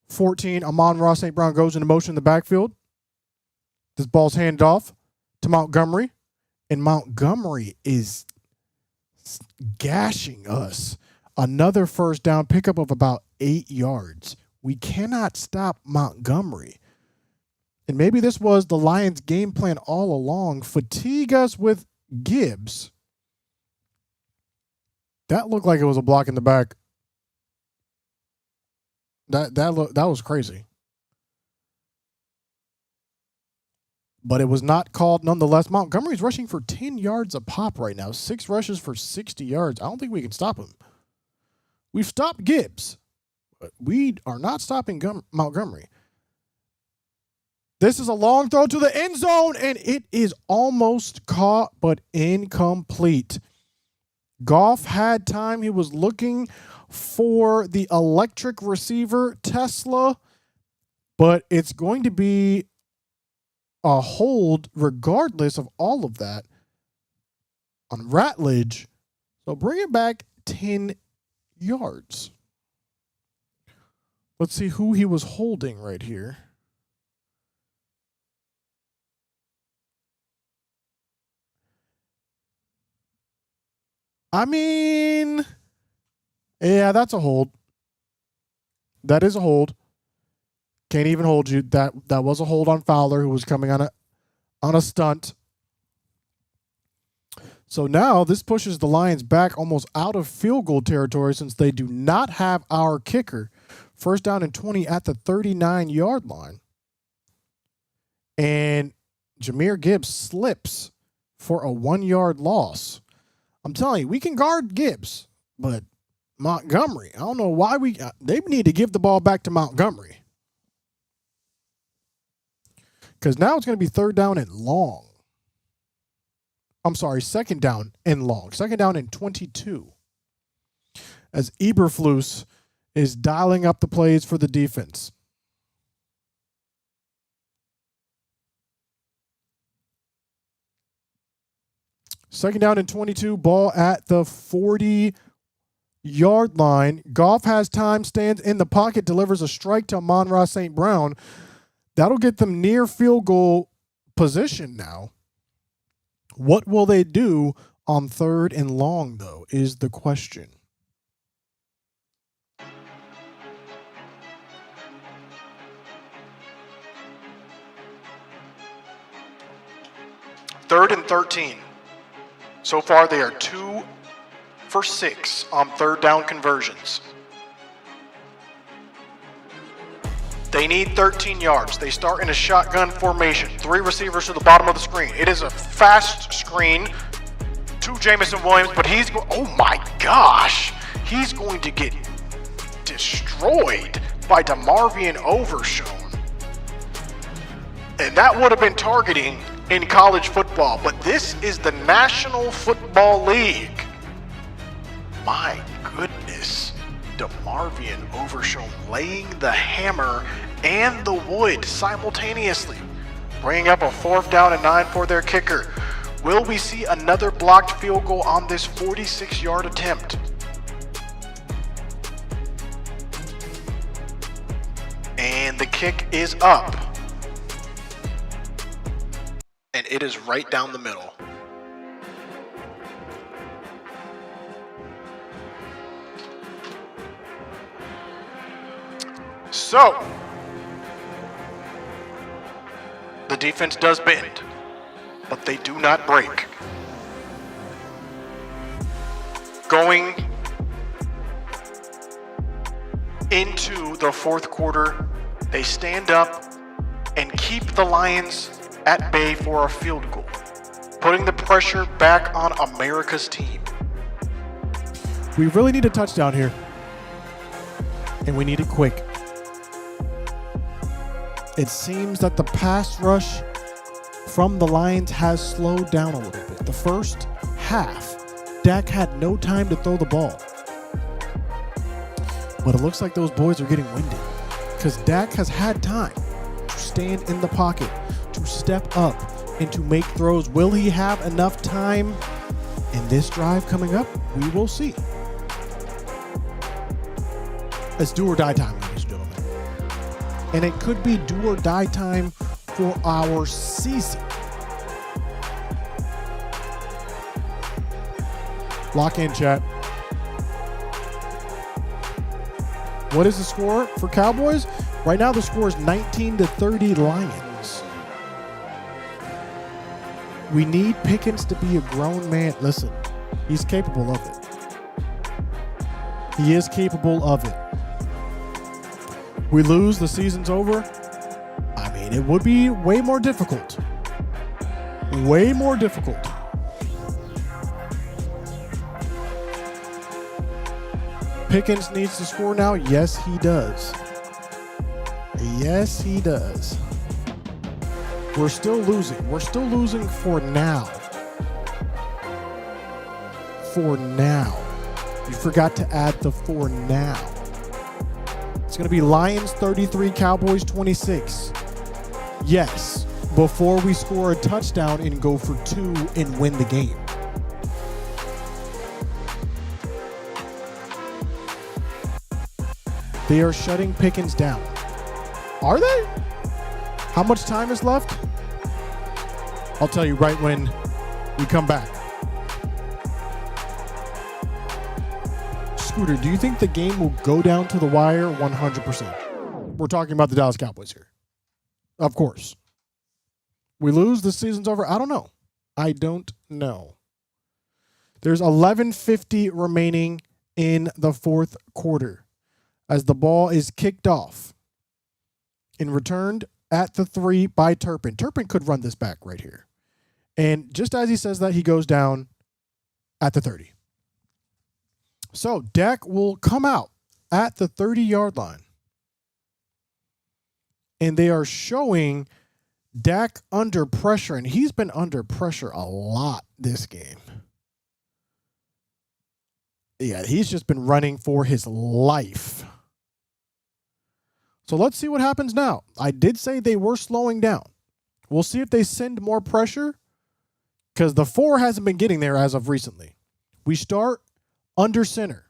14, Amon-Ra St. Brown goes into motion in the backfield. This ball's handed off to Montgomery. And Montgomery is gashing us. Another first down pickup of about 8 yards. We cannot stop Montgomery. And maybe this was the Lions' game plan all along. Fatigue us with Gibbs. That looked like it was a block in the back. That was crazy. but it was not called nonetheless. Montgomery's rushing for 10 yards a pop right now. 6 rushes for 60 yards. I don't think we can stop him. We've stopped Gibbs, but we are not stopping Montgomery. This is a long throw to the end zone, and it is almost caught, but incomplete. Goff had time. He was looking for the electric receiver, Tesla, but it's going to be a hold regardless of all of that on Ratledge. So bring it back 10 yards. Let's see who he was holding right here. I mean, yeah, that's a hold. That is a hold. Can't even hold you. That was a hold on Fowler, who was coming on a stunt. So now this pushes the Lions back almost out of field goal territory since they do not have our kicker. First down and 20 at the 39-yard line. And Jahmyr Gibbs slips for a 1-yard loss. I'm telling you, we can guard Gibbs, but Montgomery, I don't know why they need to give the ball back to Montgomery. Because now it's going to be third down and long. I'm sorry, second down and long. Second down and 22. As Eberflus is dialing up the plays for the defense. Second down and 22, ball at the 40-yard line. Goff has time, stands in the pocket, delivers a strike to Amon-Ra St. Brown. That'll get them near field goal position now. What will they do on third and long, though, is the question. Third and 13. So far, they are 2 for 6 on third down conversions. They need 13 yards. They start in a shotgun formation. 3 receivers to the bottom of the screen. It is a fast screen to Jameson Williams, but oh my gosh, he's going to get destroyed by DeMarvion Overshown. And that would have been targeting in college football, but this is the National Football League. My goodness, DeMarvion Overshown laying the hammer and the wood simultaneously, bringing up a 4th down and 9 for their kicker. Will we see another blocked field goal on this 46-yard attempt? And the kick is up. And it is right down the middle. So, the defense does bend, but they do not break. Going into the 4th quarter, they stand up and keep the Lions at bay for a field goal, putting the pressure back on America's team. We really need a touchdown here, and we need it quick. It seems that the pass rush from the Lions has slowed down a little bit. The first half, Dak had no time to throw the ball. But it looks like those boys are getting winded because Dak has had time to stand in the pocket, to step up, and to make throws. Will he have enough time in this drive coming up? We will see. It's do or die time, ladies and gentlemen. And it could be do or die time for our season. Lock in, chat. What is the score for Cowboys? Right now the score is 19-30 Lions. We need Pickens to be a grown man. Listen, he's capable of it. He is capable of it. We lose, the season's over. I mean, it would be way more difficult. Way more difficult. Pickens needs to score now. Yes, he does. Yes, he does. We're still losing. We're still losing for now. For now. You forgot to add the for now. It's going to be Lions 33, Cowboys 26. Yes, before we score a touchdown and go for 2 and win the game. They are shutting Pickens down. Are they? How much time is left? I'll tell you right when we come back. Scooter, do you think the game will go down to the wire 100%? We're talking about the Dallas Cowboys here. Of course. We lose, the season's over. I don't know. I don't know. There's 11:50 remaining in the fourth quarter as the ball is kicked off and returned at the 3 by Turpin. Turpin could run this back right here. And just as he says that, he goes down at the 30. So Dak will come out at the 30-yard line. And they are showing Dak under pressure, and he's been under pressure a lot this game. Yeah, he's just been running for his life. So let's see what happens now. I did say they were slowing down. We'll see if they send more pressure because the 4 hasn't been getting there as of recently. We start under center.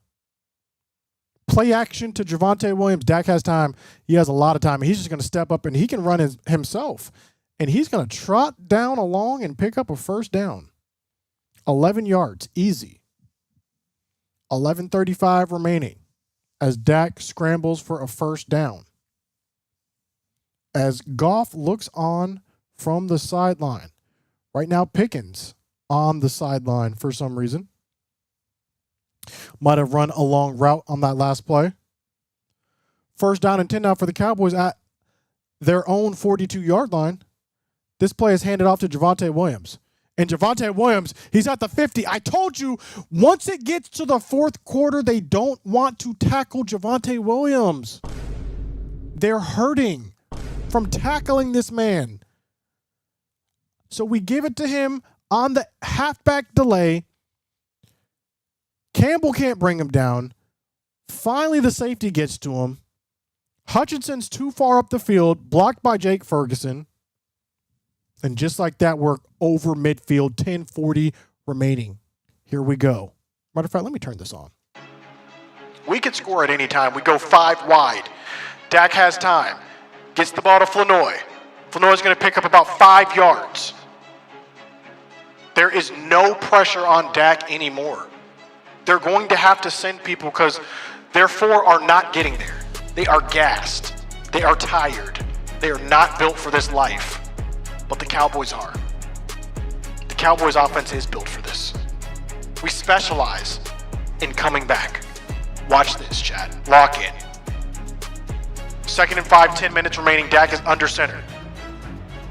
Play action to Javonte Williams. Dak has time. He has a lot of time. He's just going to step up and he can run himself. And he's going to trot down along and pick up a first down. 11 yards. Easy. 11:35 remaining as Dak scrambles for a first down. As Goff looks on from the sideline. Right now, Pickens on the sideline for some reason. Might have run a long route on that last play. First down and 10 now for the Cowboys at their own 42-yard line. This play is handed off to Javonte Williams. And Javonte Williams, he's at the 50. I told you, once it gets to the fourth quarter, they don't want to tackle Javonte Williams. They're hurting from tackling this man. So we give it to him on the halfback delay. Campbell can't bring him down. Finally, the safety gets to him. Hutchinson's too far up the field, blocked by Jake Ferguson. And just like that, we're over midfield, 10:40 remaining. Here we go. Matter of fact, let me turn this on. We could score at any time. We go 5 wide. Dak has time. Gets the ball to Flanoy. Flanoy's going to pick up about 5 yards. There is no pressure on Dak anymore. They're going to have to send people because their 4 are not getting there. They are gassed. They are tired. They are not built for this life. But the Cowboys are. The Cowboys offense is built for this. We specialize in coming back. Watch this, Chad. Lock in. 2nd and 5, 10 minutes remaining. Dak is under center.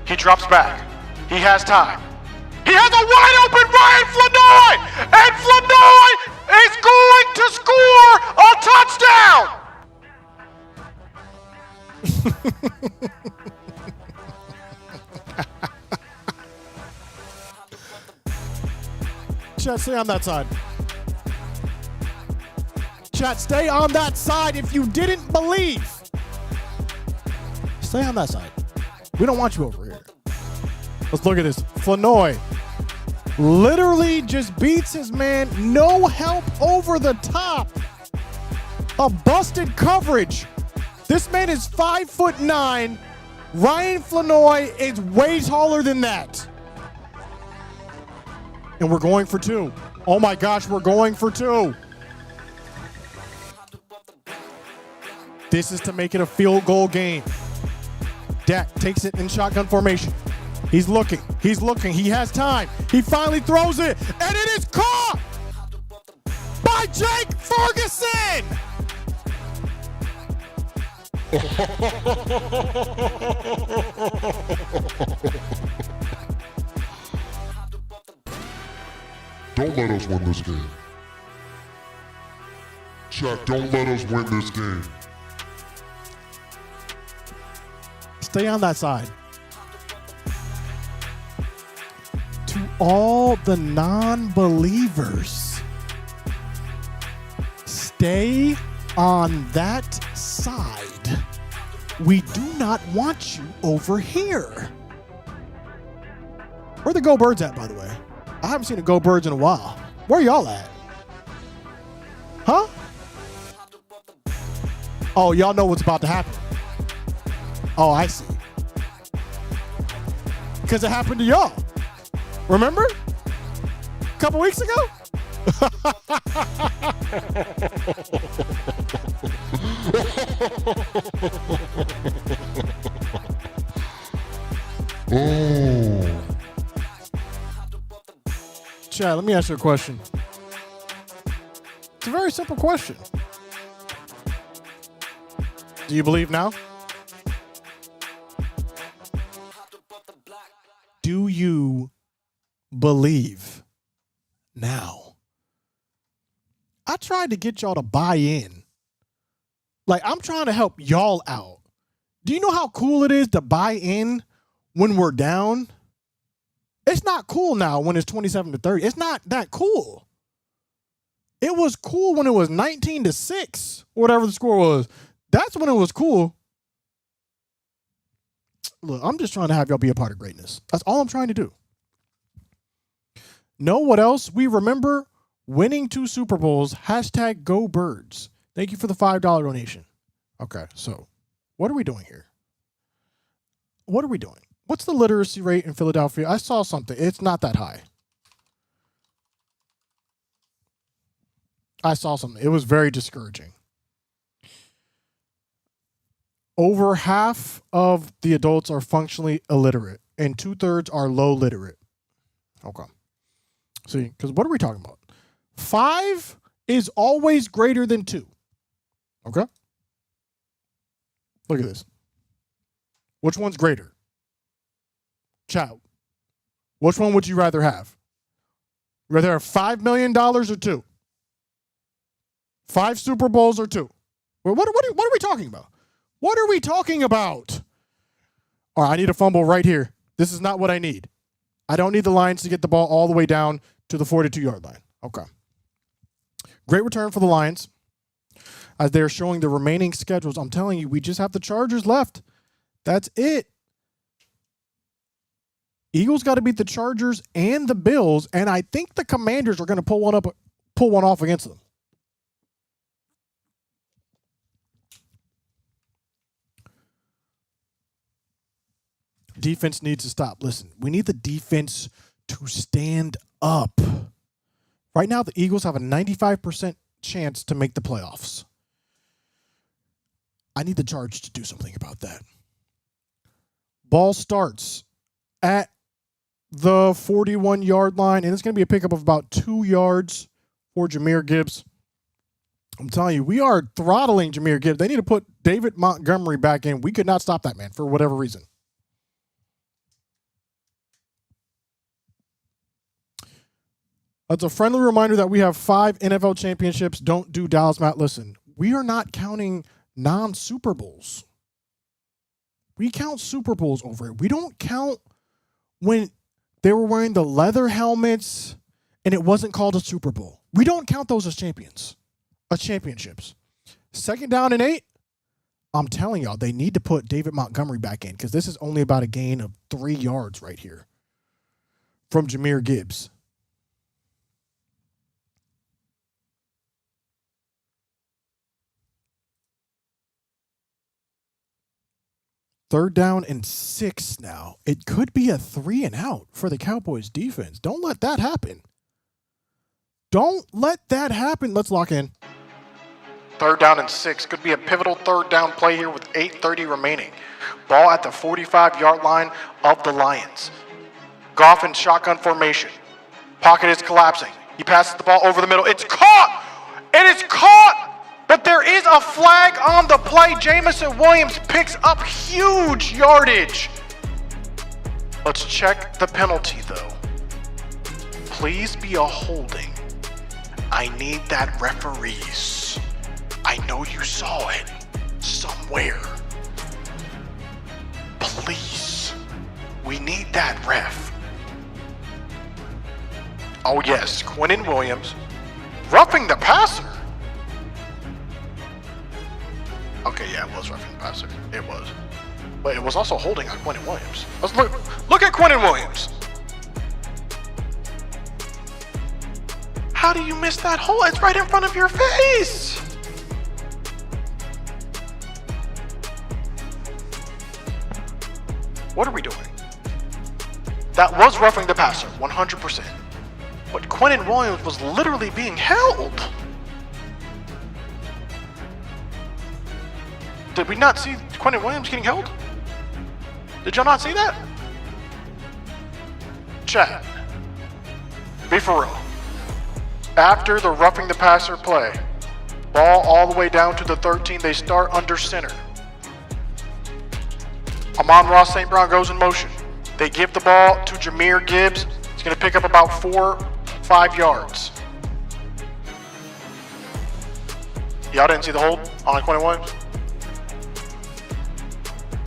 He drops back. He has time. He has a wide open Ryan Flanoy! And Flanoy is going to score a touchdown! Chat, stay on that side. Chat, stay on that side if you didn't believe. Stay on that side. We don't want you over here. Let's look at this. Flanoy literally just beats his man. No help over the top. A busted coverage. This man is 5'9". Ryan Flanoy is way taller than that. And we're going for 2. Oh my gosh, we're going for 2. This is to make it a field goal game. Dak takes it in shotgun formation. He's looking. He's looking. He has time. He finally throws it. And it is caught by Jake Ferguson. let us win this game. Chat, don't let us win this game. Stay on that side. To all the non-believers, stay on that side. We do not want you over here. Where are the Go Birds at, by the way? I haven't seen a Go Birds in a while. Where y'all at? Huh? Oh, y'all know what's about to happen. Oh, I see. Because it happened to y'all. Remember? A couple weeks ago? Oh. Chad, let me ask you a question. It's a very simple question. Do you believe now? Do you believe now? I tried to get y'all to buy in. Like, I'm trying to help y'all out. Do you know how cool it is to buy in when we're down? It's not cool now when it's 27-30. It's not that cool. It was cool when it was 19-6, whatever the score was. That's when it was cool. Look, I'm just trying to have y'all be a part of greatness. That's all I'm trying to do. Know what else we remember? Winning 2 Super Bowls. Hashtag Go Birds. Thank you for the $5 donation. Okay, so what are we doing here? What are we doing? What's the literacy rate in Philadelphia? I saw something. It's not that high. I saw something. It was very discouraging. Over half of the adults are functionally illiterate, and 2/3 are low literate. Okay. See, because what are we talking about? 5 is always greater than 2. Okay? Look at this. Which one's greater? Chat. Which one would you rather have? Rather have $5 million or 2? 5 Super Bowls or 2? What are we talking about? What are we talking about? All right, I need a fumble right here. This is not what I need. I don't need the Lions to get the ball all the way down to the 42-yard line. Okay. Great return for the Lions. As they're showing the remaining schedules, I'm telling you, we just have the Chargers left. That's it. Eagles got to beat the Chargers and the Bills, and I think the Commanders are going to pull one off against them. Defense needs to stop. Listen, we need the defense to stand up. Right now, the Eagles have a 95% chance to make the playoffs. I need the Chargers to do something about that. Ball starts at the 41-yard line, and it's going to be a pickup of about 2 yards for Jahmyr Gibbs. I'm telling you, we are throttling Jahmyr Gibbs. They need to put David Montgomery back in. We could not stop that man for whatever reason. It's a friendly reminder that we have 5 NFL championships. Don't do Dallas, Matt. Listen, we are not counting non-Super Bowls. We count Super Bowls over it. We don't count when they were wearing the leather helmets and it wasn't called a Super Bowl. We don't count those as championships. 2nd down and 8. I'm telling y'all, they need to put David Montgomery back in because this is only about a gain of 3 yards right here from Jahmyr Gibbs. Third down and 6 now. It could be a 3 and out for the Cowboys defense. Don't let that happen. Don't let that happen. Let's lock in. 3rd down and 6. Could be a pivotal 3rd down play here with 8:30 remaining. Ball at the 45-yard line of the Lions. Goff in shotgun formation. Pocket is collapsing. He passes the ball over the middle. It's caught! It is caught! But there is a flag on the play. Jamison Williams picks up huge yardage. Let's check the penalty, though. please be a holding? I need that referees. I know you saw it somewhere. Please. We need that ref. Oh yes, Quinnen Williams. Roughing the passer. Okay, yeah, it was roughing the passer. It was. But it was also holding on Quinnen Williams. Let's look at Quinnen Williams. How do you miss that hole? It's right in front of your face. What are we doing? That was roughing the passer, 100%. But Quinnen Williams was literally being held. Did we not see Quinnen Williams getting held? Did y'all not see that? Chat. Be for real. After the roughing the passer play, ball all the way down to the 13, they start under center. Amon-Ra St. Brown goes in motion. They give the ball to Jahmyr Gibbs. He's going to pick up about 4-5 yards. Y'all didn't see the hold on Quinnen Williams?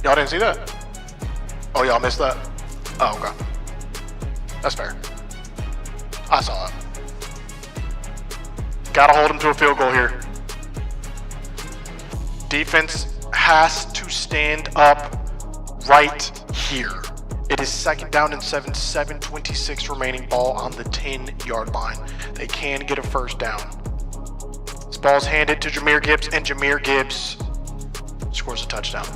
Y'all didn't see that? Oh, y'all missed that? Oh, okay. That's fair. I saw it. Gotta hold him to a field goal here. Defense has to stand up right here. It is 2nd down and 7, 7:26 remaining, ball on the 10-yard line. They can get a first down. This ball's handed to Jahmyr Gibbs, and Jahmyr Gibbs scores a touchdown.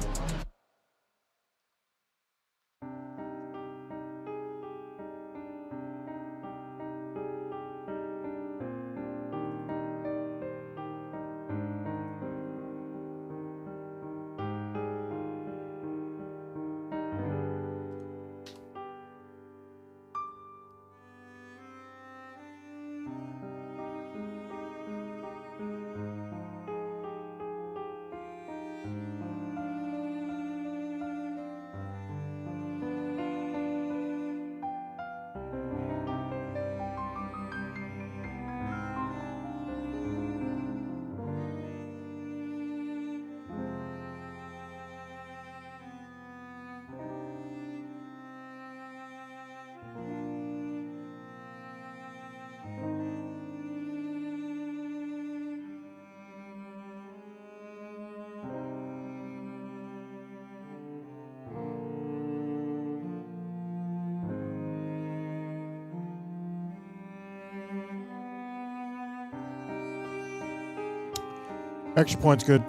Extra point's good.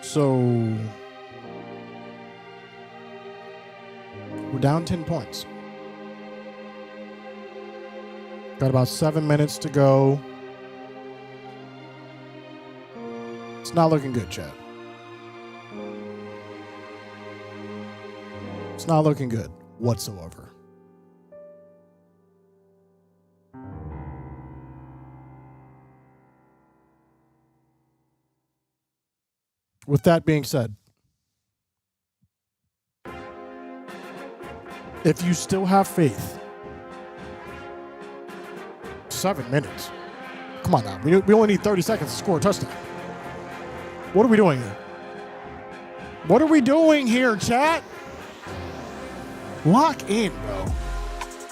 So we're down 10 points. Got about 7 minutes to go. It's not looking good, Chad. It's not looking good whatsoever. With that being said, if you still have faith, 7 minutes. Come on now. We only need 30 seconds to score a touchdown. What are we doing here? What are we doing here, chat? Lock in, bro.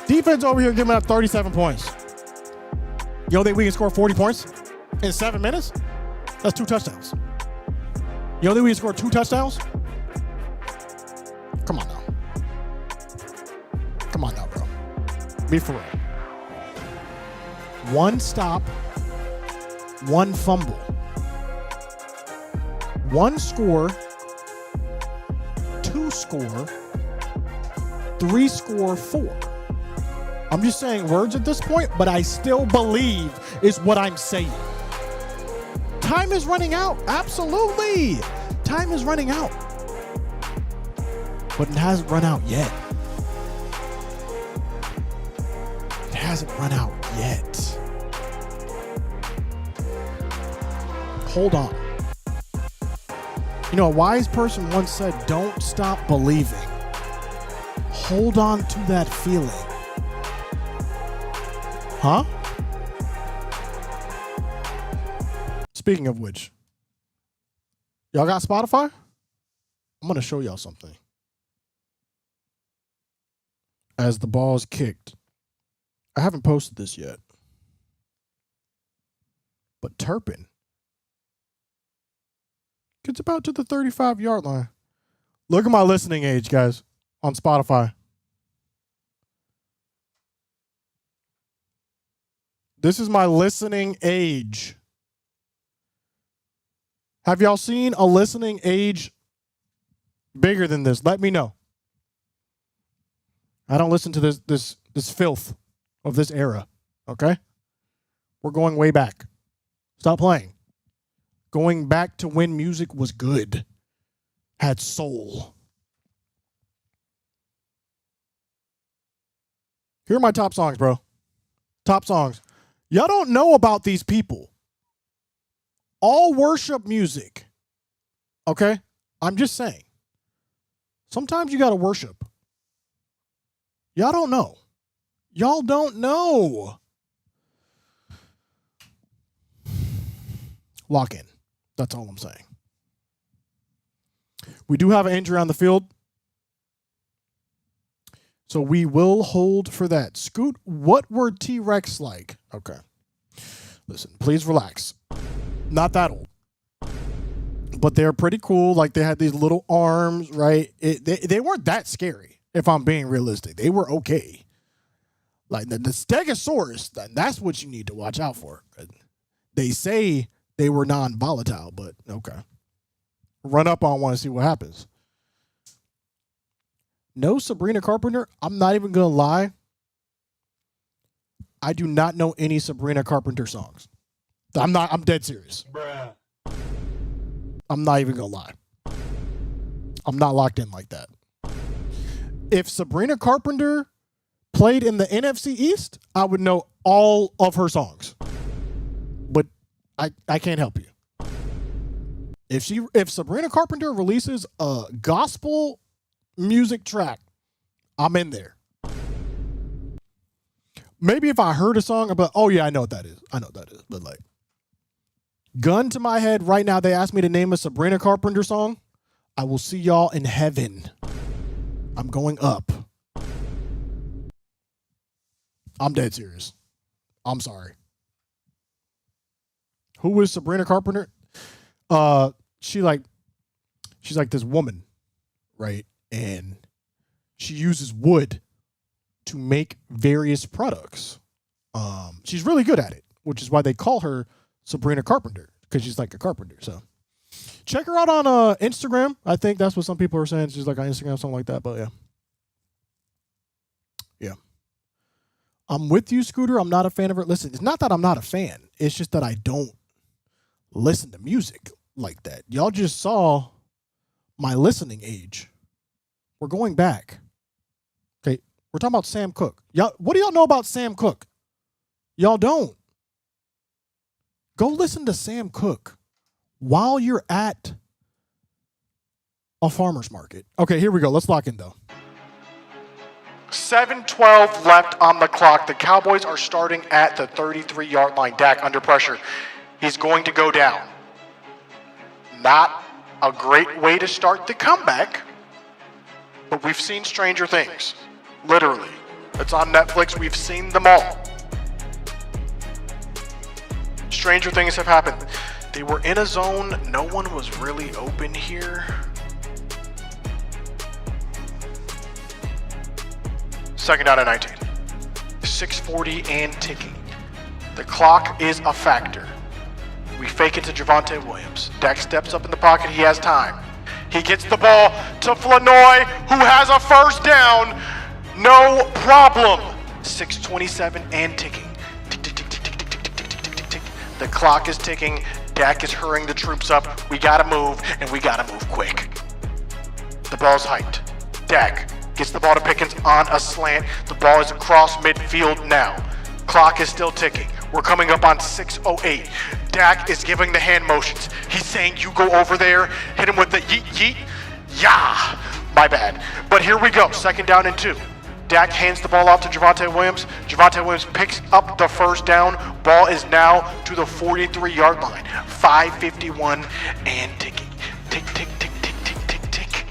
Defense over here giving up 37 points. You don't think we can score 40 points in 7 minutes? That's 2 touchdowns. You don't think we can score 2 touchdowns? Come on now. Come on now, bro. Be for real. 1 stop 1 fumble. 1 score, 2 score, 3 score, 4. I'm just saying words at this point, but I still believe is what I'm saying. Time is running out. Absolutely. Time is running out. But it hasn't run out yet. It hasn't run out yet. Hold on. You know, a wise person once said, don't stop believing. Hold on to that feeling. Huh? Speaking of which, y'all got Spotify? I'm going to show y'all something. As the ball is kicked. I haven't posted this yet. But Turpin gets about to the 35-yard line. Look at my listening age, guys, on Spotify. This is my listening age. Have y'all seen a listening age bigger than this? Let me know. I don't listen to this filth of this era, okay? We're going way back. Stop playing. Going back to when music was good, had soul. Here are my top songs, bro. Top songs. Y'all don't know about these people. All worship music. Okay? I'm just saying. Sometimes you got to worship. Y'all don't know. Y'all don't know. Lock in. That's all I'm saying. We do have an injury on the field. So we will hold for that. Scoot, what were T-Rex like? Okay. Listen, please relax. Not that old. But they're pretty cool. Like, they had these little arms, right? They weren't that scary, if I'm being realistic. They were okay. Like, the Stegosaurus, that's what you need to watch out for. They say they were non-volatile, but okay. Run up on one and see what happens. No Sabrina Carpenter. I'm not even going to lie. I do not know any Sabrina Carpenter songs. I'm dead serious. Bruh. I'm not even going to lie. I'm not locked in like that. If Sabrina Carpenter played in the NFC East, I would know all of her songs. But I can't help you. If Sabrina Carpenter releases a gospel music track, I'm in there. Maybe if I heard a song about, oh yeah, I know what that is. But like, gun to my head right now, they asked me to name a Sabrina Carpenter song. I will see y'all in heaven. I'm going up. I'm dead serious. I'm sorry. Who is Sabrina Carpenter? She's like this woman, right? And she uses wood to make various products. She's really good at it, which is why they call her Sabrina Carpenter, because she's like a carpenter. So check her out on Instagram. I think that's what some people are saying. She's like on Instagram, something like that. But yeah. Yeah. I'm with you, Scooter. I'm not a fan of her. Listen, it's not that I'm not a fan. It's just that I don't listen to music like that. Y'all just saw my listening age. We're going back. Okay, we're talking about Sam Cooke. Y'all, what do y'all know about Sam Cooke? Y'all don't. Go listen to Sam Cooke while you're at a farmer's market. Okay, here we go. Let's lock in, though. 7:12 left on the clock. The Cowboys are starting at the 33-yard line. Dak under pressure. He's going to go down. Not a great way to start the comeback, but we've seen stranger things. Literally. It's on Netflix. We've seen them all. Stranger things have happened. They were in a zone. No one was really open here. Second down and 19. 6:40 and ticking. The clock is a factor. We fake it to Javonte Williams. Dak steps up in the pocket. He has time. He gets the ball to Flanoy, who has a first down. No problem. 6:27 and ticking. Tick, tick, tick, tick, tick, tick, tick, tick, tick, tick, tick, tick. The clock is ticking. Dak is hurrying the troops up. We gotta move, and we gotta move quick. The ball's hyped. Dak gets the ball to Pickens on a slant. The ball is across midfield now. Clock is still ticking. We're coming up on 6:08. Dak is giving the hand motions. He's saying, you go over there, hit him with the yeet, yeet. Yeah, my bad. But here we go, 2nd down and 2. Dak hands the ball out to Javonte Williams. Javonte Williams picks up the first down. Ball is now to the 43-yard line. 5:51 and ticking. Tick, tick, tick, tick, tick, tick, tick.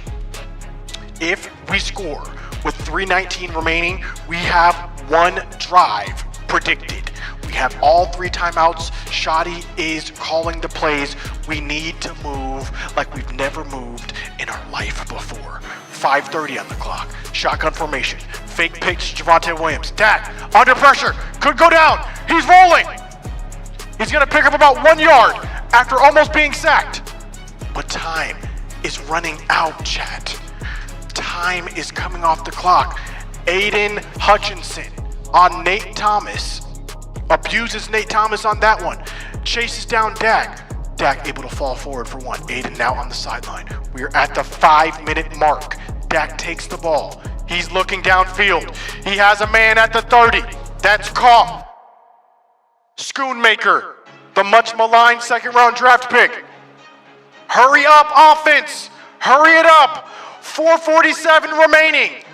If we score with 3:19 remaining, we have one drive predicted. We have all 3 timeouts. Shoddy is calling the plays. We need to move like we've never moved in our life before. 5:30 on the clock. Shotgun formation. Fake pitch, Javonte Williams. Dak, under pressure, could go down. He's rolling. He's gonna pick up about 1 yard after almost being sacked. But time is running out, chat. Time is coming off the clock. Aiden Hutchinson on Nate Thomas. Abuses Nate Thomas on that one. Chases down Dak. Dak able to fall forward for one. Aiden now on the sideline. We are at the 5-minute mark. Dak takes the ball. He's looking downfield. He has a man at the 30. That's caught. Schoonmaker, the much maligned 2nd-round draft pick. Hurry up, offense. Hurry it up. 4:47 remaining.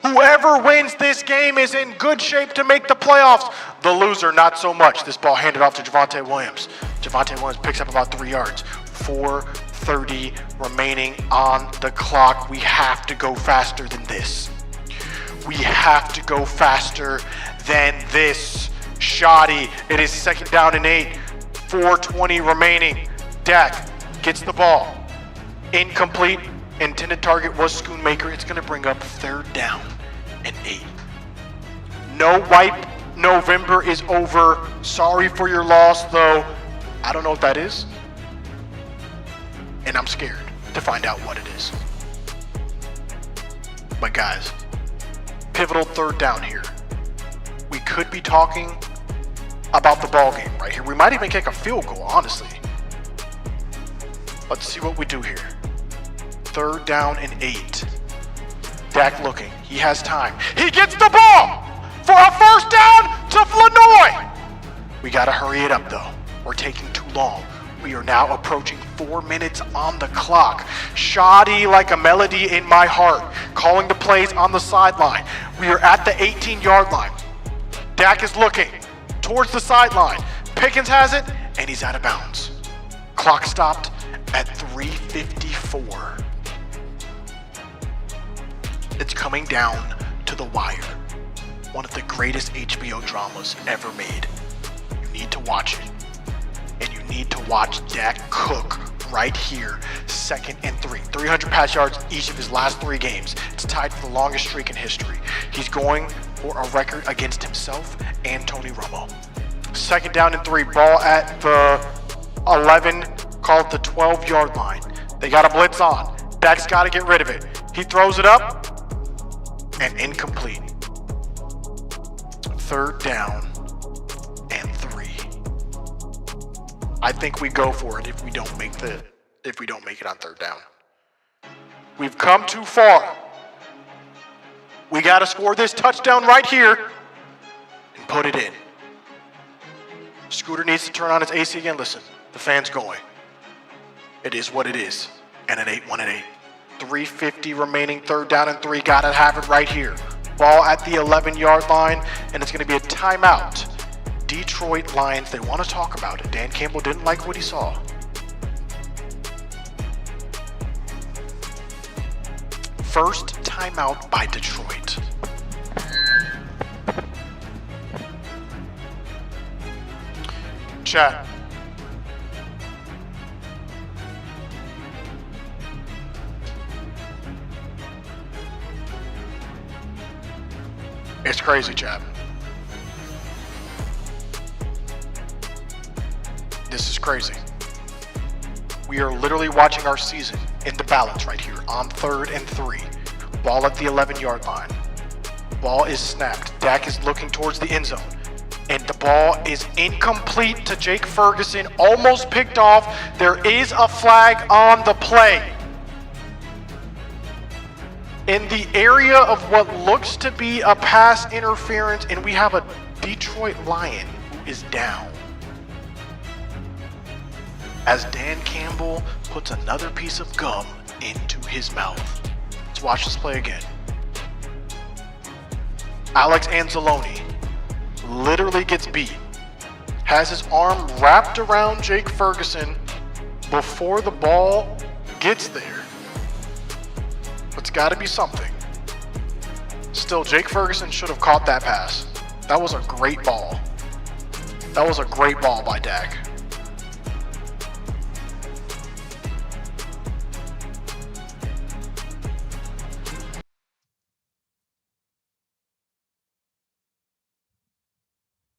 Whoever wins this game is in good shape to make the playoffs. The loser, not so much. This ball handed off to Javonte Williams. Javonte Williams picks up about 3 yards. 4:30 remaining on the clock. We have to go faster than this. We have to go faster than this. Shoddy, it is 2nd down and 8. 4:20 remaining. Dak gets the ball. Incomplete. Intended target was Schoonmaker. It's going to bring up 3rd down and 8. No wipe. November is over. Sorry for your loss, though. I don't know what that is. And I'm scared to find out what it is. But guys, pivotal 3rd down here. We could be talking about the ball game right here. We might even kick a field goal, honestly. Let's see what we do here. 3rd down and 8. Dak looking. He has time. He gets the ball for a first down to Flanoy. We got to hurry it up, though. We're taking too long. We are now approaching 4 minutes on the clock. Shoddy like a melody in my heart. Calling the plays on the sideline. We are at the 18-yard line. Dak is looking towards the sideline. Pickens has it, and he's out of bounds. Clock stopped at 3:54. It's coming down to the wire. One of the greatest HBO dramas ever made. You need to watch it. And you need to watch Dak cook right here. 2nd and 3. 300 pass yards each of his last 3 games. It's tied for the longest streak in history. He's going for a record against himself and Tony Romo. 2nd down and 3. Ball at the 11. Call it the 12-yard line. They got a blitz on. Dak's got to get rid of it. He throws it up. And incomplete. 3rd down and 3. I think we go for it if we don't make it on 3rd down. We've come too far. We got to score this touchdown right here and put it in. Scooter needs to turn on his AC again. Listen, the fan's going. It is what it is. And an 8-1 and 8. 3:50 remaining, 3rd down and 3. Gotta have it right here. Ball at the 11-yard line, and it's going to be a timeout. Detroit Lions, they want to talk about it. Dan Campbell didn't like what he saw. First timeout by Detroit. Chat. It's crazy, chat. This is crazy. We are literally watching our season in the balance right here on 3rd and 3. Ball at the 11-yard line. Ball is snapped. Dak is looking towards the end zone. And the ball is incomplete to Jake Ferguson. Almost picked off. There is a flag on the play. In the area of what looks to be a pass interference, and we have a Detroit Lion who is down. As Dan Campbell puts another piece of gum into his mouth. Let's watch this play again. Alex Anzalone literally gets beat. Has his arm wrapped around Jake Ferguson before the ball gets there. It's got to be something. Still, Jake Ferguson should have caught that pass. That was a great ball. That was a great ball by Dak.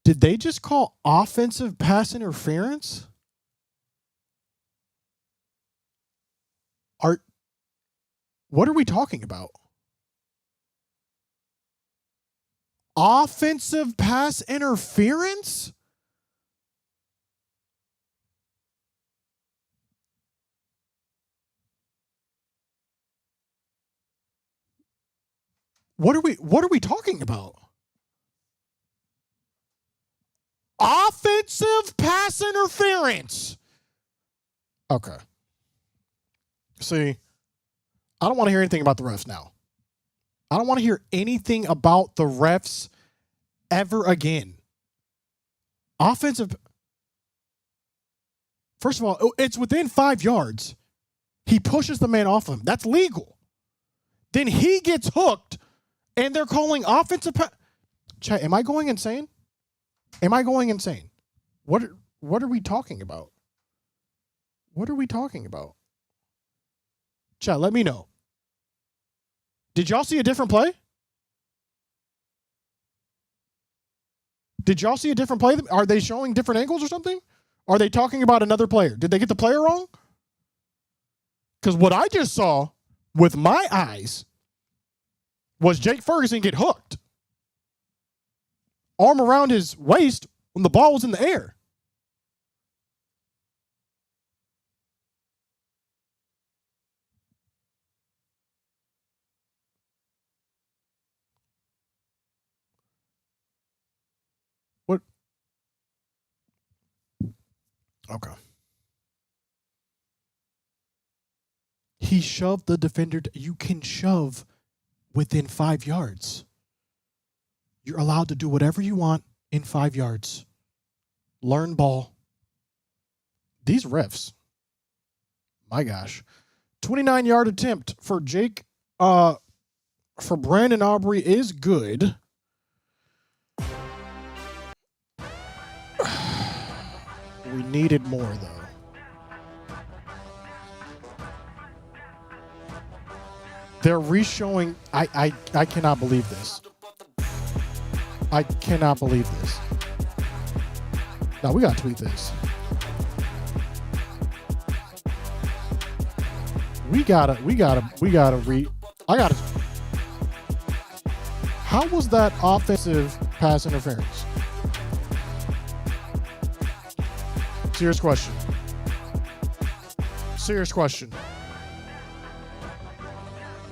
Did they just call offensive pass interference? What are we talking about? Offensive pass interference? What are we talking about? Offensive pass interference. Okay. See, I don't want to hear anything about the refs now. I don't want to hear anything about the refs ever again. Offensive. First of all, it's within 5 yards. He pushes the man off him. That's legal. Then he gets hooked, and they're calling offensive pass. Chat, am I going insane? Am I going insane? What are we talking about? What are we talking about? Chat, let me know. Did y'all see a different play? Did y'all see a different play? Are they showing different angles or something? Are they talking about another player? Did they get the player wrong? Because what I just saw with my eyes was Jake Ferguson get hooked. Arm around his waist when the ball was in the air. What? Okay. He shoved the defender. You can shove within 5 yards. You're allowed to do whatever you want in 5 yards. Learn ball. These refs. My gosh. 29-yard attempt for Jake, for Brandon Aubrey is good. We needed more, though. They're re-showing. I cannot believe this. I cannot believe this. Now we gotta tweet this. We gotta How was that offensive pass interference? Serious question. Serious question.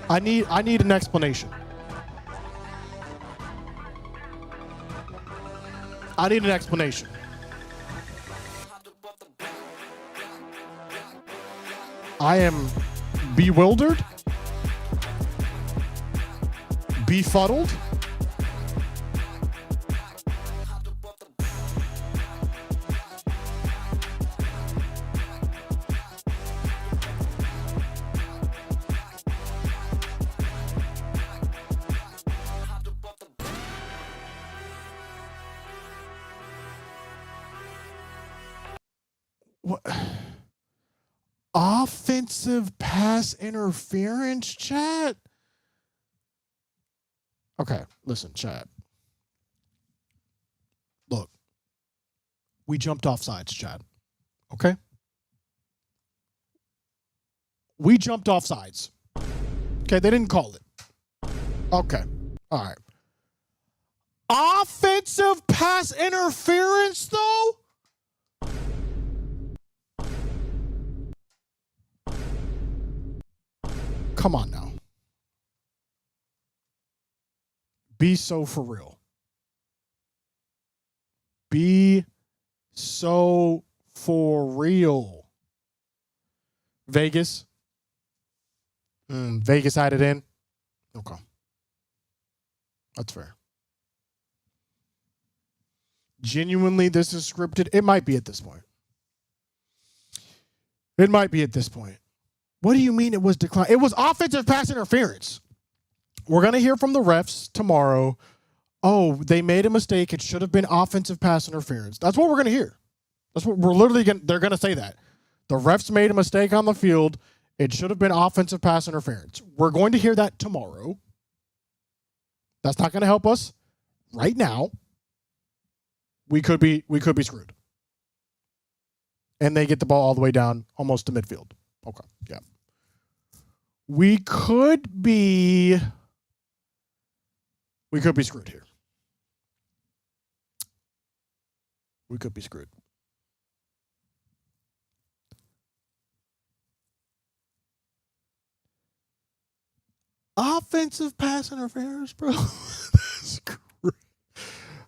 I need an explanation. I need an explanation. I am bewildered, befuddled. What? Offensive pass interference, chat? Okay, listen, chat. Look, we jumped off sides, chat. Okay. We jumped off sides. Okay, they didn't call it. Okay. All right. Offensive pass interference, though? Come on now. Be so for real. Be so for real. Vegas. Vegas had it in. Okay. That's fair. Genuinely, this is scripted. It might be at this point. It might be at this point. What do you mean it was declined? It was offensive pass interference. We're going to hear from the refs tomorrow. Oh, they made a mistake. It should have been offensive pass interference. That's what we're going to hear. That's what we're literally going to, they're going to say that. The refs made a mistake on the field. It should have been offensive pass interference. We're going to hear that tomorrow. That's not going to help us right now. We could be screwed. And they get the ball all the way down almost to midfield. Okay. Yeah. We could be screwed here. We could be screwed. Offensive pass interference, bro.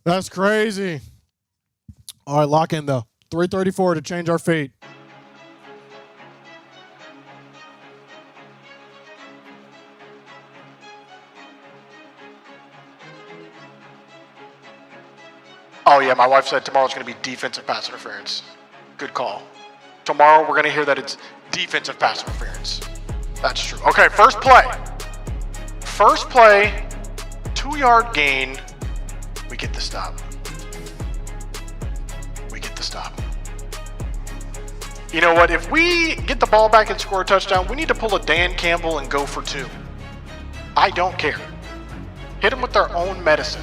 That's crazy. All right, lock in though. 3:34 to change our fate. Oh, yeah, my wife said tomorrow's going to be defensive pass interference. Good call. Tomorrow we're going to hear that it's defensive pass interference. That's true. Okay, first play. First play, 2-yard gain. We get the stop. We get the stop. You know what? If we get the ball back and score a touchdown, we need to pull a Dan Campbell and go for 2. I don't care. Hit them with their own medicine.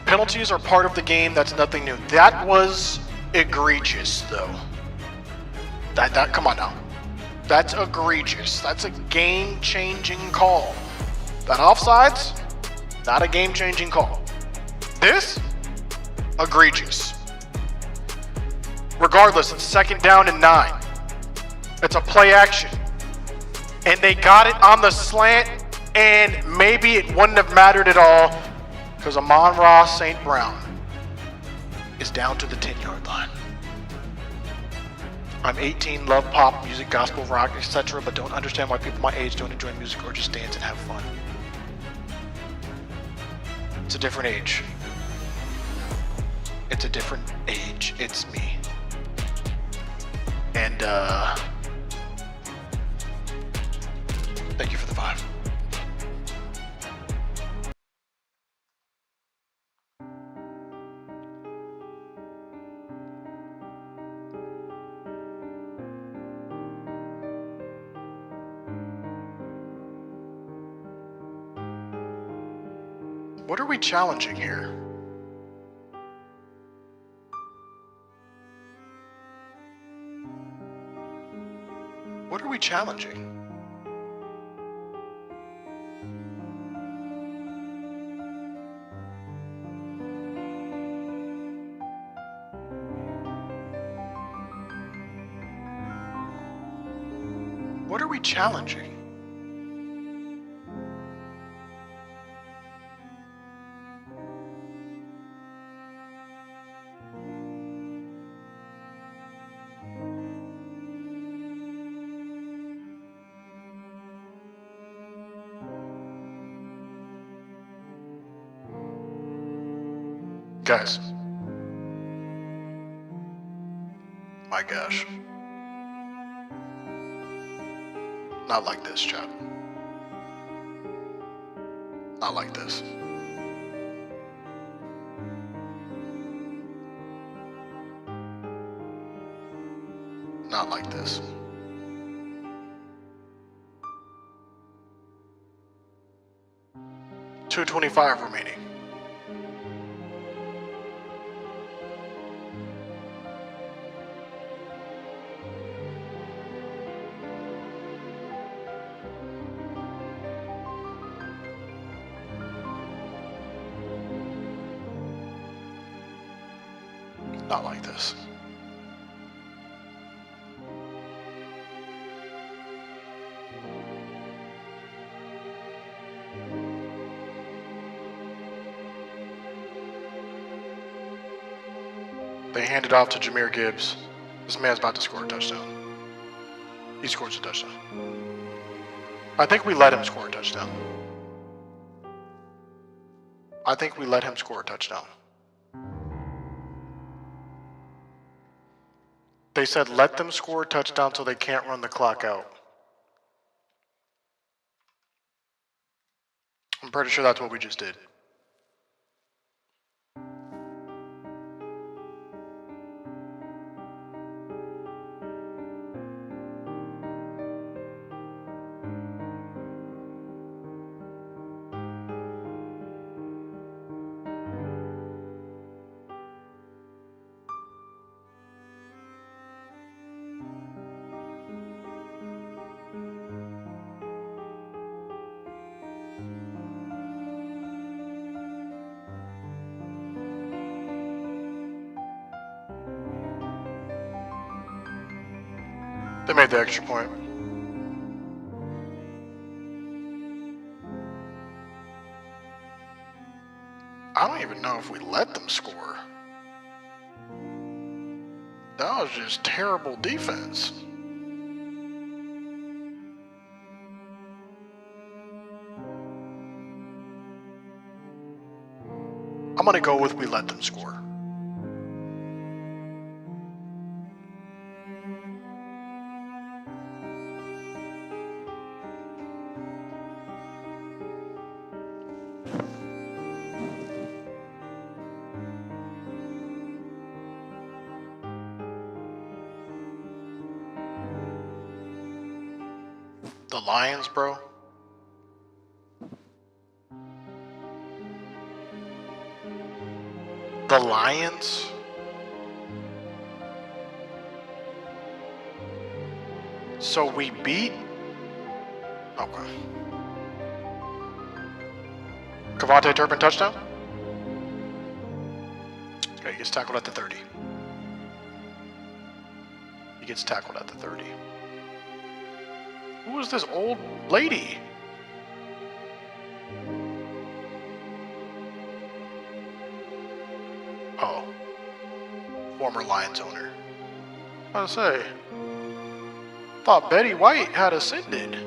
Penalties are part of the game. That's nothing new. That was egregious, though. That come on now. That's egregious. That's a game-changing call. That offsides, not a game-changing call. This, egregious. Regardless, it's 2nd down and 9. It's a play action. And they got it on the slant, and maybe it wouldn't have mattered at all because Amon-Ra St. Brown is down to the 10-yard line. I'm 18, love pop, music, gospel, rock, etc., but don't understand why people my age don't enjoy music or just dance and have fun. It's a different age. It's a different age. It's me. And, thank you for the 5. What are we challenging here? What are we challenging? What are we challenging? Guys, my gosh, not like this, chat. Not like this. Not like this. $2:25 remaining. Not like this. They hand it off to Jahmyr Gibbs. This man's about to score a touchdown. He scores a touchdown. I think we let him score a touchdown. I think we let him score a touchdown. They said let them score a touchdown so they can't run the clock out. I'm pretty sure that's what we just did. They made the extra point. I don't even know if we let them score. That was just terrible defense. I'm gonna go with we let them score. The Lions, bro. The Lions? So we beat? Okay. Cavante Turpin touchdown? Okay, he gets tackled at the 30. He gets tackled at the 30. Who is this old lady? Oh. Former Lions owner. I was gonna say, thought Betty White had ascended.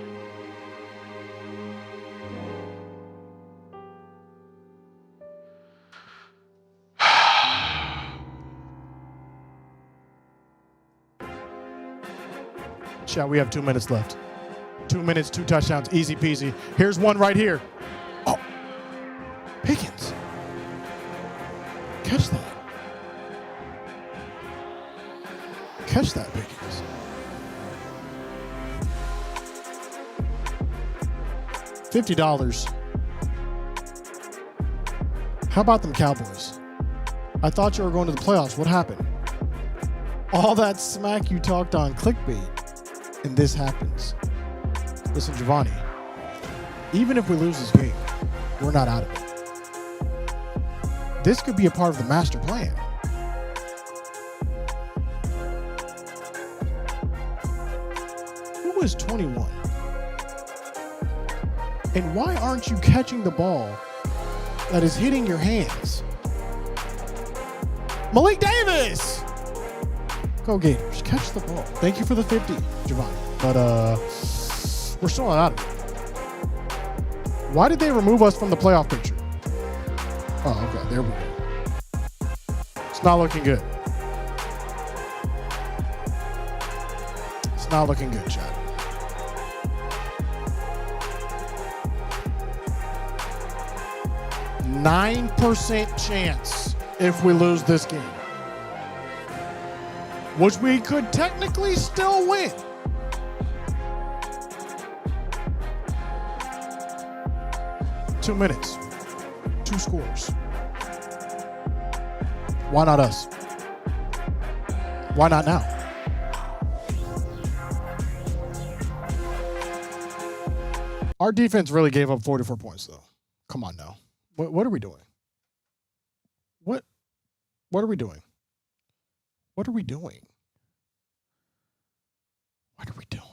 Chat, we have 2 minutes left. 2 minutes, 2 touchdowns, easy peasy. Here's one right here. Oh, Pickens. Catch that. Catch that, Pickens. $50. How about them Cowboys? I thought you were going to the playoffs. What happened? All that smack you talked on clickbait, and this happens. Listen, Giovanni, even if we lose this game, we're not out of it. This could be a part of the master plan. Who is 21? And why aren't you catching the ball that is hitting your hands? Malik Davis! Go Gators. Catch the ball. Thank you for the 50, Giovanni. But, we're still not out of it. Why did they remove us from the playoff picture? Oh, okay. There we go. It's not looking good. It's not looking good, chat. %9 chance if we lose this game, which we could technically still win. Two minutes, 2 scores. Why not us? Why not now? Our defense really gave up 44 points, though. Come on now. What are we doing? What are we doing? What are we doing? What are we doing?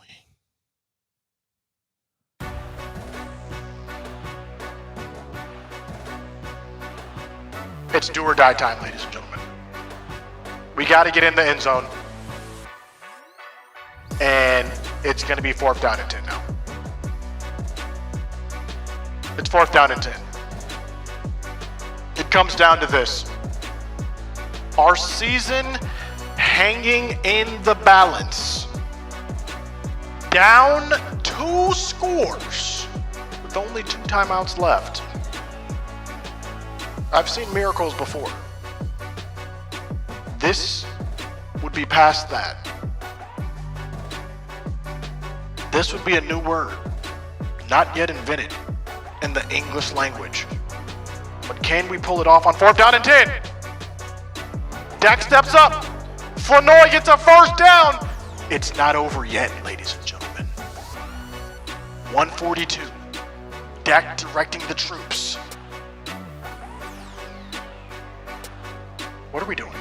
It's do or die time, ladies and gentlemen. We got to get in the end zone. And it's going to be 4th down and 10 now. It's 4th down and 10. It comes down to this. Our season hanging in the balance. Down 2 scores with only 2 timeouts left. I've seen miracles before. This would be past that. This would be a new word, not yet invented in the English language. But can we pull it off on 4th down and 10? Dak steps up. Flournoy gets a 1st down. It's not over yet, ladies and gentlemen. 142. Dak directing the troops. What are we doing?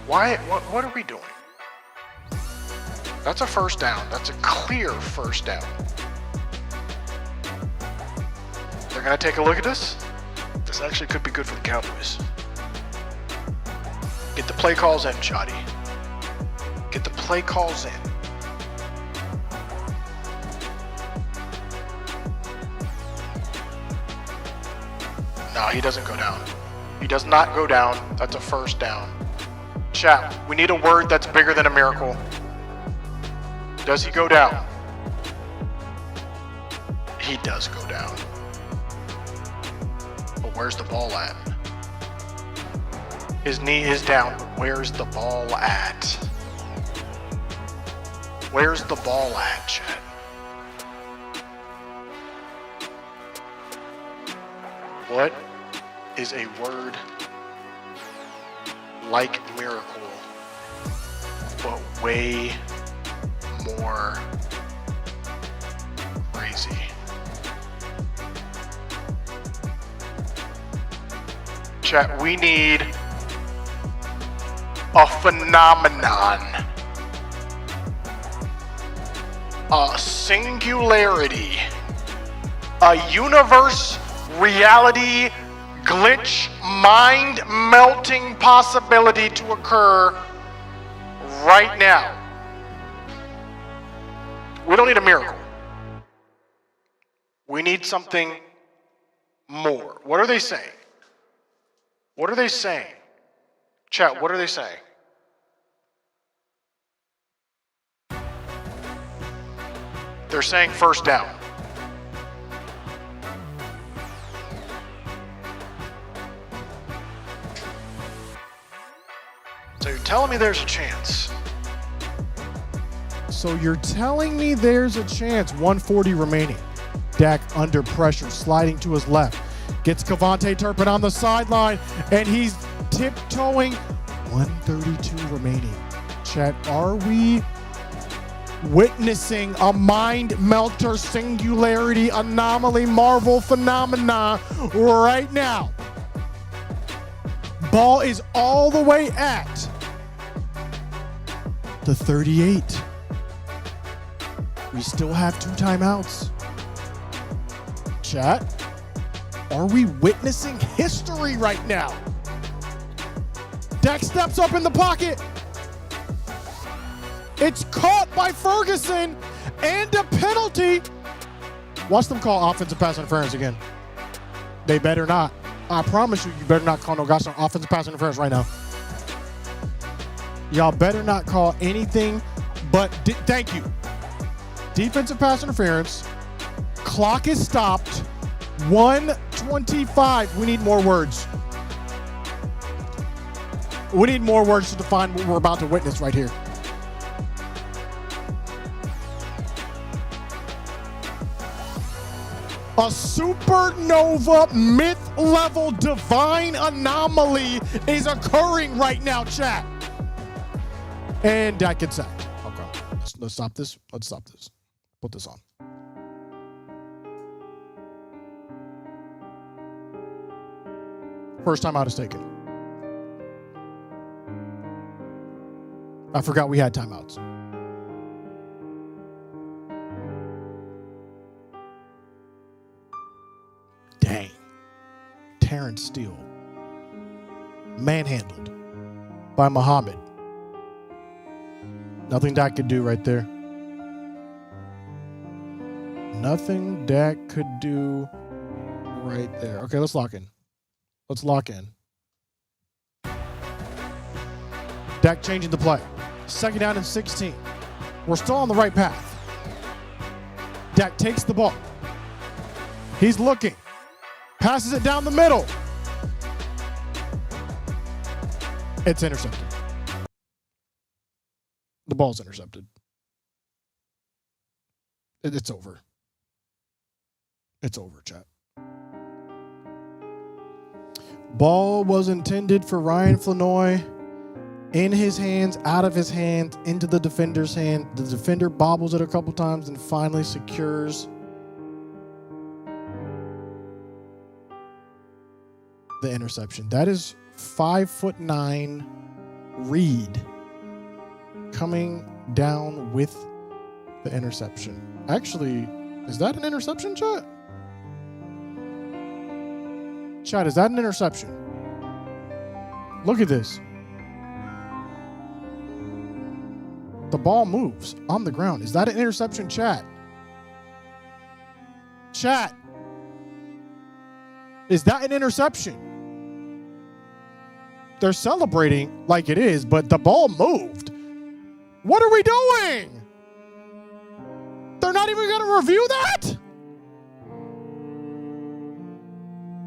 What are we doing? That's a 1st down. That's a clear 1st down. They're going to take a look at this. This actually could be good for the Cowboys. Get the play calls in, Shoddy. Get the play calls in. No, he doesn't go down. He does not go down. That's a 1st down. Chat, we need a word that's bigger than a miracle. Does he go down? He does go down. But where's the ball at? His knee is down, but where's the ball at? Where's the ball at, chat? What is a word like miracle, but way more crazy? Chat, we need a phenomenon, a singularity, a universe, reality, glitch, mind-melting possibility to occur right now. We don't need a miracle. We need something more. What are they saying? What are they saying? Chat, what are they saying? They're saying 1st down. So you're telling me there's a chance. So you're telling me there's a chance. 140 remaining. Dak under pressure, sliding to his left. Gets Cavante Turpin on the sideline, and he's tiptoeing. 132 remaining. Chat, are we witnessing a mind melter, singularity, anomaly, marvel phenomena right now? Ball is all the way at the 38. We still have 2 timeouts. Chat, are we witnessing history right now? Dak steps up in the pocket. It's caught by Ferguson and a penalty. Watch them call offensive pass interference again. They better not. I promise you, you better not call no gosh on offensive pass interference right now. Y'all better not call anything but, thank you. Defensive pass interference. Clock is stopped. 125. We need more words. We need more words to define what we're about to witness right here. A supernova myth-level divine anomaly is occurring right now, chat. And Dak gets sacked. Okay, let's stop this. Let's stop this. Put this on. First time out is taken. I forgot we had timeouts. Dang. Terrence Steele. Manhandled by Muhammad. Nothing Dak could do right there. Nothing Dak could do right there. Okay, let's lock in. Let's lock in. Dak changing the play. 2nd down and 16. We're still on the right path. Dak takes the ball. He's looking. Passes it down the middle. It's intercepted. The ball's intercepted. It's over. It's over, chat. Ball was intended for Ryan Flanoy. In his hands, out of his hands, into the defender's hand. The defender bobbles it a couple times and finally secures the interception. That is 5'9" Reed coming down with the interception. Actually, is that an interception, chat? Chat, is that an interception? Look at this. The ball moves on the ground. Is that an interception, chat? Chat. Is that an interception? They're celebrating like it is, but the ball moved. What are we doing? They're not even going to review that?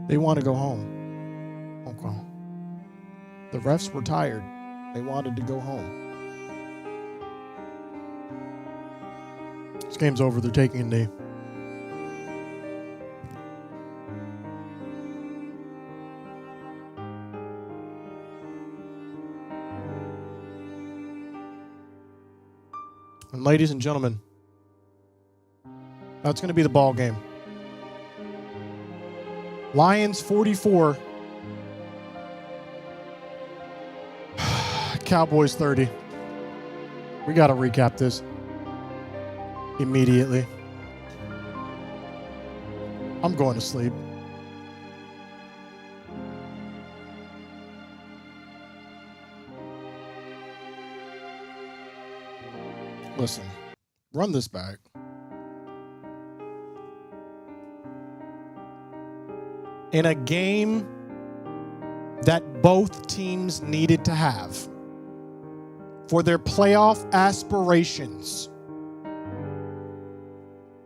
They want to go home. Okay. The refs were tired. They wanted to go home. This game's over. They're taking a knee. And ladies and gentlemen, that's going to be the ball game. Lions 44. Cowboys 30. We got to recap this immediately. I'm going to sleep. Listen, run this back. In a game that both teams needed to have for their playoff aspirations,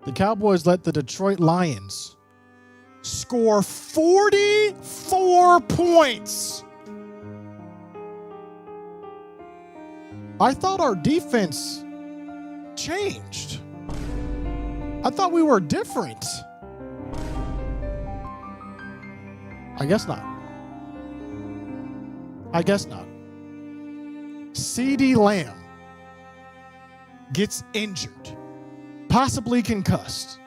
the Cowboys let the Detroit Lions score 44 points. I thought our defense changed. I thought we were different. I guess not. I guess not. CeeDee Lamb gets injured, possibly concussed.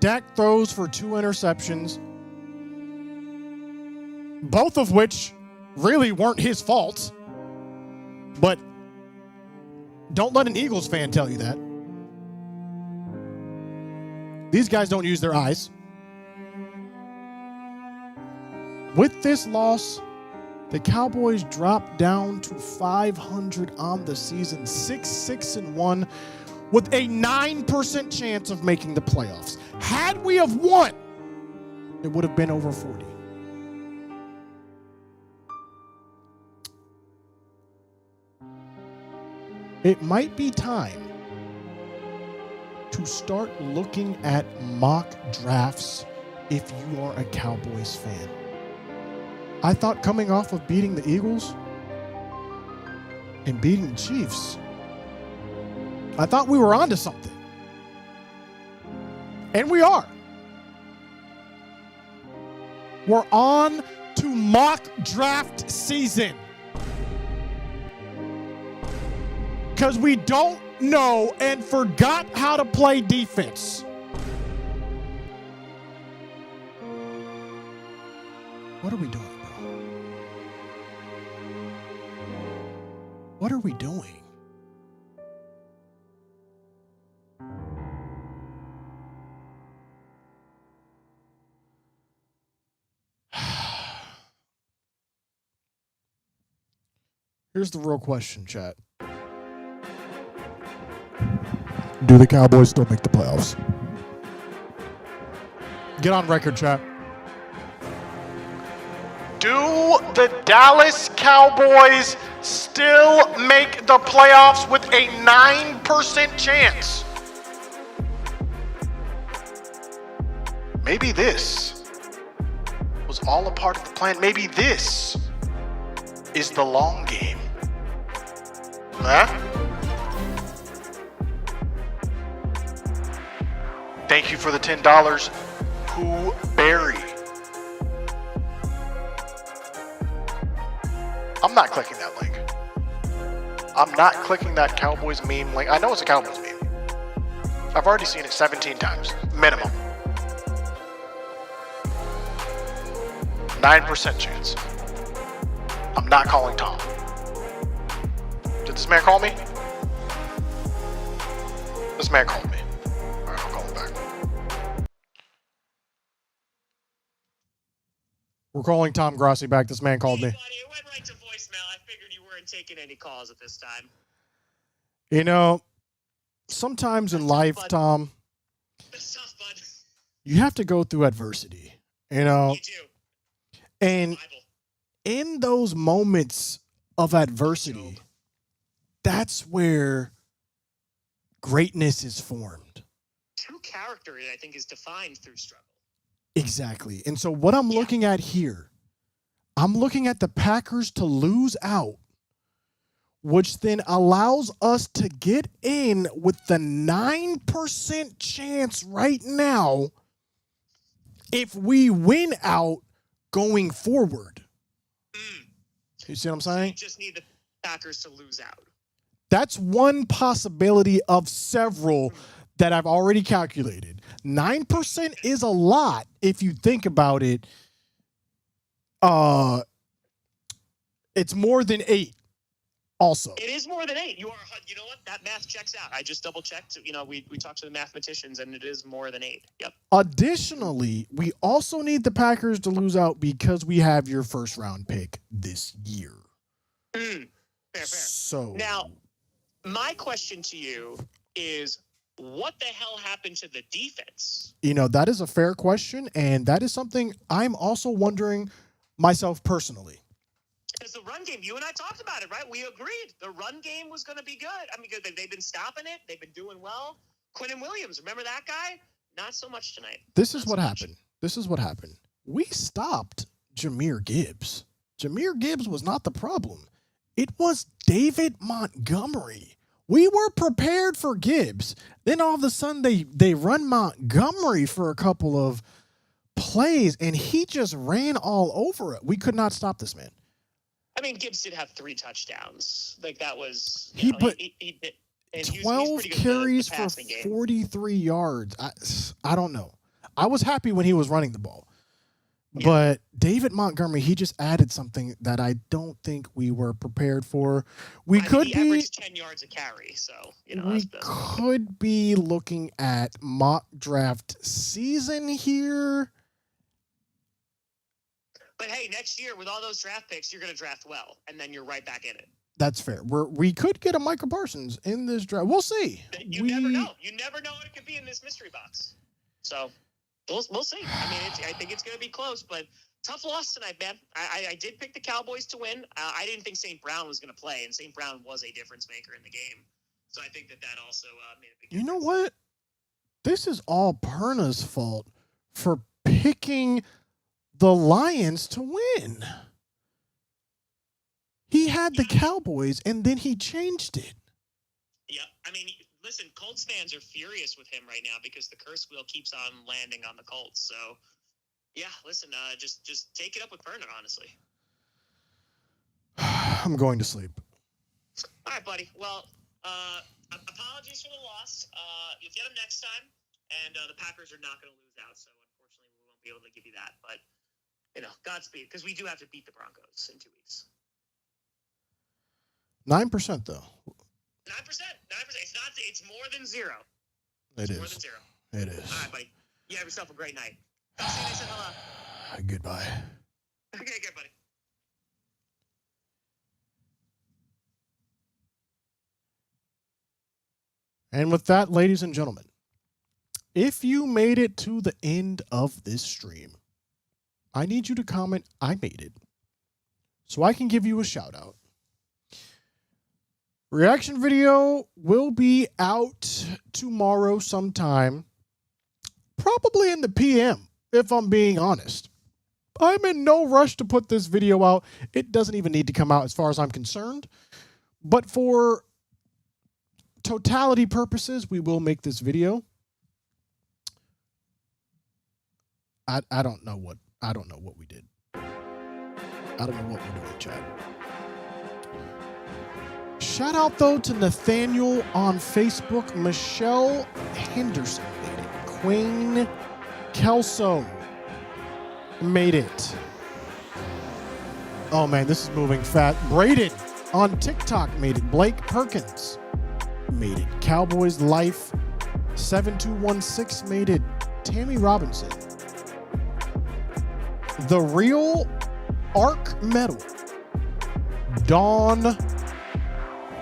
Dak throws for 2 interceptions, both of which really weren't his fault. But don't let an Eagles fan tell you that. These guys don't use their eyes. With this loss, the Cowboys drop down to 500 on the season, 6-1, with a 9% chance of making the playoffs. Had we have won, it would have been over 40. It might be time to start looking at mock drafts if you are a Cowboys fan. I thought coming off of beating the Eagles and beating the Chiefs, I thought we were onto something. And we are. We're on to mock draft season. Because we don't know and forgot how to play defense. What are we doing, bro? What are we doing? Here's the real question, chat. Do the Cowboys still make the playoffs? Get on record, chat. Do the Dallas Cowboys still make the playoffs with a 9% chance? Maybe this was all a part of the plan. Maybe this is the long game. Huh? Thank you for the $10. Who Barry? I'm not clicking that link. I'm not clicking that Cowboys meme link. I know it's a Cowboys meme. I've already seen it 17 times, minimum. 9% chance. I'm not calling Tom. Did this man call me? This man called me. All right, I'll call him back. We're calling Tom Grossi back. This man called me. Hey, buddy, it went right to voicemail. I figured you weren't taking any calls at this time. You know, sometimes in life, Tom, That's tough, bud. you have to go through adversity. You know, You do. and Bible. in those moments of adversity, that's where greatness is formed. True character, I think, is defined through struggle. Exactly. And so what I'm looking at here, I'm looking at the Packers to lose out, which then allows us to get in with the 9% chance right now if we win out going forward. You see what I'm saying? You just need the Packers to lose out. That's one possibility of several that I've already calculated. 9% is a lot if you think about it. It's more than 8 also. It is more than 8. You know what? That math checks out. I just double checked. You know, we talked to the mathematicians, and it is more than 8. Yep. Additionally, we also need the Packers to lose out because we have your first round pick this year. Fair. So Now, my question to you is, what the hell happened to the defense? you know, that is a fair question, and that is something I'm also wondering myself personally. Because the run game, you and I talked about it, right? We agreed. The run game was going to be good. I mean, they've been stopping it. They've been doing well. Quentin Williams, remember that guy? Not so much tonight. This is what happened. We stopped Jahmyr Gibbs. Jahmyr Gibbs was not the problem. It was David Montgomery. We were prepared for Gibbs. Then all of a sudden they run Montgomery for a couple of plays, and he just ran all over it. We could not stop this man. I mean, Gibbs did have 3 touchdowns. Like, that was... He put he did, and he 12 was pretty good carries the for passing game. 43 yards. I don't know. I was happy when he was running the ball. But David Montgomery, he just added something that I don't think we were prepared for. He averaged 10 yards a carry, so, you know, we could be looking at mock draft season here. But hey, next year with all those draft picks, you're going to draft well, and then you're right back in it. That's fair. We could get a Micah Parsons in this draft. We'll see. You never know. You never know what it could be in this mystery box. So we'll see. I mean, I think it's going to be close, but tough loss tonight, man. I did pick the Cowboys to win. I didn't think St. Brown was going to play, and St. Brown was a difference maker in the game. So I think that also made a big difference. You know what? This is all Perna's fault for picking the Lions to win. He had the Cowboys, and then he changed it. Yeah, I mean, listen, Colts fans are furious with him right now because the curse wheel keeps on landing on the Colts. So, yeah, listen, just take it up with Perna, honestly. I'm going to sleep. All right, buddy. Well, apologies for the loss. You'll get them next time, and the Packers are not going to lose out. So, unfortunately, we won't be able to give you that. But, you know, Godspeed, because we do have to beat the Broncos in 2 weeks. 9% though. 9%. 9%. It's not. It's more than zero. It is. More than zero. It is. All right, buddy. You have yourself a great night. I'll see you next time. Hello. Goodbye. Okay, good, buddy. And with that, ladies and gentlemen, if you made it to the end of this stream, I need you to comment, I made it, so I can give you a shout out. Reaction video will be out tomorrow sometime, probably in the PM, if I'm being honest. I'm in no rush to put this video out. It doesn't even need to come out as far as I'm concerned. But for totality purposes, we will make this video. I don't know what we did. I don't know what we're doing, Chad. Shout out though to Nathaniel on Facebook. Michelle Henderson made it. Queen Kelso made it. Oh man, this is moving fast. Braden on TikTok made it. Blake Perkins made it. Cowboys Life 7216 made it. Tammy Robinson. The Real Arc Medal. Dawn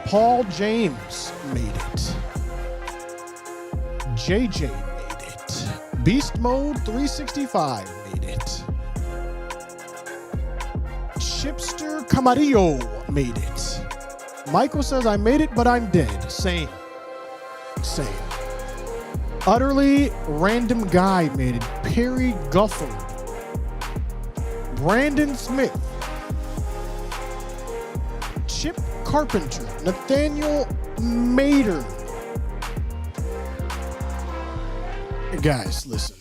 Paul James made it. JJ made it. Beast Mode 365 made it. Chipster Camarillo made it. Michael says, I made it, but I'm dead. Same. Utterly Random Guy made it. Perry Gufford. Brandon Smith. Chip Carpenter. Nathaniel Mater. Guys, listen.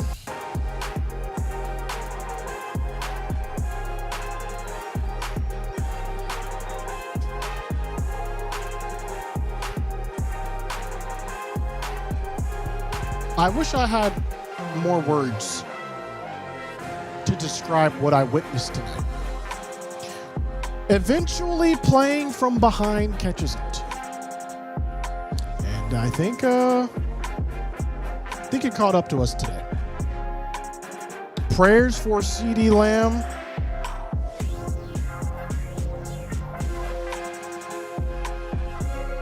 I wish I had more words to describe what I witnessed tonight. Eventually playing from behind catches up to you. And I think it caught up to us today. Prayers for CeeDee Lamb.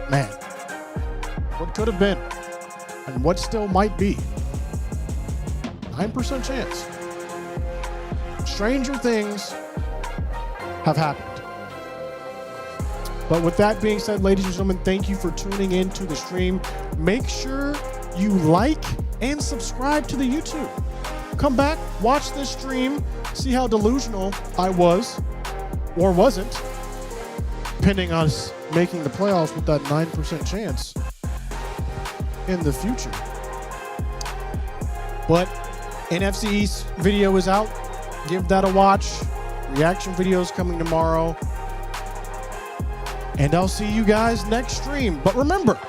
Man, what could have been and what still might be. 9% chance. Stranger things have happened. But with that being said, ladies and gentlemen, thank you for tuning in to the stream. Make sure you like and subscribe to the YouTube. Come back, watch this stream, see how delusional I was or wasn't, pending on us making the playoffs with that 9% chance in the future. But NFC East video is out. Give that a watch. Reaction videos coming tomorrow. And I'll see you guys next stream. But remember,